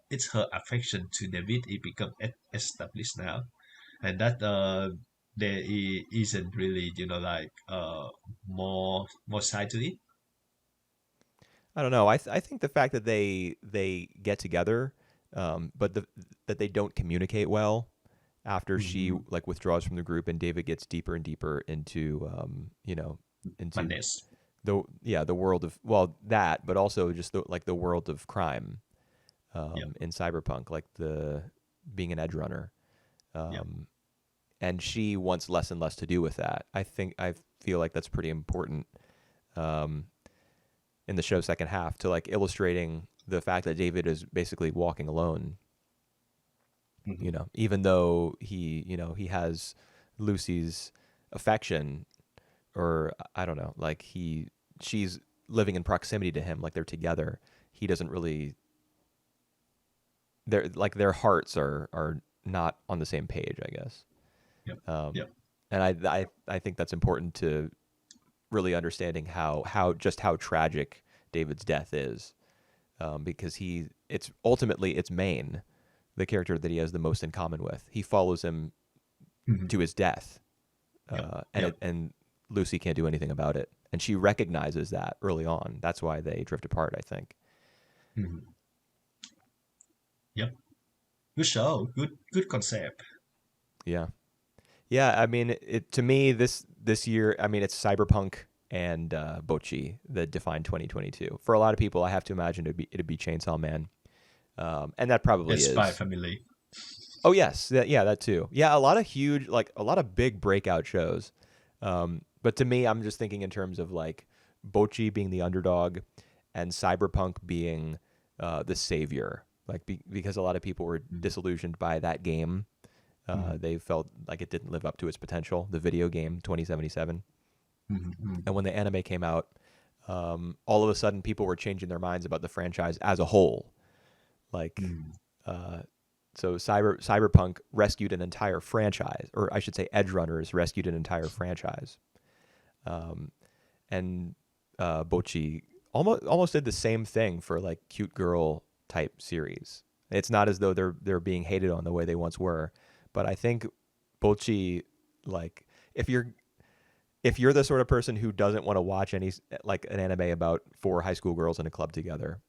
Speaker 2: it's her affection to David. It become established now, and that isn't really like more side to it.
Speaker 1: I don't know. I think the fact that they get together, but that they don't communicate well after she
Speaker 2: Mm-hmm.
Speaker 1: like withdraws from the group and David gets deeper and deeper into into
Speaker 2: Madness.
Speaker 1: the world of well that, but also just the world of crime
Speaker 2: Yep.
Speaker 1: in Cyberpunk, like the being an edge runner.
Speaker 2: Yep.
Speaker 1: Um, and she wants less and less to do with that. I feel like that's pretty important um, in the show's second half to like illustrating the fact that David is basically walking alone.
Speaker 2: Mm-hmm.
Speaker 1: Even though he has Lucy's affection, or I don't know, like she's living in proximity to him, like they're together. He doesn't really their hearts are not on the same page, I guess.
Speaker 2: Yep.
Speaker 1: Um,
Speaker 2: Yep.
Speaker 1: and I think that's important to really understanding how tragic David's death is, because it's ultimately it's Maine, the character that he has the most in common with. He follows him
Speaker 2: Mm-hmm.
Speaker 1: to his death,
Speaker 2: Yep.
Speaker 1: and
Speaker 2: Yep.
Speaker 1: and Lucy can't do anything about it, and she recognizes that early on. That's why they drift apart, I think.
Speaker 2: Mm-hmm. Yep. Good show. Good concept.
Speaker 1: Yeah, yeah. I mean, it to me this year. I mean, it's Cyberpunk and Bocchi that define 2022. For a lot of people, I have to imagine it'd be Chainsaw Man, and that probably
Speaker 2: It's Spy
Speaker 1: is.
Speaker 2: Family.
Speaker 1: Oh yes, that too. Yeah, a lot of a lot of big breakout shows. But to me, I'm just thinking in terms of like Bocchi being the underdog and Cyberpunk being the savior. Like because a lot of people were
Speaker 2: Mm-hmm.
Speaker 1: disillusioned by that game.
Speaker 2: Mm-hmm.
Speaker 1: They felt like it didn't live up to its potential. The video game 2077,
Speaker 2: Mm-hmm.
Speaker 1: and when the anime came out, all of a sudden people were changing their minds about the franchise as a whole. Like
Speaker 2: Mm-hmm.
Speaker 1: uh, so Cyberpunk rescued an entire franchise, or I should say, Edgerunners rescued an entire franchise, um, and Bocchi almost did the same thing for like cute girl type series. It's not as though they're being hated on the way they once were, but I think Bocchi, like if you're the sort of person who doesn't want to watch any like an anime about four high school girls in a club together,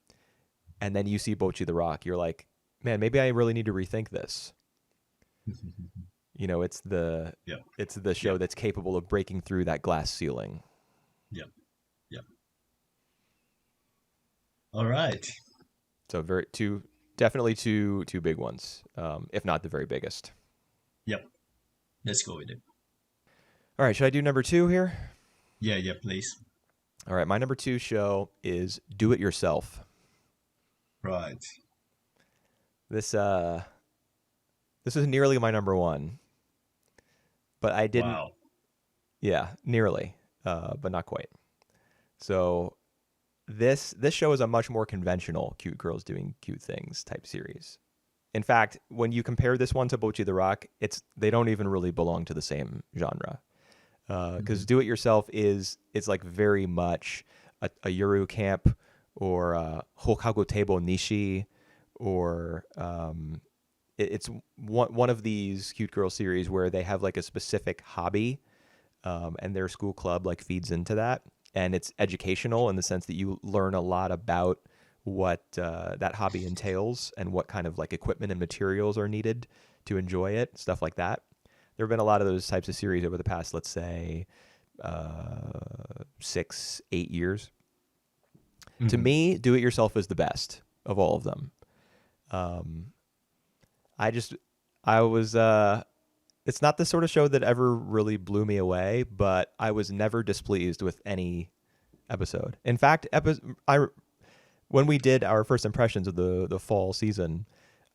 Speaker 1: and then you see Bocchi the Rock, you're like, man, maybe I really need to rethink this. It's the
Speaker 2: Yep.
Speaker 1: it's the show
Speaker 2: Yep.
Speaker 1: that's capable of breaking through that glass ceiling.
Speaker 2: Yep. Yep. All right.
Speaker 1: So definitely two big ones, if not the very biggest.
Speaker 2: Yep. Let's go with it.
Speaker 1: All right, should I do number 2 here?
Speaker 2: Yeah. Yeah. Please.
Speaker 1: All right, my number 2 show is Do It Yourself.
Speaker 2: Right.
Speaker 1: This this is nearly my number 1, but I didn't.
Speaker 2: Wow.
Speaker 1: Yeah, nearly, but not quite. So this show is a much more conventional cute girls doing cute things type series. In fact, when you compare this one to Bocchi the Rock, they don't even really belong to the same genre. Because
Speaker 2: Mm-hmm.
Speaker 1: Do It Yourself it's like very much a Yuru camp or Hokago Teibo Nishi, or it's one of these cute girl series where they have like a specific hobby, and their school club like feeds into that, and it's educational in the sense that you learn a lot about what that hobby entails and what kind of like equipment and materials are needed to enjoy it, stuff like that. There have been a lot of those types of series over the past, let's say, 6-8 years. To
Speaker 2: Mm-hmm.
Speaker 1: me, Do It Yourself is the best of all of them. Um, I just, I was, it's not the sort of show that ever really blew me away, but I was never displeased with any episode. In fact, when we did our first impressions of the fall season,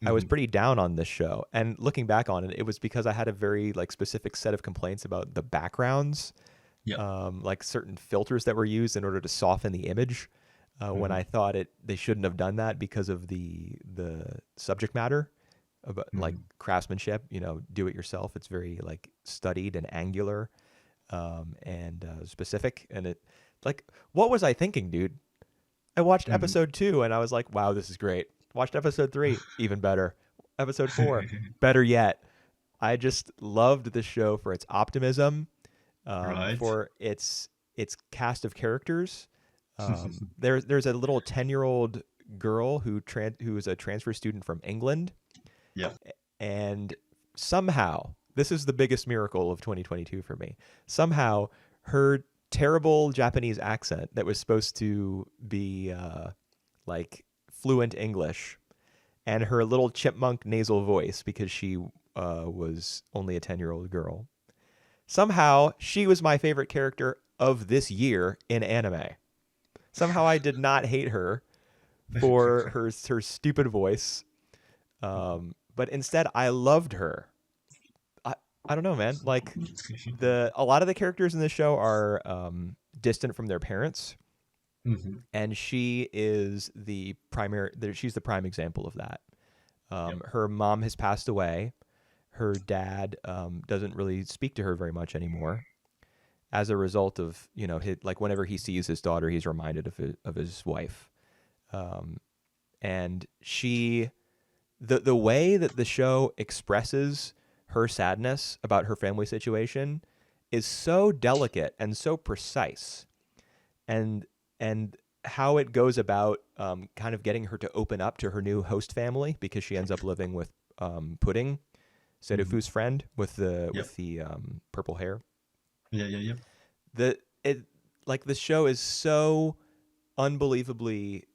Speaker 1: I was
Speaker 2: Mm-hmm.
Speaker 1: pretty down on this show. And looking back on it, it was because I had a very like specific set of complaints about the backgrounds,
Speaker 2: Yep.
Speaker 1: like certain filters that were used in order to soften the image. When
Speaker 2: Mm-hmm.
Speaker 1: I thought they shouldn't have done that because of the subject matter, about like
Speaker 2: Mm-hmm.
Speaker 1: craftsmanship. Do it yourself. It's very like studied and angular, and specific. And it, like, what was I thinking, dude? I watched
Speaker 2: Mm-hmm.
Speaker 1: episode 2 and I was like, wow, this is great. Watched episode 3, even better. Episode 4, better yet. I just loved the show for its optimism,
Speaker 2: Right.
Speaker 1: for its cast of characters. There's a little 10-year-old girl who is a transfer student from England,
Speaker 2: Yep.
Speaker 1: and somehow, this is the biggest miracle of 2022 for me. Somehow, her terrible Japanese accent that was supposed to be like fluent English, and her little chipmunk nasal voice because she was only a 10-year-old girl. Somehow, she was my favorite character of this year in anime. Somehow, I did not hate her for her stupid voice, but instead, I loved her. I don't know, man. Like, a lot of the characters in this show are distant from their parents,
Speaker 2: Mm-hmm.
Speaker 1: and she is she's the prime example of that.
Speaker 2: Yep.
Speaker 1: Her mom has passed away. Her dad doesn't really speak to her very much anymore. As a result of like whenever he sees his daughter, he's reminded of his wife. Um, and the way that the show expresses her sadness about her family situation is so delicate and so precise, and how it goes about kind of getting her to open up to her new host family, because she ends up living with Pudding,
Speaker 2: Mm-hmm.
Speaker 1: Serufu's friend with the
Speaker 2: Yep.
Speaker 1: purple hair.
Speaker 2: Yeah. Yeah. Yep.
Speaker 1: The it Like, the show is so unbelievably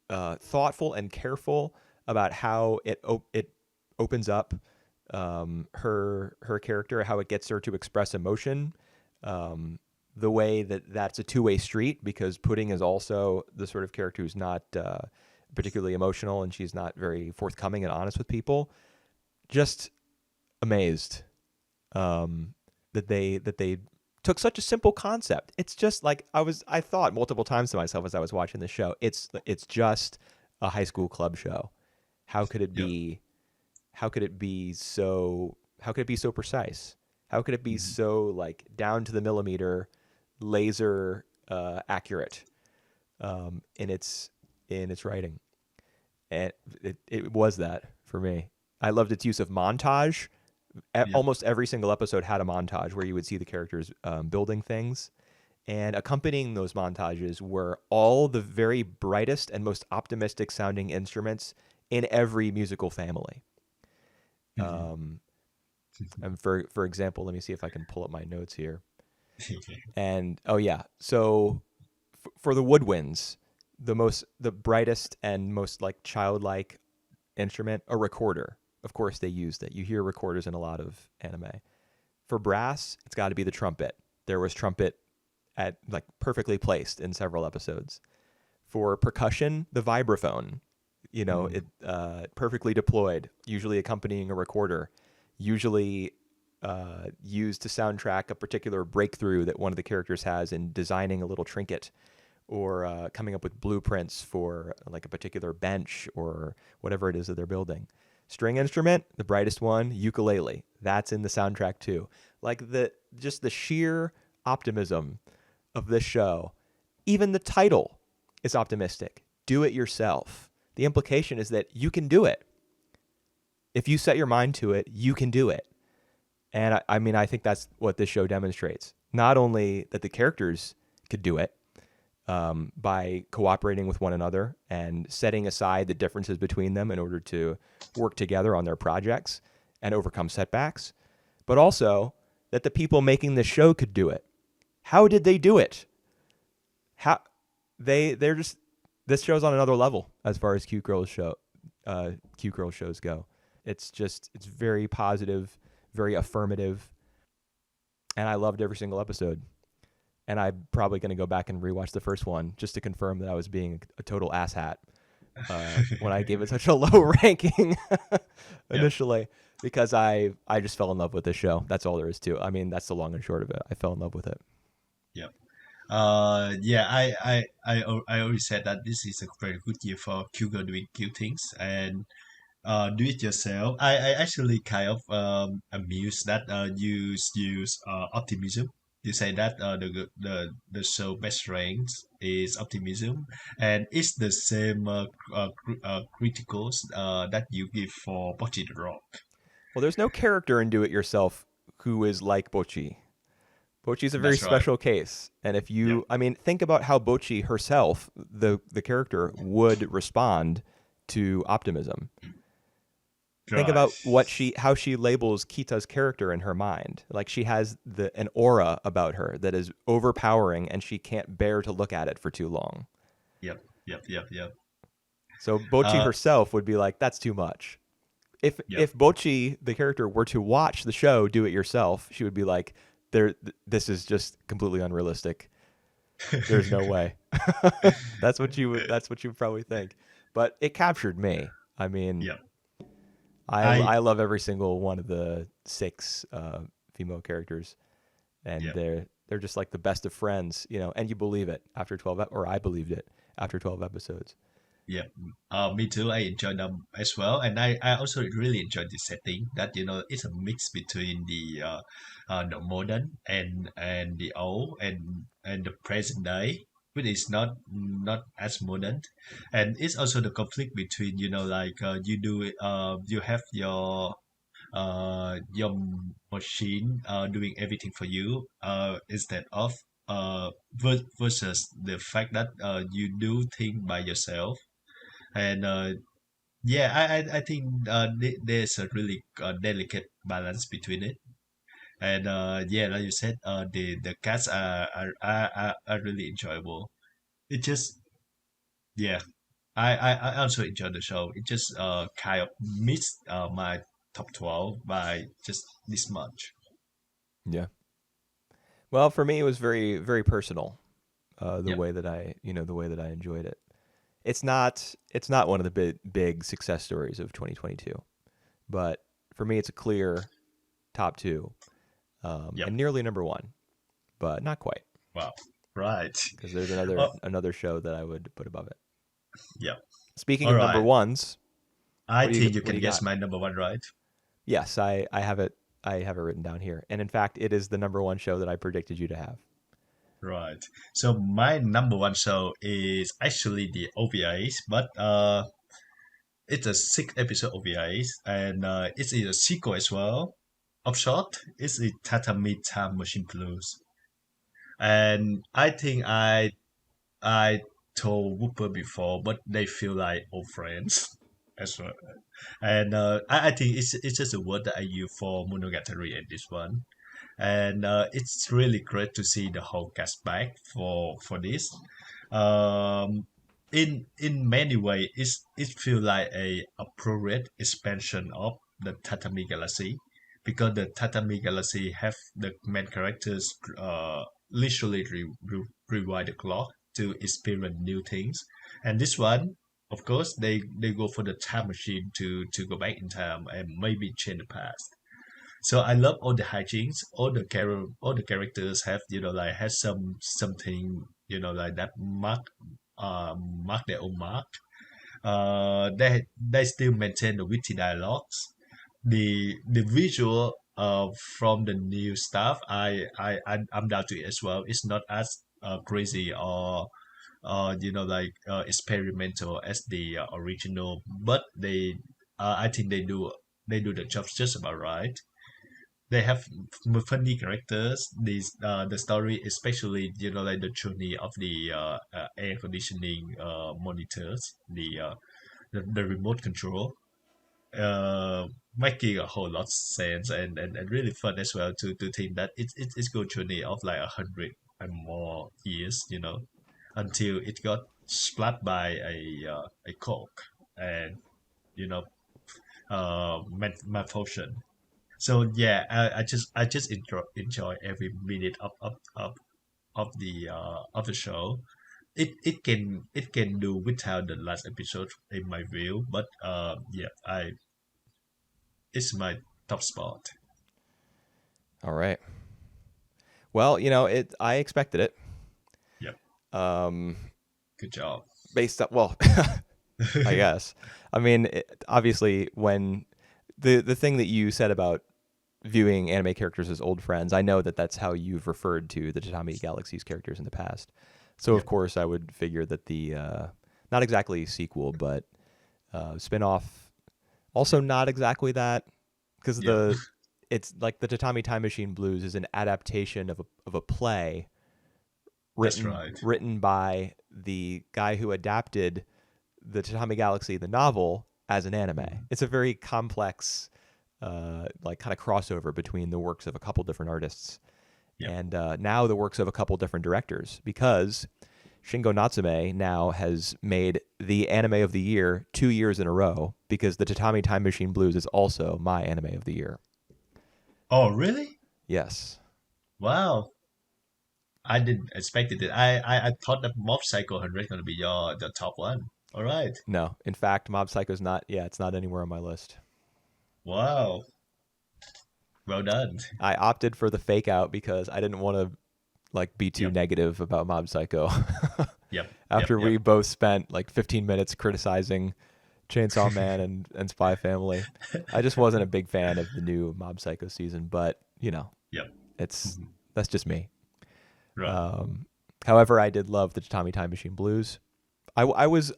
Speaker 1: thoughtful and careful about how it opens up her character, how it gets her to express emotion. The way that's a two-way street, because Pudding is also the sort of character who's not particularly emotional, and she's not very forthcoming and honest with people. Just amazed that they took such a simple concept. It's just like I thought multiple times to myself as I was watching the show. It's just a high school club show. How could it
Speaker 2: Yep.
Speaker 1: be? How could it be so? How could it be so precise? How could it be
Speaker 2: Mm-hmm.
Speaker 1: so like down to the millimeter, laser accurate in its writing? And it was that for me. I loved its use of montage.
Speaker 2: Yep.
Speaker 1: Almost every single episode had a montage where you would see the characters building things. And accompanying those montages were all the very brightest and most optimistic sounding instruments in every musical family.
Speaker 2: Mm-hmm.
Speaker 1: Um, and for example, let me see if I can pull up my notes here.
Speaker 2: Okay.
Speaker 1: And oh yeah, so for the woodwinds, the brightest and most like childlike instrument, a recorder. Of course, they used it. You hear recorders in a lot of anime. For brass, it's got to be the trumpet. There was trumpet at like perfectly placed in several episodes. For percussion, the vibraphone, it perfectly deployed, usually accompanying a recorder, usually used to soundtrack a particular breakthrough that one of the characters has in designing a little trinket, or coming up with blueprints for like a particular bench or whatever it is that they're building. String instrument, the brightest one, ukulele. That's in the soundtrack too. Like the sheer optimism of this show. Even the title is optimistic. Do it yourself. The implication is that you can do it. If you set your mind to it, you can do it. And I think that's what this show demonstrates. Not only that the characters could do it, by cooperating with one another and setting aside the differences between them in order to work together on their projects and overcome setbacks, but also that the people making this show could do it. How did they do it? They're just, this show's on another level as far as cute girl shows go. It's very positive, very affirmative, and I loved every single episode. And I'm probably going to go back and rewatch the first one just to confirm that I was being a total asshat when I gave it such a low ranking initially, because I just fell in love with this show. That's all there is to it. I mean, that's the long and short of it. I fell in love with it.
Speaker 2: Yep. I already said that this is a very good year for cute girl doing cute things and do it yourself. I actually kind of amused that you use optimism. You say that the show best strength is optimism, and it's the same criticals that you give for Bocchi the Rock.
Speaker 1: Well, there's no character in Do It Yourself who is like Bocchi. Bocchi's a very
Speaker 2: That's right.
Speaker 1: special case. And if you, think about how Bocchi herself, the character, would respond to optimism. Think about how she labels Kita's character in her mind. Like, she has an aura about her that is overpowering, and she can't bear to look at it for too long.
Speaker 2: Yep.
Speaker 1: So Bocchi herself would be like, that's too much. If Bocchi, the character, were to watch the show Do It Yourself, she would be like, this is just completely unrealistic. There's no way. That's what you would probably think. But it captured me. I mean, I love every single one of the 6 female characters, and they're just like the best of friends, and you believe it after 12, or I believed it after 12 episodes.
Speaker 2: Yeah, me too. I enjoy them as well, and I also really enjoy the setting that it's a mix between the modern and the old and the present day, which is not as modern, and it's also the conflict between you have your machine doing everything for you instead of versus the fact that you do things by yourself and I think there's a really delicate balance between it and like you said the cats are really enjoyable. It just yeah I also enjoy the show. It just kind of missed my top 12 by just this much.
Speaker 1: Yeah. Well, for me, it was very, very personal. The
Speaker 2: Yep.
Speaker 1: way that I enjoyed it. It's not one of the big success stories of 2022, but for me, it's a clear top 2,
Speaker 2: Yep.
Speaker 1: and nearly number 1, but not quite,
Speaker 2: Wow. Right.
Speaker 1: because there's another show that I would put above it.
Speaker 2: Yep.
Speaker 1: Speaking
Speaker 2: All
Speaker 1: of
Speaker 2: right.
Speaker 1: number ones,
Speaker 2: I
Speaker 1: What do you-
Speaker 2: think you
Speaker 1: what do
Speaker 2: can
Speaker 1: you
Speaker 2: guess
Speaker 1: got?
Speaker 2: my number 1, right?
Speaker 1: yes, I have it. I have it written down here, and in fact, it is the number 1 show that I predicted you to have.
Speaker 2: Right. So my number 1 show is actually the OVAs, but it's a 6 episode OVAs, and it's a sequel as well. Of short, it's a Tatami Time Machine Blues, and I think I told Wooper before, but they feel like old friends as well. And I think it's just a word that I use for Monogatari in this one. And it's really great to see the whole cast back for this. Um, in many ways, it feels like a appropriate expansion of the Tatami Galaxy because the Tatami Galaxy have the main characters literally rewind the clock to experience new things. And this one, of course, they go for the time machine to go back in time and maybe change the past. So I love all the hijinks. All the characters have like has something like that mark their own mark. They still maintain the witty dialogues. The visual from the new stuff, I'm down to it as well. It's not as crazy or experimental as the original, but I think they do the job just about right. They have funny characters. The story, especially like the journey of the air conditioning monitors, the remote control, uh, making a whole lot of sense and really fun as well to think that it's go journey of like 100 and more years, until it got splat by a cork and you know malfunction. So yeah, I just enjoy every minute of the show. It can do without the last episode in my view, but yeah, I it's my top spot.
Speaker 1: All right. Well, I expected it.
Speaker 2: Yep,
Speaker 1: Um,
Speaker 2: good job.
Speaker 1: based up, well, I guess. I mean, obviously, when the thing that you said about viewing anime characters as old friends, I know that that's how you've referred to the Tatami Galaxy's characters in the past. So, of
Speaker 2: Yep,
Speaker 1: course, I would figure that the not exactly sequel, but spin-off, also not exactly that, because
Speaker 2: yep,
Speaker 1: it's like the Tatami Time Machine Blues is an adaptation of a play
Speaker 2: that's
Speaker 1: written
Speaker 2: right.
Speaker 1: written by the guy who adapted the Tatami Galaxy, the novel, as an anime.
Speaker 2: Mhm.
Speaker 1: It's a very complex, like kind of crossover between the works of a couple different artists
Speaker 2: Yep.
Speaker 1: and now the works of a couple different directors, because Shingo Natsume now has made the anime of the year 2 years in a row, because the Tatami Time Machine Blues is also my anime of the year.
Speaker 2: Oh, really?
Speaker 1: Yes.
Speaker 2: Wow. I didn't expect it. I thought that Mob Psycho 100 gonna be the top one. All right.
Speaker 1: No. In fact, Mob Psycho's not. Yeah, it's not anywhere on my list.
Speaker 2: Wow. Well done.
Speaker 1: I opted for the fake out because I didn't want to like be too
Speaker 2: Yep.
Speaker 1: negative about Mob Psycho.
Speaker 2: Yep. Yep.
Speaker 1: After
Speaker 2: Yep.
Speaker 1: we both spent like 15 minutes criticizing Chainsaw Man and Spy Family, I just wasn't a big fan of the new Mob Psycho season. But
Speaker 2: Yep.
Speaker 1: it's
Speaker 2: Mhm.
Speaker 1: that's just me.
Speaker 2: Right.
Speaker 1: Um, however, I did love the Tatami Time Machine Blues. I was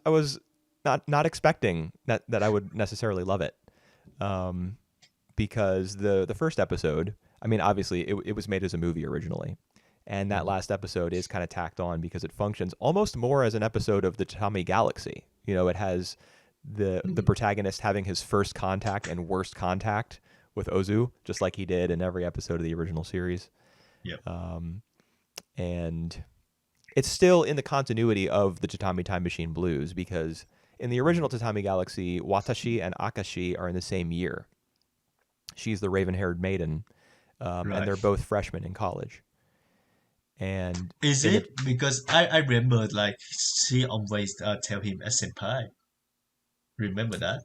Speaker 1: not expecting that I would necessarily love it, um, because the first episode. I mean, obviously, it was made as a movie originally, and that
Speaker 2: Mhm.
Speaker 1: last episode is kind of tacked on because it functions almost more as an episode of the Tatami Galaxy. It has the
Speaker 2: Mhm.
Speaker 1: protagonist having his first contact and worst contact with Ozu, just like he did in every episode of the original series.
Speaker 2: Yep.
Speaker 1: Um, and it's still in the continuity of the Tatami Time Machine Blues, because in the original Tatami Galaxy, Watashi and Akashi are in the same year. She's the raven-haired maiden, and
Speaker 2: Right.
Speaker 1: they're both freshmen in college. And
Speaker 2: Is
Speaker 1: in the
Speaker 2: it because I remember like she always tell him as senpai. Remember that?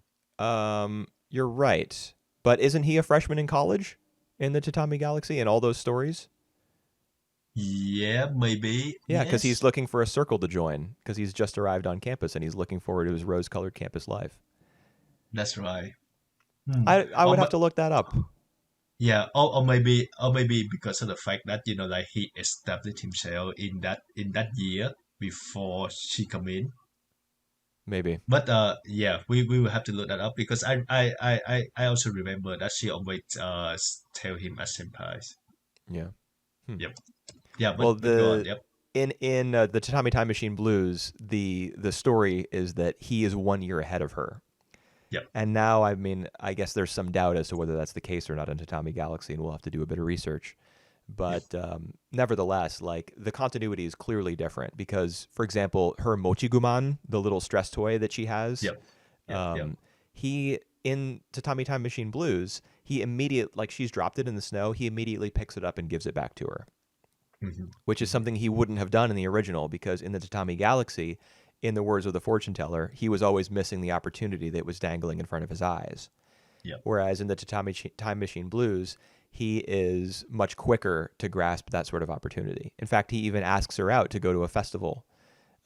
Speaker 1: you're right, but isn't he a freshman in college in the Tatami Galaxy in all those stories?
Speaker 2: Yeah, maybe.
Speaker 1: Yeah, because he's
Speaker 2: Yes.
Speaker 1: looking for a circle to join because he's just arrived on campus and he's looking forward to his rose-colored campus life.
Speaker 2: That's right. Hmm.
Speaker 1: I
Speaker 2: Or
Speaker 1: would
Speaker 2: ma-
Speaker 1: have to look that up.
Speaker 2: yeah, or maybe because of the fact that like he established himself in that year before she come in.
Speaker 1: Maybe.
Speaker 2: But yeah, we will have to look that up because I also remember that she always tell him as senpais.
Speaker 1: Yeah. Hmm.
Speaker 2: Yep. Yeah,
Speaker 1: Well,
Speaker 2: but go on. Yep.
Speaker 1: in the Tatami Time Machine Blues, the story is that he is 1 year ahead of her.
Speaker 2: Yep.
Speaker 1: And now, I mean, I guess there's some doubt as to whether that's the case or not in Tatami Galaxy, and we'll have to do a bit of research.
Speaker 2: Yep.
Speaker 1: But nevertheless, like the continuity is clearly different because, for example, her Mochiguman, the little stress toy that she has,
Speaker 2: Yep. Yep. Yep.
Speaker 1: um, he in Tatami Time Machine Blues, he immediately, like she's dropped it in the snow, he immediately picks it up and gives it back to her.
Speaker 2: Hmm.
Speaker 1: which is something he wouldn't have done in the original, because in the Tatami Galaxy, in the words of the fortune teller, he was always missing the opportunity that was dangling in front of his eyes.
Speaker 2: Yep.
Speaker 1: Whereas in the Time Machine Blues, he is much quicker to grasp that sort of opportunity. In fact, he even asks her out to go to a festival,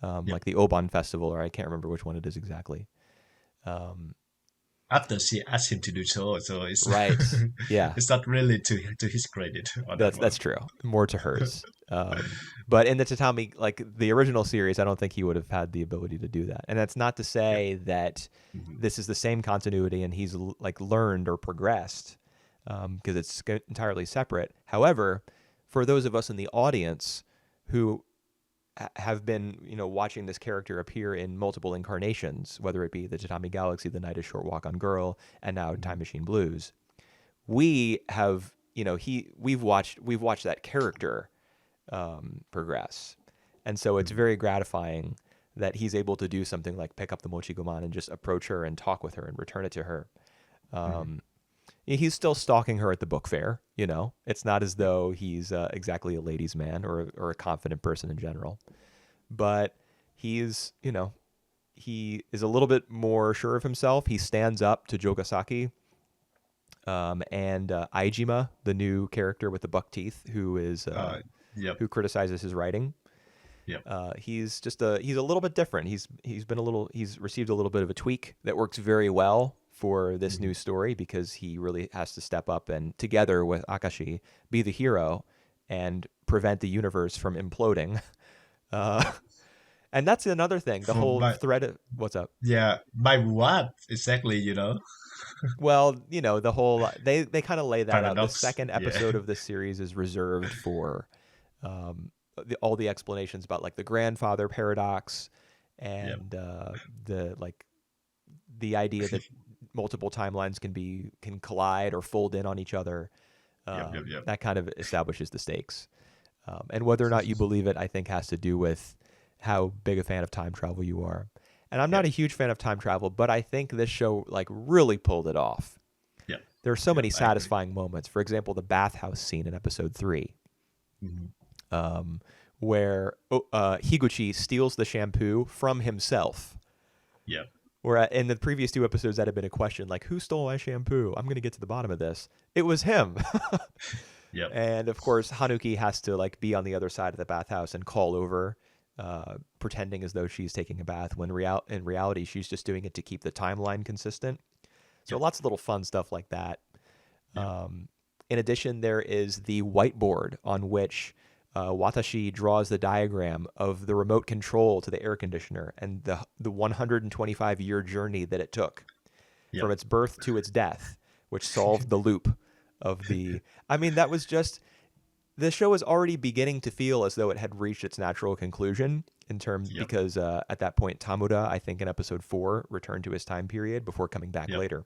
Speaker 2: Yep.
Speaker 1: like the Oban Festival, or I can't remember which one it is exactly. Um,
Speaker 2: After she asked him to do so it's
Speaker 1: right. Yeah.
Speaker 2: it's not really to his credit on that
Speaker 1: That's
Speaker 2: one.
Speaker 1: true. More to hers. But in the Tatami, like the original series, I don't think he would have had the ability to do that. And that's not to
Speaker 2: Yep.
Speaker 1: say that
Speaker 2: Hmm.
Speaker 1: this is the same continuity and he's like learned or progressed, because it's entirely separate. However, for those of us in the audience who have been, watching this character appear in multiple incarnations, whether it be the Tatami Galaxy, The Night is Short Walk on Girl, and now
Speaker 2: Hmm.
Speaker 1: Time Machine Blues, we have, we've watched that character progress, and so it's
Speaker 2: Hmm.
Speaker 1: very gratifying that he's able to do something like pick up the Mochiguman and just approach her and talk with her and return it to her.
Speaker 2: Hmm.
Speaker 1: Um, he's still stalking her at the book fair. It's not as
Speaker 2: Yep.
Speaker 1: though he's exactly a ladies' man or a confident person in general, but he's he is a little bit more sure of himself. He stands up to Jogasaki, and Aijima, the new character with the buck teeth,
Speaker 2: uh yep.
Speaker 1: who criticizes his writing.
Speaker 2: Yep.
Speaker 1: He's a little bit different. He's received a little bit of a tweak that works very well for this
Speaker 2: Hmm.
Speaker 1: new story, because he really has to step up and together with Akashi be the hero and prevent the universe from imploding. Uh, and that's another thing. The
Speaker 2: For
Speaker 1: whole
Speaker 2: my
Speaker 1: thread of what's up.
Speaker 2: Yeah, by what exactly,
Speaker 1: Well, the whole they kind of lay that out. The
Speaker 2: paradox.
Speaker 1: second
Speaker 2: Yeah.
Speaker 1: episode of this series is reserved for all the explanations about like the grandfather paradox
Speaker 2: Yep.
Speaker 1: and the idea that multiple timelines can collide or fold in on each other.
Speaker 2: Yep. Yep. Yep.
Speaker 1: That kind of establishes the stakes. And whether or not you believe it, I think has to do with how big a fan of time travel you are. And I'm not
Speaker 2: Yep.
Speaker 1: a huge fan of time travel, but I think this show like really pulled it off.
Speaker 2: Yep.
Speaker 1: There are so
Speaker 2: Yep.
Speaker 1: many
Speaker 2: I agree.
Speaker 1: satisfying moments. For example, the bathhouse scene in episode 3,
Speaker 2: Hmm.
Speaker 1: um, where Higuchi steals the shampoo from himself.
Speaker 2: Yep.
Speaker 1: Where in the previous 2 episodes, that had been a question like, "Who stole my shampoo?" I'm going to get to the bottom of this. It was him.
Speaker 2: Yep.
Speaker 1: And of course, Hanuki has to like be on the other side of the bathhouse and call over, pretending as though she's taking a bath, when in reality she's just doing it to keep the timeline consistent. So
Speaker 2: Yep.
Speaker 1: lots of little fun stuff like that.
Speaker 2: Yep.
Speaker 1: In addition, there is the whiteboard on which Watashi draws the diagram of the remote control to the air conditioner and the 125-year journey that it took from
Speaker 2: Yep.
Speaker 1: its birth to its death, which solved the loop of the. I mean, that was just. The show is already beginning to feel as though it had reached its natural conclusion in terms,
Speaker 2: Yep.
Speaker 1: because at that point Tamuda, I think in episode 4, returned to his time period before coming back
Speaker 2: Yep.
Speaker 1: later.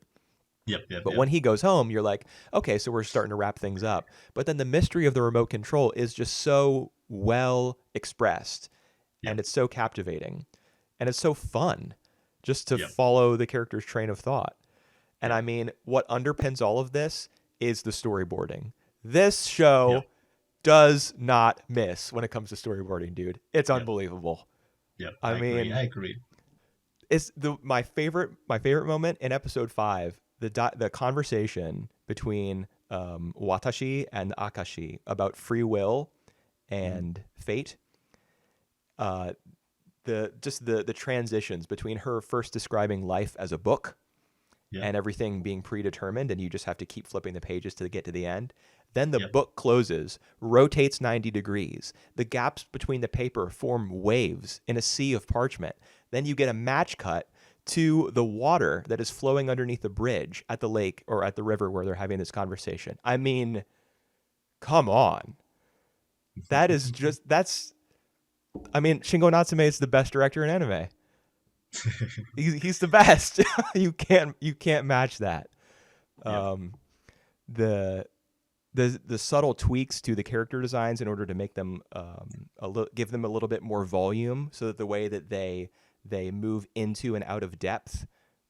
Speaker 2: Yep. Yep.
Speaker 1: But
Speaker 2: Yep.
Speaker 1: when he goes home, you're like, okay, so we're starting to wrap things up. But then the mystery of the remote control is just so well expressed, and
Speaker 2: Yep.
Speaker 1: it's so captivating, and it's so fun just to
Speaker 2: Yep.
Speaker 1: follow the character's train of thought. And
Speaker 2: Yep.
Speaker 1: I mean, what underpins all of this is the storyboarding. This show
Speaker 2: Yep.
Speaker 1: does not miss when it comes to storyboarding, dude. It's
Speaker 2: Yep.
Speaker 1: unbelievable.
Speaker 2: Yep.
Speaker 1: I
Speaker 2: I agree.
Speaker 1: mean,
Speaker 2: I agree.
Speaker 1: it's my favorite moment in episode 5, the conversation between Watashi and Akashi about free will
Speaker 2: Hmm.
Speaker 1: and fate. Uh, the transitions between her first describing life as a book
Speaker 2: Yep.
Speaker 1: and everything being predetermined, and you just have to keep flipping the pages to get to the end. Then the
Speaker 2: Yep.
Speaker 1: book closes, rotates 90 degrees. The gaps between the paper form waves in a sea of parchment. Then you get a match cut to the water that is flowing underneath the bridge at the lake or at the river where they're having this conversation. I mean, come on. I mean, Shingo Natsume is the best director in anime. He's the best. You can't match that.
Speaker 2: Yep.
Speaker 1: Um, the the subtle tweaks to the character designs in order to make them give them a little bit more volume, so that the way that they move into and out of depth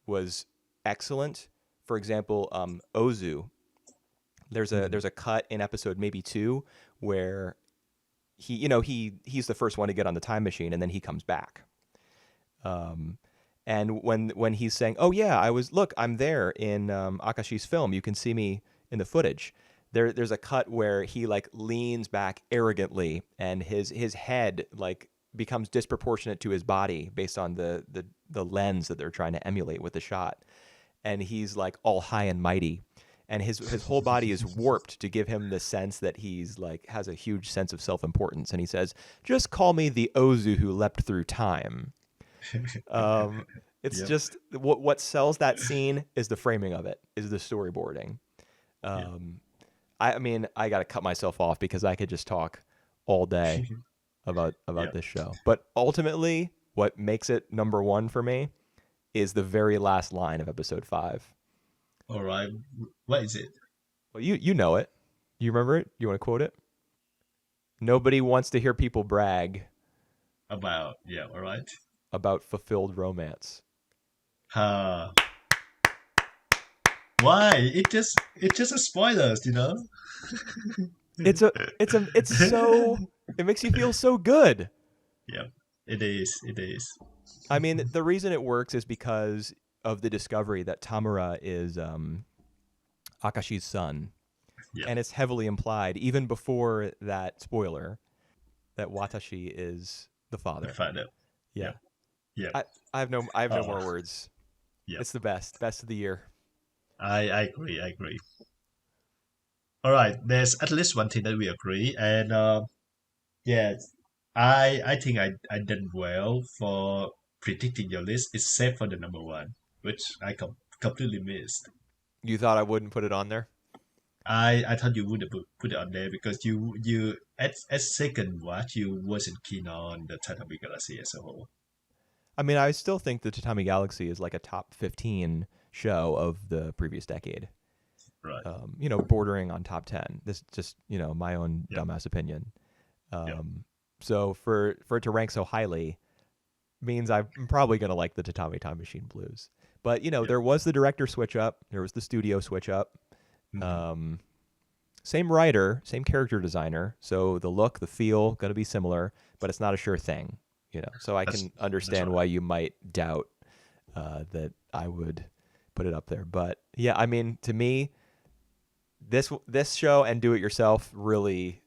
Speaker 1: was excellent. For example, Ozu. There's
Speaker 2: Hmm.
Speaker 1: a cut in episode maybe 2 where he's the first one to get on the time machine, and then he comes back. And when he's saying, "Oh yeah, I'm there in Akashi's film. You can see me in the footage." There's a cut where he like leans back arrogantly, and his head like becomes disproportionate to his body based on the lens that they're trying to emulate with the shot, and he's like all high and mighty, and his whole body is warped to give him the sense that he's like has a huge sense of self-importance, and he says, "Just call me the Ozu who leapt through time." It's
Speaker 2: Yep.
Speaker 1: just what sells that scene is the framing of it, is the storyboarding.
Speaker 2: Yep.
Speaker 1: I mean, I got to cut myself off because I could just talk all day about
Speaker 2: Yep.
Speaker 1: this show. But ultimately, what makes it number one for me is the very last line of episode 5.
Speaker 2: All right. What is it?
Speaker 1: Well, you know it. You remember it? You want to quote it? Nobody wants to hear people brag
Speaker 2: About, yeah, all right.
Speaker 1: about fulfilled romance.
Speaker 2: Uh, why? It just a spoilers, you know?
Speaker 1: It's so it makes you feel so good.
Speaker 2: Yeah, it is. It is.
Speaker 1: I mean, the reason it works is because of the discovery that Tamura is Akashi's son.
Speaker 2: Yeah.
Speaker 1: And it's heavily implied, even before that spoiler, that Watashi is the father.
Speaker 2: The father.
Speaker 1: Yeah.
Speaker 2: Yeah.
Speaker 1: I have no more words.
Speaker 2: Yeah.
Speaker 1: It's the best of the year.
Speaker 2: I agree. I agree. All right. There's at least one thing that we agree, and yeah, I think I did well for predicting your list, except for the number one, which I completely missed.
Speaker 1: You thought I wouldn't put it on there?
Speaker 2: I thought you would have put it on there because you at second watch you wasn't keen on the Tatami Galaxy as a whole.
Speaker 1: I mean, I still think the Tatami Galaxy is like a top 15 show of the previous decade.
Speaker 2: Right.
Speaker 1: Bordering on top 10. This just, my own
Speaker 2: Yeah.
Speaker 1: dumbass opinion.
Speaker 2: Yeah.
Speaker 1: So for it to rank so highly means I'm probably going to like the Tatami Time Machine Blues. But, there was the director switch up. There was the studio switch up.
Speaker 2: Mhm.
Speaker 1: Same writer, same character designer. So the look, the feel, going to be similar, but it's not a sure thing. So I
Speaker 2: That's
Speaker 1: can understand
Speaker 2: right.
Speaker 1: why you might doubt that I would put it up there. But yeah, I mean, to me, this show and Do It Yourself really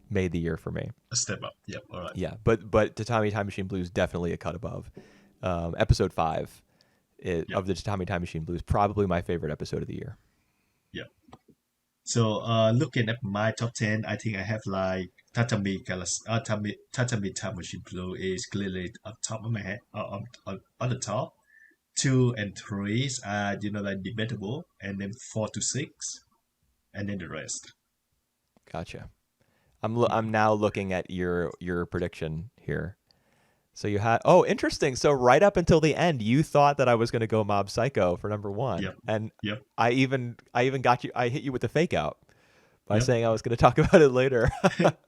Speaker 1: made the year for me.
Speaker 2: A step up. Yep. All right.
Speaker 1: Yeah, but Tatami Time Machine Blues definitely a cut above. Episode 5 of the Tatami Time Machine Blues, probably my favorite episode of the year.
Speaker 2: Yep. So looking at my top 10, I think I have like Tatami Time Machine Blue is clearly on top of my head, on the top. 2 and 3 are like debatable, and then 4 to 6, and then the rest.
Speaker 1: Gotcha. I'm now looking at your prediction here. So you had interesting. So right up until the end, you thought that I was going to go Mob Psycho for number 1,
Speaker 2: Yep.
Speaker 1: and
Speaker 2: Yep.
Speaker 1: I even got you. I hit you with the fake out by
Speaker 2: Yep.
Speaker 1: saying I was going to talk about it later.
Speaker 2: Yep.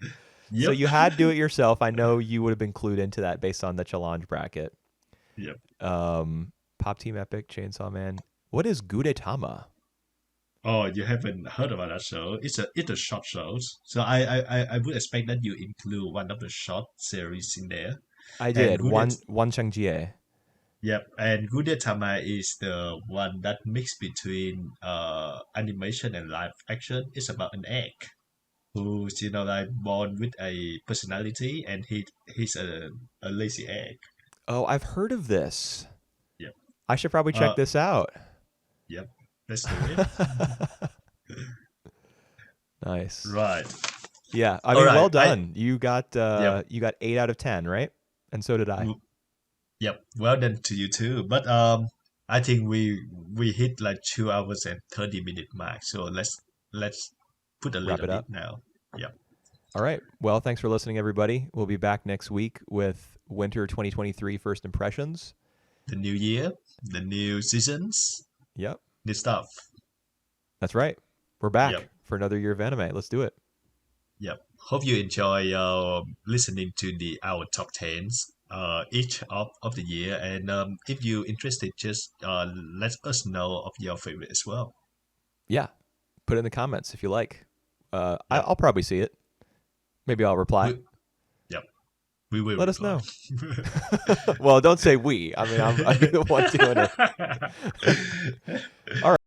Speaker 1: So you had Do It Yourself. I know you would have been clued into that based on the challenge bracket.
Speaker 2: Yep.
Speaker 1: Pop Team Epic, Chainsaw Man. What is Gudetama?
Speaker 2: Oh, you haven't heard about that show? It's a short show. So I would expect that you include one of the short series in there.
Speaker 1: I did.
Speaker 2: Gudet-
Speaker 1: Wan Sheng Jie.
Speaker 2: Yep, and Gudetama is the one that mix between animation and live action. It's about an egg who's like born with a personality, and he's a lazy egg.
Speaker 1: Oh, I've heard of this.
Speaker 2: Yep.
Speaker 1: I should probably check
Speaker 2: Uh,
Speaker 1: this out.
Speaker 2: Yep. Let's do it.
Speaker 1: Nice.
Speaker 2: Right.
Speaker 1: Yeah, I
Speaker 2: All
Speaker 1: mean,
Speaker 2: right,
Speaker 1: well done. You got
Speaker 2: Yep.
Speaker 1: 8 out of 10, right? And so did I.
Speaker 2: Yep. Well done to you too. But I think we hit like 2 hours and 30 minute mark. So let's put a
Speaker 1: Wrap
Speaker 2: little
Speaker 1: it
Speaker 2: bit
Speaker 1: up.
Speaker 2: now. Yep.
Speaker 1: All right. Well, thanks for listening, everybody. We'll be back next week with Winter 2023 First Impressions.
Speaker 2: The new year, the new seasons,
Speaker 1: Yep,
Speaker 2: new stuff.
Speaker 1: that's right. We're back
Speaker 2: Yep.
Speaker 1: for another year of anime. Let's do it.
Speaker 2: Yep. Hope you enjoy listening to our top tens each of the year. And if you're interested, just let us know of your favorite as well.
Speaker 1: Yeah, put it in the comments if you like.
Speaker 2: Yep.
Speaker 1: I'll probably see it. Maybe I'll reply.
Speaker 2: We will
Speaker 1: Let us
Speaker 2: reply.
Speaker 1: know. Well, don't say we. I mean, I'd be the one doing it. All right.